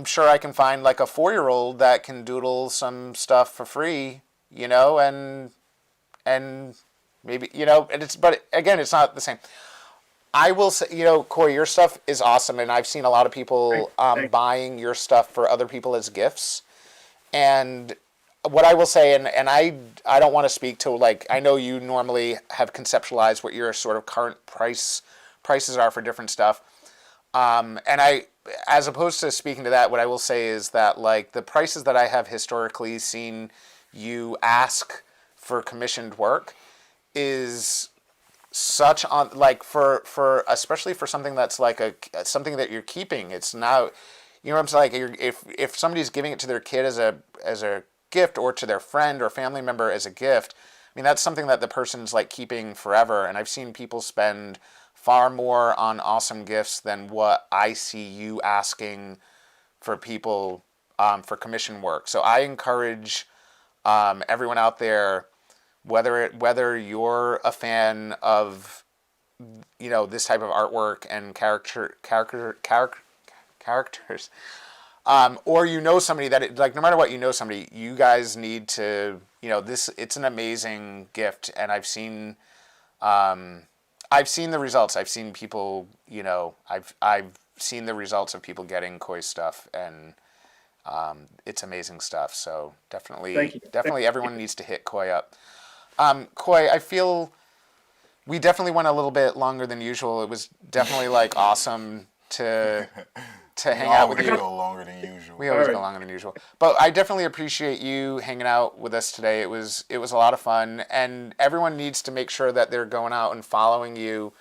sure I can find like a 4-year-old that can doodle some stuff for free, you know, and maybe, you know, but again, it's not the same. I will say, you know, Khoi, your stuff is awesome, and I've seen a lot of people buying your stuff for other people as gifts. And what I will say, and I don't want to speak to, like, I know you normally have conceptualized what your sort of current prices are for different stuff. And I, as opposed to speaking to that, what I will say is that, like, the prices that I have historically seen you ask for commissioned work is such on, like, for especially for something that's like something that you're keeping. It's now, you know what I'm saying? Like, if somebody's giving it to their kid as a gift, or to their friend or family member as a gift, I mean, that's something that the person's like keeping forever. And I've seen people spend far more on awesome gifts than what I see you asking for people for commission work. So I encourage everyone out there, whether you're a fan of, you know, this type of artwork and characters, or you know somebody that, like, no matter what, you know somebody, you guys need to, you know, it's an amazing gift. And I've seen the results. I've seen people, you know, I've seen the results of people getting Khoi stuff, and it's amazing stuff. So definitely everyone needs to hit Khoi up. Khoi, I feel we definitely went a little bit longer than usual. It was definitely like awesome to hang out with you. We go longer than usual. We always go longer than usual. But I definitely appreciate you hanging out with us today. It was a lot of fun, and everyone needs to make sure that they're going out and following you,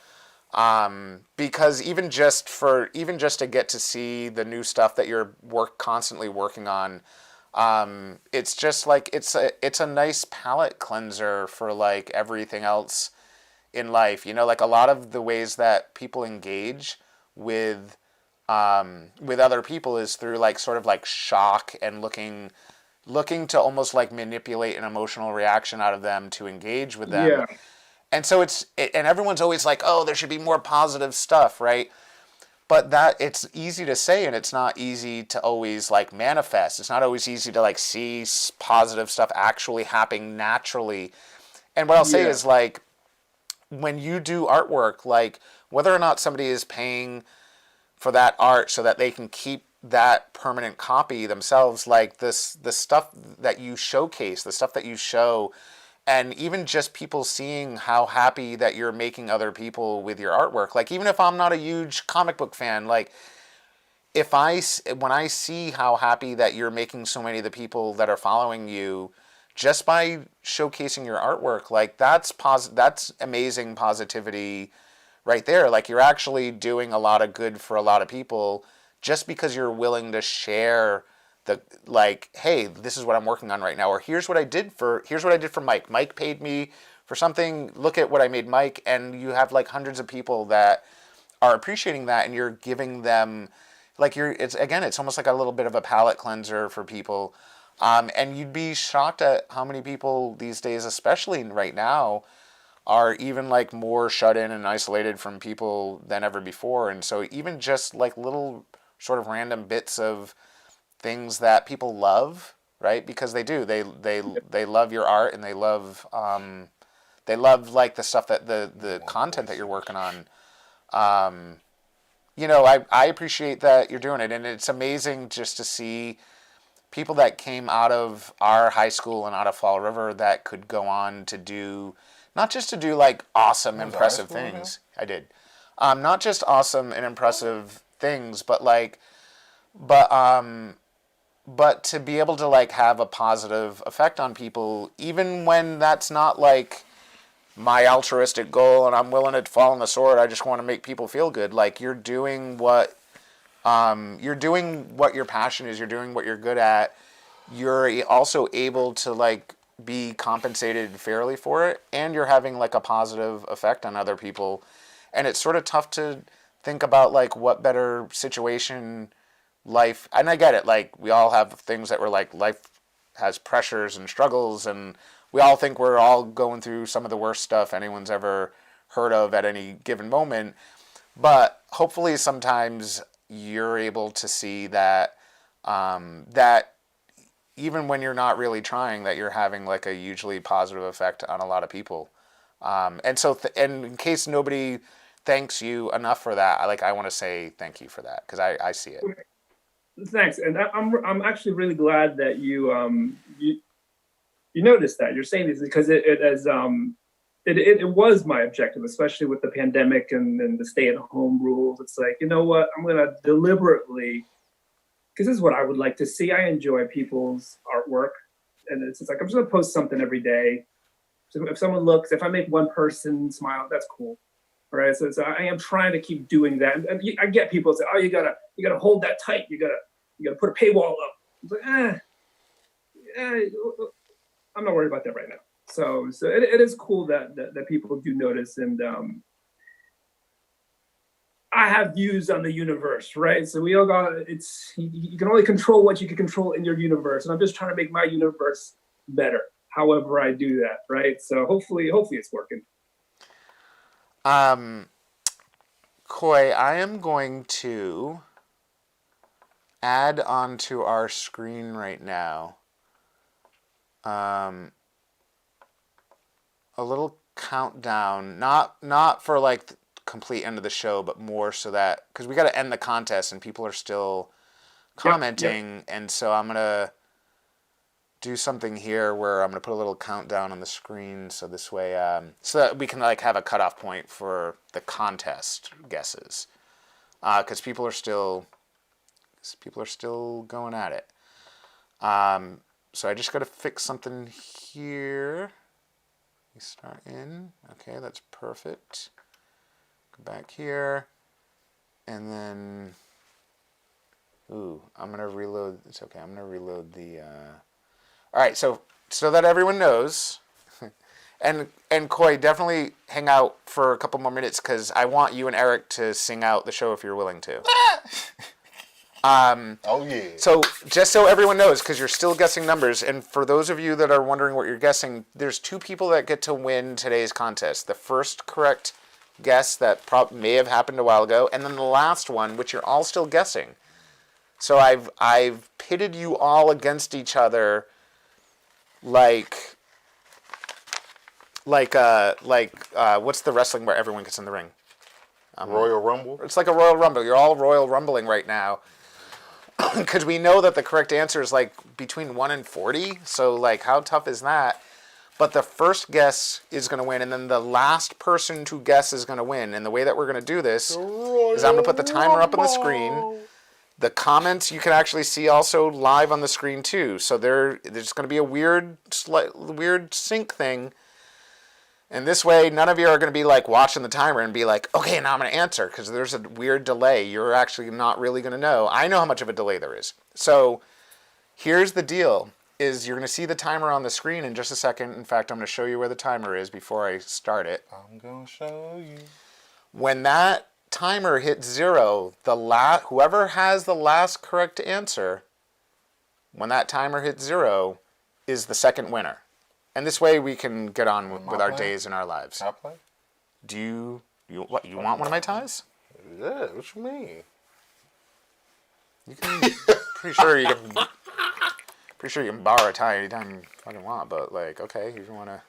because even just to get to see the new stuff that you're constantly working on, it's just like it's a nice palate cleanser for like everything else in life. You know, like a lot of the ways that people engage with other people is through like sort of like shock and looking to almost like manipulate an emotional reaction out of them to engage with them. Yeah. And so and everyone's always like, oh, there should be more positive stuff, right? But that it's easy to say, and it's not easy to always like manifest. It's not always easy to like see positive stuff actually happening naturally. And what I'll say is, like, when you do artwork, like whether or not somebody is paying for that art so that they can keep that permanent copy themselves, like the stuff that you showcase, the stuff that you show, and even just people seeing how happy that you're making other people with your artwork. Like, even if I'm not a huge comic book fan, like when I see how happy that you're making so many of the people that are following you just by showcasing your artwork, like that's amazing positivity right there. Like, you're actually doing a lot of good for a lot of people just because you're willing to share the, like, hey, this is what I'm working on right now, or here's what I did for Mike. Mike paid me for something. Look at what I made Mike. And you have like hundreds of people that are appreciating that, and you're giving them, like, it's almost like a little bit of a palate cleanser for people. And you'd be shocked at how many people these days, especially right now, are even like more shut in and isolated from people than ever before. And so even just like little sort of random bits of things that people love, right? Because they do, they love your art, and they love like the stuff that the content that you're working on. You know, I appreciate that you're doing it, and it's amazing just to see people that came out of our high school and out of Fall River that could go on to do, not just to do like awesome, impressive things. I did. Not just awesome and impressive things, but to be able to like have a positive effect on people, even when that's not like my altruistic goal and I'm willing to fall on the sword. I just want to make people feel good. Like you're doing what your passion is. You're doing what you're good at. You're also able to like be compensated fairly for it, and you're having like a positive effect on other people. And it's sort of tough to think about like what better situation life, and I get it, like we all have things that we're like, life has pressures and struggles, and we all think we're all going through some of the worst stuff anyone's ever heard of at any given moment. But hopefully sometimes you're able to see that that even when you're not really trying, that you're having like a hugely positive effect on a lot of people. And so and in case nobody thanks you enough for that, I want to say thank you for that, because I see it. Thanks, and I'm actually really glad that you noticed that you're saying this, because it was my objective, especially with the pandemic and the stay-at-home rules. It's like, you know what, I'm gonna deliberately, because this is what I would like to see. I enjoy people's artwork, and it's like I'm just gonna post something every day. So if someone looks, if I make one person smile, that's cool. All right, so I am trying to keep doing that. And I get people say, "Oh, you gotta hold that tight. You gotta put a paywall up." It's like, I'm not worried about that right now. So it is cool that people do notice, and I have views on the universe, right? So we all got you can only control what you can control in your universe, and I'm just trying to make my universe better. However, I do that, right? So hopefully it's working. Khoi, I am going to add onto our screen right now a little countdown, not for like the complete end of the show, but more so that, because we got to end the contest and people are still commenting. Yep. And so I'm going to do something here where I'm going to put a little countdown on the screen, so this way, so that we can like have a cutoff point for the contest guesses, because people are still going at it. So I just got to fix something here. We start in. Okay, that's perfect. Go back here, and then, I'm gonna reload. It's okay. I'm gonna reload the. All right, so that everyone knows, and Khoi, definitely hang out for a couple more minutes, because I want you and Eric to sing out the show if you're willing to. Oh yeah. So just so everyone knows, because you're still guessing numbers, and for those of you that are wondering what you're guessing, there's 2 people that get to win today's contest. The first correct guess that may have happened a while ago, and then the last one, which you're all still guessing. So I've pitted you all against each other. Like what's the wrestling where everyone gets in the ring? Royal Rumble? It's like a Royal Rumble. You're all Royal Rumbling right now. Because we know that the correct answer is like between 1 and 40. So like, how tough is that? But the first guess is going to win, and then the last person to guess is going to win. And the way that we're going to do this is I'm going to put the timer up on the screen. The comments you can actually see also live on the screen too. So there's going to be a weird sync thing. And this way, none of you are going to be like watching the timer and be like, okay, now I'm going to answer, because there's a weird delay. You're actually not really going to know. I know how much of a delay there is. So here's the deal, is you're going to see the timer on the screen in just a second. In fact, I'm going to show you where the timer is before I start it. I'm going to show you. When that timer hits 0, whoever has the last correct answer, when that timer hits 0, is the second winner. And this way we can get on with our days and our lives. Can I play? Do you want one of my ties? Yeah, what you mean? You can pretty sure you can borrow a tie anytime you fucking want, but like, okay, if you wanna.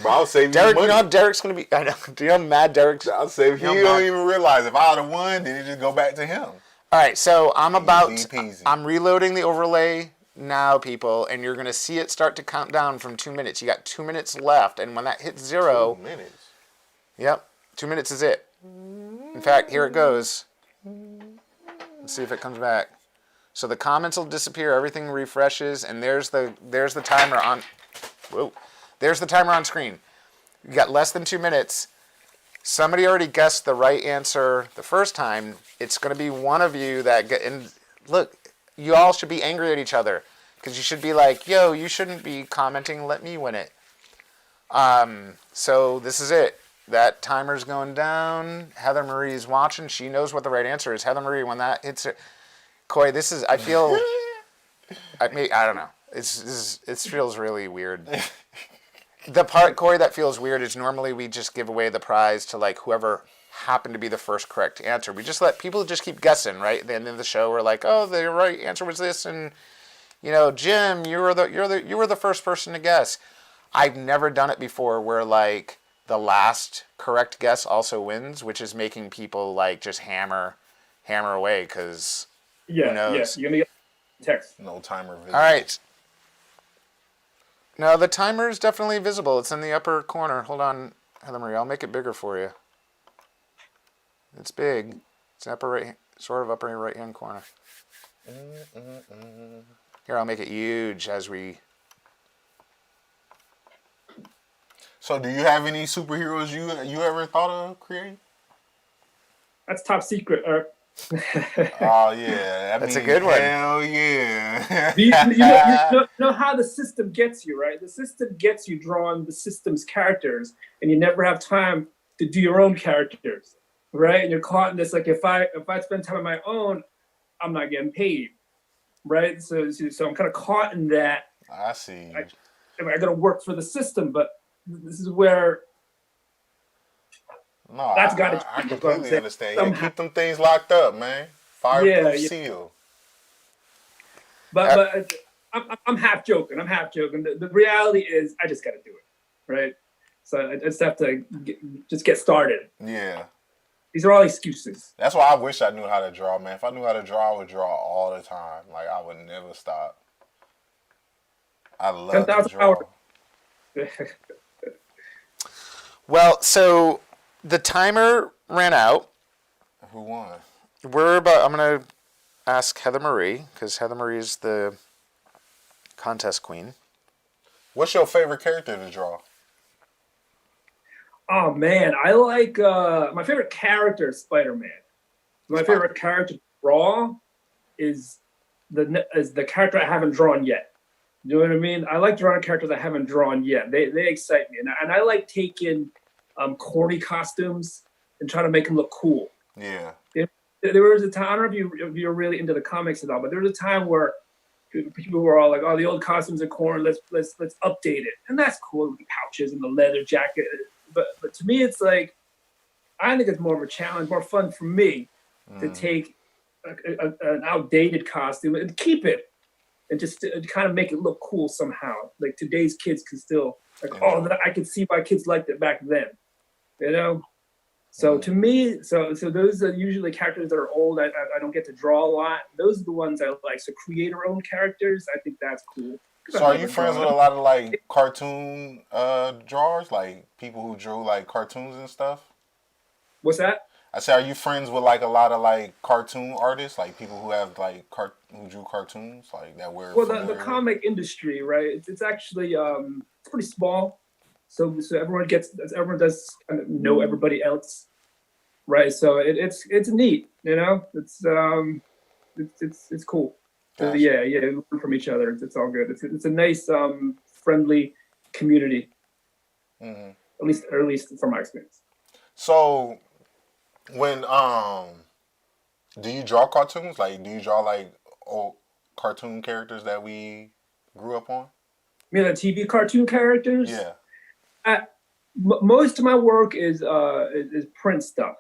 But I'll save Derek, you money. you know how Derek's gonna be. I know. Do you know how mad Derek's? I'll save you. You don't even realize if I would have won, then you just go back to him. All right, so I'm Easy peasy. I'm reloading the overlay now, people, and you're going to see it start to count down from 2 minutes. You got 2 minutes left, and when that hits 0... 2 minutes? Yep, 2 minutes is it. In fact, here it goes. Let's see if it comes back. So the comments will disappear, everything refreshes, and there's the timer on... Whoa. There's the timer on screen. You got less than 2 minutes. Somebody already guessed the right answer the first time. It's going to be one of you that... And look, you all should be angry at each other. Because you should be like, yo, you shouldn't be commenting. Let me win it. So this is it. That timer's going down. Heather Marie's watching. She knows what the right answer is. Heather Marie, when that hits it... Khoi, this is... I feel... I don't know. It feels really weird. The part, Khoi, that feels weird is normally we just give away the prize to like whoever happened to be the first correct answer. We just let people just keep guessing, right? At the end of the show, we're like, oh, the right answer was this, and you know, Jim, you were the first person to guess. I've never done it before where like the last correct guess also wins, which is making people like just hammer away because who knows? Yeah, you're gonna get text. No timer visible. All right. No, the timer is definitely visible. It's in the upper corner. Hold on, Heather Marie. I'll make it bigger for you. It's big. It's upper right, sort of upper right hand corner. Here, I'll make it huge as we. So, do you have any superheroes you ever thought of creating? That's top secret. Oh yeah, that's a good one. Hell yeah! you know how the system gets you, right? The system gets you drawing the system's characters, and you never have time to do your own characters, right? And you're caught in this like if I spend time on my own, I'm not getting paid, right? So I'm kind of caught in that. I see. I got to work for the system, but this is where. No, that's got to. I completely understand. Yeah, keep them things locked up, man. Fireproof seal. But I'm half joking. The reality is, I just got to do it, right? So I just have to get started. Yeah. These are all excuses. That's why I wish I knew how to draw, man. If I knew how to draw, I would draw all the time. Like I would never stop. I love 10,000 to draw. hours. Well, so. The timer ran out. Who won? I'm going to ask Heather Marie, because Heather Marie is the contest queen. What's your favorite character to draw? Oh, man. I like... my favorite character is Spider-Man. My favorite character to draw is the character I haven't drawn yet. You know what I mean? I like drawing characters I haven't drawn yet. They excite me. And I like taking... corny costumes and trying to make them look cool. Yeah. There was a time, I don't know if you're really into the comics at all, but there was a time where people were all like, "Oh, the old costumes are corny. Let's update it," and that's cool with the pouches and the leather jacket. But to me, it's like I think it's more of a challenge, more fun for me to take an outdated costume and keep it and just to kind of make it look cool somehow. Like today's kids can still I could see why kids liked it back then. You know, so to me, so those are usually characters that are old. I don't get to draw a lot. Those are the ones I like. So create our own characters. I think that's cool. So are you friends with a lot of like cartoon drawers, like people who drew like cartoons and stuff? What's that? I said, are you friends with like a lot of like cartoon artists, like people who have like who drew cartoons, like that we're well the comic industry, right? It's actually it's pretty small. So everyone does know everybody else, right? So it's neat, you know. It's cool. Gotcha. Yeah, learn from each other. It's all good. It's a nice friendly community. Mm-hmm. At least from my experience. So when do you draw cartoons? Like, do you draw like old cartoon characters that we grew up on? You mean the TV cartoon characters? Yeah. Most of my work is print stuff,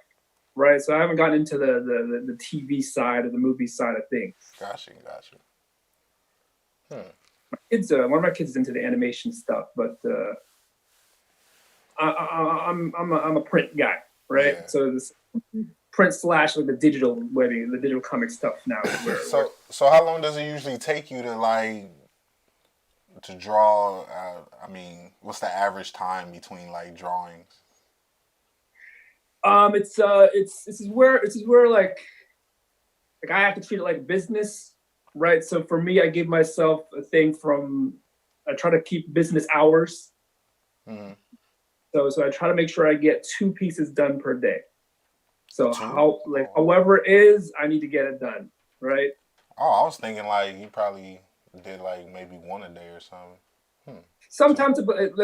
right? So I haven't gotten into the TV side or the movie side of things. Gotcha. My kids, one of my kids is into the animation stuff, but I'm a print guy, right? Yeah. So print slash like the digital webbing, the digital comic stuff now. So how long does it usually take you to draw? I mean, what's the average time between like drawings? This is where like I have to treat it like business, right? So for me, I give myself a thing I try to keep business hours. Mm-hmm. So I try to make sure I get 2 pieces done per day. So however it is, I need to get it done, right? Oh, I was thinking like you probably did like maybe 1 a day or something. Sometimes,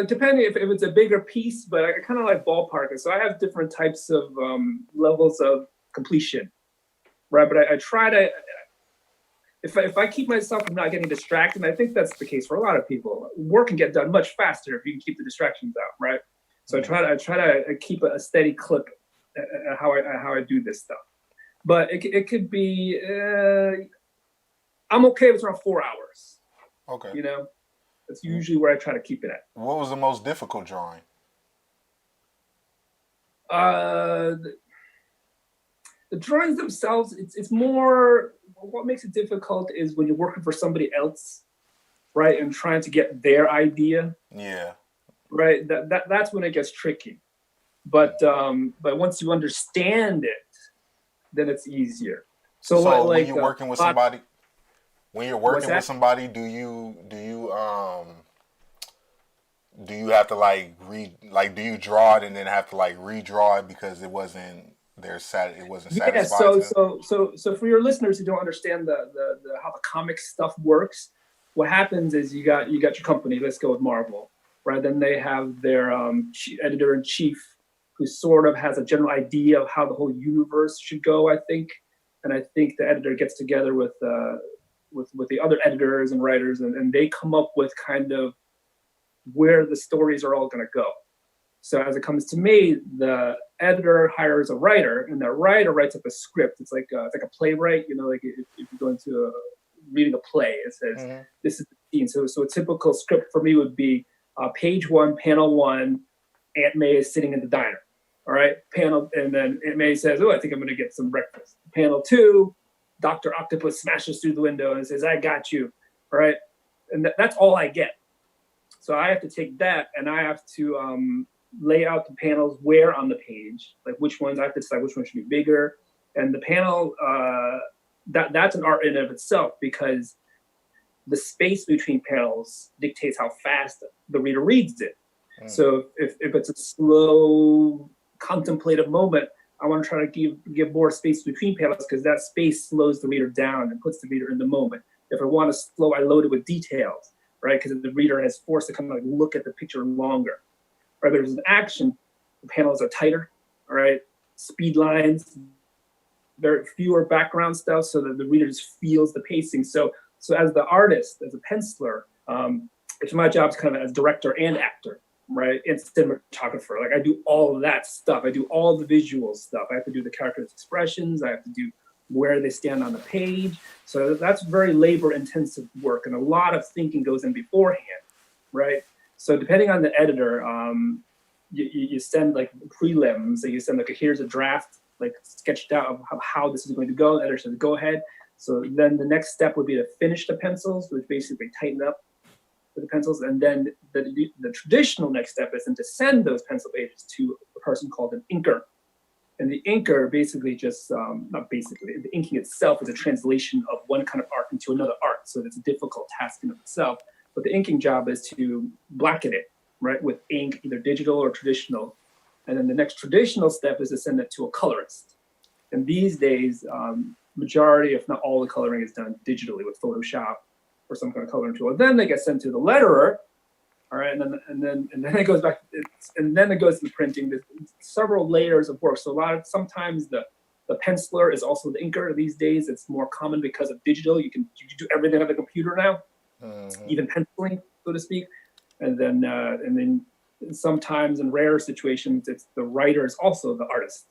depending if it's a bigger piece, but I kind of like ballpark it. So I have different types of levels of completion, right? But I try to, if I keep myself from not getting distracted, and I think that's the case for a lot of people, work can get done much faster if you can keep the distractions out, right? So I try to keep a steady clip at how I do this stuff. But it could be, I'm okay if it's around 4 hours. Okay. You know, that's usually where I try to keep it at. What was the most difficult drawing? The drawings themselves, it's more, what makes it difficult is when you're working for somebody else, right, and trying to get their idea. Yeah. Right, that's when it gets tricky. But once you understand it, then it's easier. So like when you're working with somebody, do you have to do you draw it and then have to like redraw it because it wasn't satisfied? Yeah. So for your listeners who don't understand the how the comic stuff works, what happens is you got your company. Let's go with Marvel, right? Then they have their editor in chief, who sort of has a general idea of how the whole universe should go, I think. And I think the editor gets together with the other editors and writers, and they come up with kind of where the stories are all going to go. So as it comes to me, the editor hires a writer, and that writer writes up a script. It's like a playwright, you know, like if you go into reading a play, it says this is the scene. So a typical script for me would be page 1, panel 1, Aunt May is sitting in the diner. All right, and then Aunt May says, "Oh, I think I'm going to get some breakfast." Panel 2, Dr. Octopus smashes through the window and says, "I got you." All right, and that's all I get. So I have to take that and I have to lay out the panels where on the page, like which ones I have to decide which one should be bigger. And the panel, that's an art in and of itself, because the space between panels dictates how fast the reader reads it. So if it's a slow, contemplative moment, I want to try to give more space between panels, because that space slows the reader down and puts the reader in the moment. If I want to slow, I load it with details, right? Because the reader has forced to kind of like look at the picture longer. Or there's an action, the panels are tighter, all right? Speed lines, there are fewer background stuff, so that the reader just feels the pacing. So as the artist, as a penciler, it's my job kind of as director and actor, right? And cinematographer. Like I do all of that stuff. I do all the visual stuff. I have to do the characters' expressions. I have to do where they stand on the page. So that's very labor-intensive work, and a lot of thinking goes in beforehand, right? So depending on the editor, you send like prelims. So you send like, here's a draft, like sketched out of how this is going to go. The editor says, go ahead. So then the next step would be to finish the pencils, which basically tighten up the pencils. And then the traditional next step is then to send those pencil pages to a person called an inker. And the inker basically just, not basically, the inking itself is a translation of one kind of art into another art. So it's a difficult task in of itself. But the inking job is to blacken it, right, with ink, either digital or traditional. And then the next traditional step is to send it to a colorist. And these days, majority, if not all the coloring is done digitally with Photoshop or some kind of coloring tool. And then they get sent to the letterer, all right, and then it goes back, and then it goes to the printing. There's several layers of work. So sometimes the penciler is also the inker. These days, it's more common because of digital. You can do everything on the computer now, even penciling, so to speak. And then sometimes in rare situations, it's the writer is also the artist,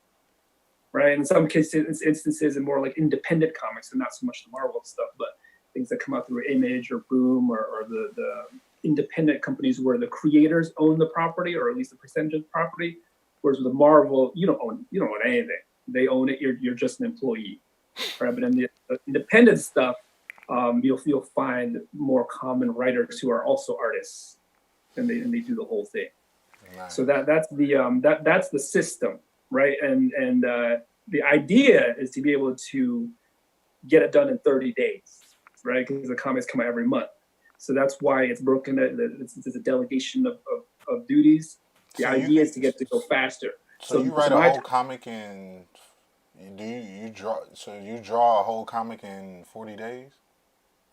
right? In some cases, instances, in more like independent comics, and not so much the Marvel stuff, but things that come out through Image or Boom or the independent companies where the creators own the property, or at least a percentage of the property. Whereas with the Marvel, you don't own anything. they own it. You're just an employee, right? But in the independent stuff, you'll find more common writers who are also artists, and they do the whole thing. Nice. So that's the system, right? And the idea is to be able to get it done in 30 days, right? Because the comics come out every month. So that's why it's broken. It's a delegation of duties. The idea is to get to go faster. So you write a whole comic in. You draw? So you draw a whole comic in 40 days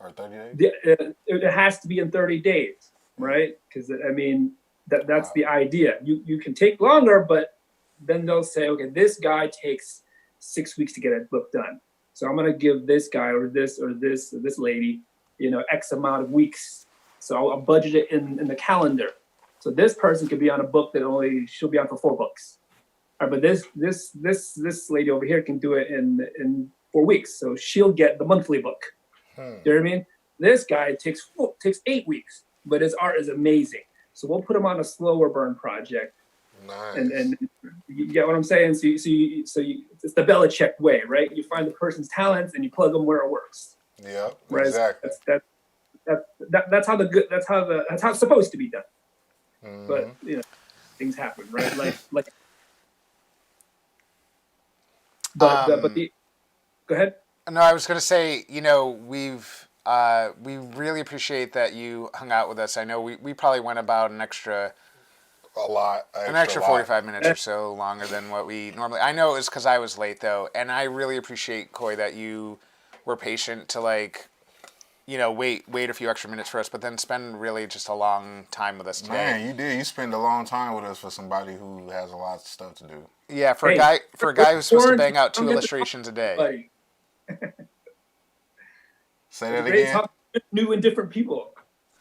or 30 days? It has to be in 30 days, right? Because I mean that's the idea. You can take longer, but then they'll say, okay, this guy takes 6 weeks to get a book done. So I'm gonna give this guy or this lady, X amount of weeks. So I'll budget it in the calendar. So this person could be on a book that she'll be on for 4 books. All right, but this lady over here can do it in 4 weeks. So she'll get the monthly book. You know what I mean? This guy takes 8 weeks, but his art is amazing. So we'll put him on a slower burn project. Nice. And you get what I'm saying? So you it's the Belichick way, right? You find the person's talents and you plug them where it works. Yeah, right? exactly. That's how it's supposed to be done. Mm-hmm. But things happen, right? Like. But go ahead. No, I was going to say, we really appreciate that you hung out with us. I know we probably went about an extra 45 minutes or so longer than what we normally. I know it was because I was late though, and I really appreciate, Khoi, that you were patient to wait a few extra minutes for us, but then spend really just a long time with us today. Man, you did. You spend a long time with us for somebody who has a lot of stuff to do. Yeah, for a guy who's supposed to bang out 2 illustrations a day. Say that again. New and different people.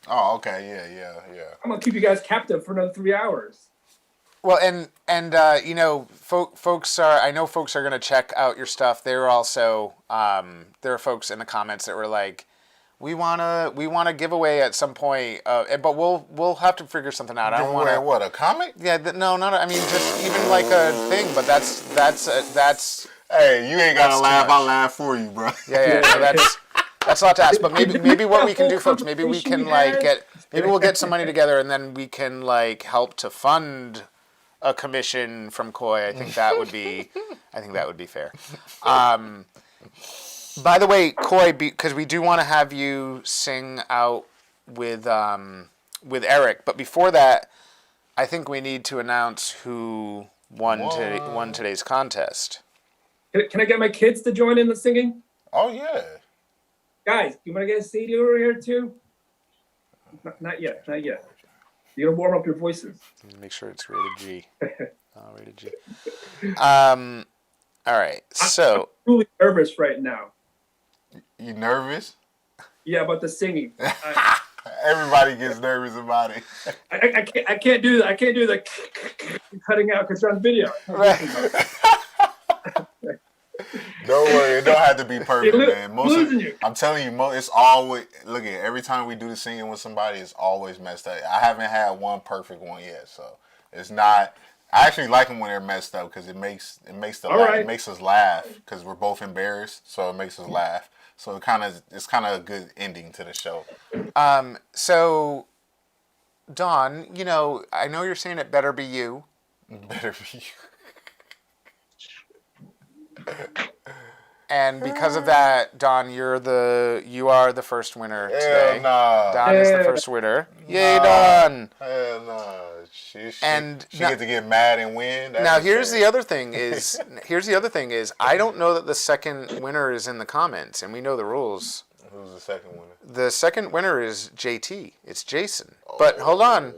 Oh, okay, yeah. I'm gonna keep you guys captive for another 3 hours. Well, and folks are. I know folks are gonna check out your stuff. They're also there are folks in the comments that were like, we wanna give away at some point, but we'll have to figure something out. I don't want to. What, a comic? Yeah, no, not. I mean, just even like a thing. But that's. Hey, you ain't gotta laugh. I'll laugh for you, bro. Yeah. No, that's a lot to ask. But maybe what we can do, folks. Maybe we can maybe we'll get some money together and then we can help to fund a commission from Khoi. I think that would be fair. By the way, Khoi, because we do want to have you sing out with Eric, but before that, I think we need to announce who won today's contest. Can I get my kids to join in the singing? Oh yeah. Guys, you want to get a CD over here too? Not yet. You're gonna warm up your voices. Make sure it's rated G. Rated G. All right. So I'm really nervous right now. You nervous? Yeah, about the singing. Everybody gets nervous about it. I can't do the cutting out because you're on video. Right. Don't worry, it don't have to be perfect, man. You. I'm telling you, it's always every time we do the singing with somebody, it's always messed up. I haven't had one perfect one yet, so it's not. I actually like them when they're messed up because it makes us laugh because we're both embarrassed, so it makes us laugh. So it's kind of a good ending to the show. So, Don, I know you're saying it better be you. Better be you. And because of that, Don, you are the first winner today. Nah. Don is the first winner. Yay, Don! Hell no. She gets to get mad and win. Here's the other thing is I don't know that the second winner is in the comments, and we know the rules. Who's the second winner? The second winner is JT. It's Jason. But hold on.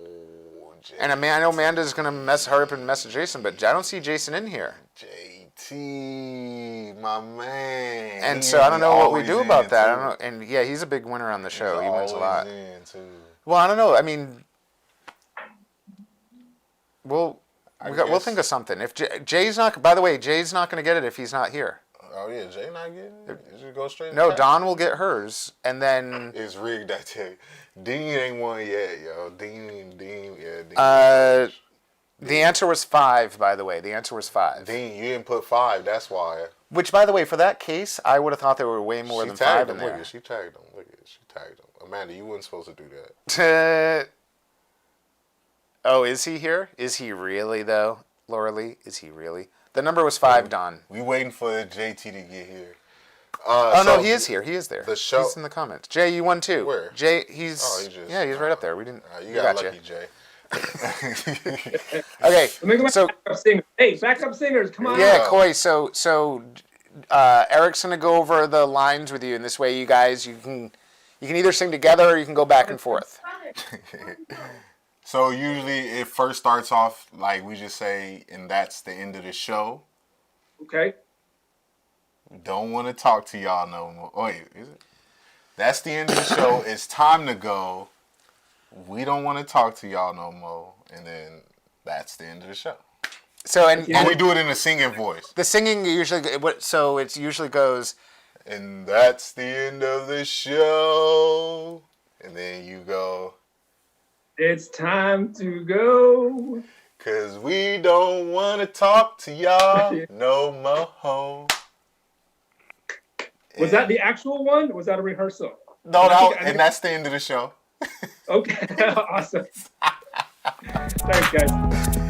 And I know Amanda's gonna hurry up and message Jason, but I don't see Jason in here. JT, my man. And so I don't know what we do about that. I don't know. And yeah, he's a big winner on the show. He wins a lot. Well, I don't know. I mean, we'll think of something. If Jay's not, by the way, Jay's not going to get it if he's not here. Oh yeah, Jay not getting it. Is it go straight? No, Don will get hers, and then it's rigged. I tell you, Dean ain't won yet, yo. Dean. The answer was 5, by the way. The answer was 5. Dean, you didn't put 5. That's why. Which, by the way, for that case, I would have thought there were way more She than tagged 5 in him. Look there. at, she tagged him. Look at, she tagged him. Amanda, you weren't supposed to do that. Oh, is he here? Is he really, though? Laura Lee, is he really? The number was 5, Don. We waiting for JT to get here. No, he is here. He is there. The show. He's in the comments. Jay, you won too. Where? Jay, he's. Oh, he just. Yeah, he's right up there. We didn't. You we got got lucky, you. Jay. Okay, Let me go back so to backup singers. Hey, backup singers, come on. yeah, Khoi. So Eric's gonna go over the lines with you, and this way, you guys, you can either sing together or you can go back and forth. So usually it first starts off like we just say, and that's the end of the show. Okay. We don't want to talk to y'all no more. Oh, wait, is it? That's the end of the show. It's time to go. We don't want to talk to y'all no more. And then that's the end of the show. So and we do it in a singing voice. the singing usually it usually goes. And that's the end of the show. And then you go. It's time to go. 'Cause we don't want to talk to y'all no more. Was that the actual one? Or was that a rehearsal? No, I think- and that's the end of the show. Okay, awesome. Thanks, guys.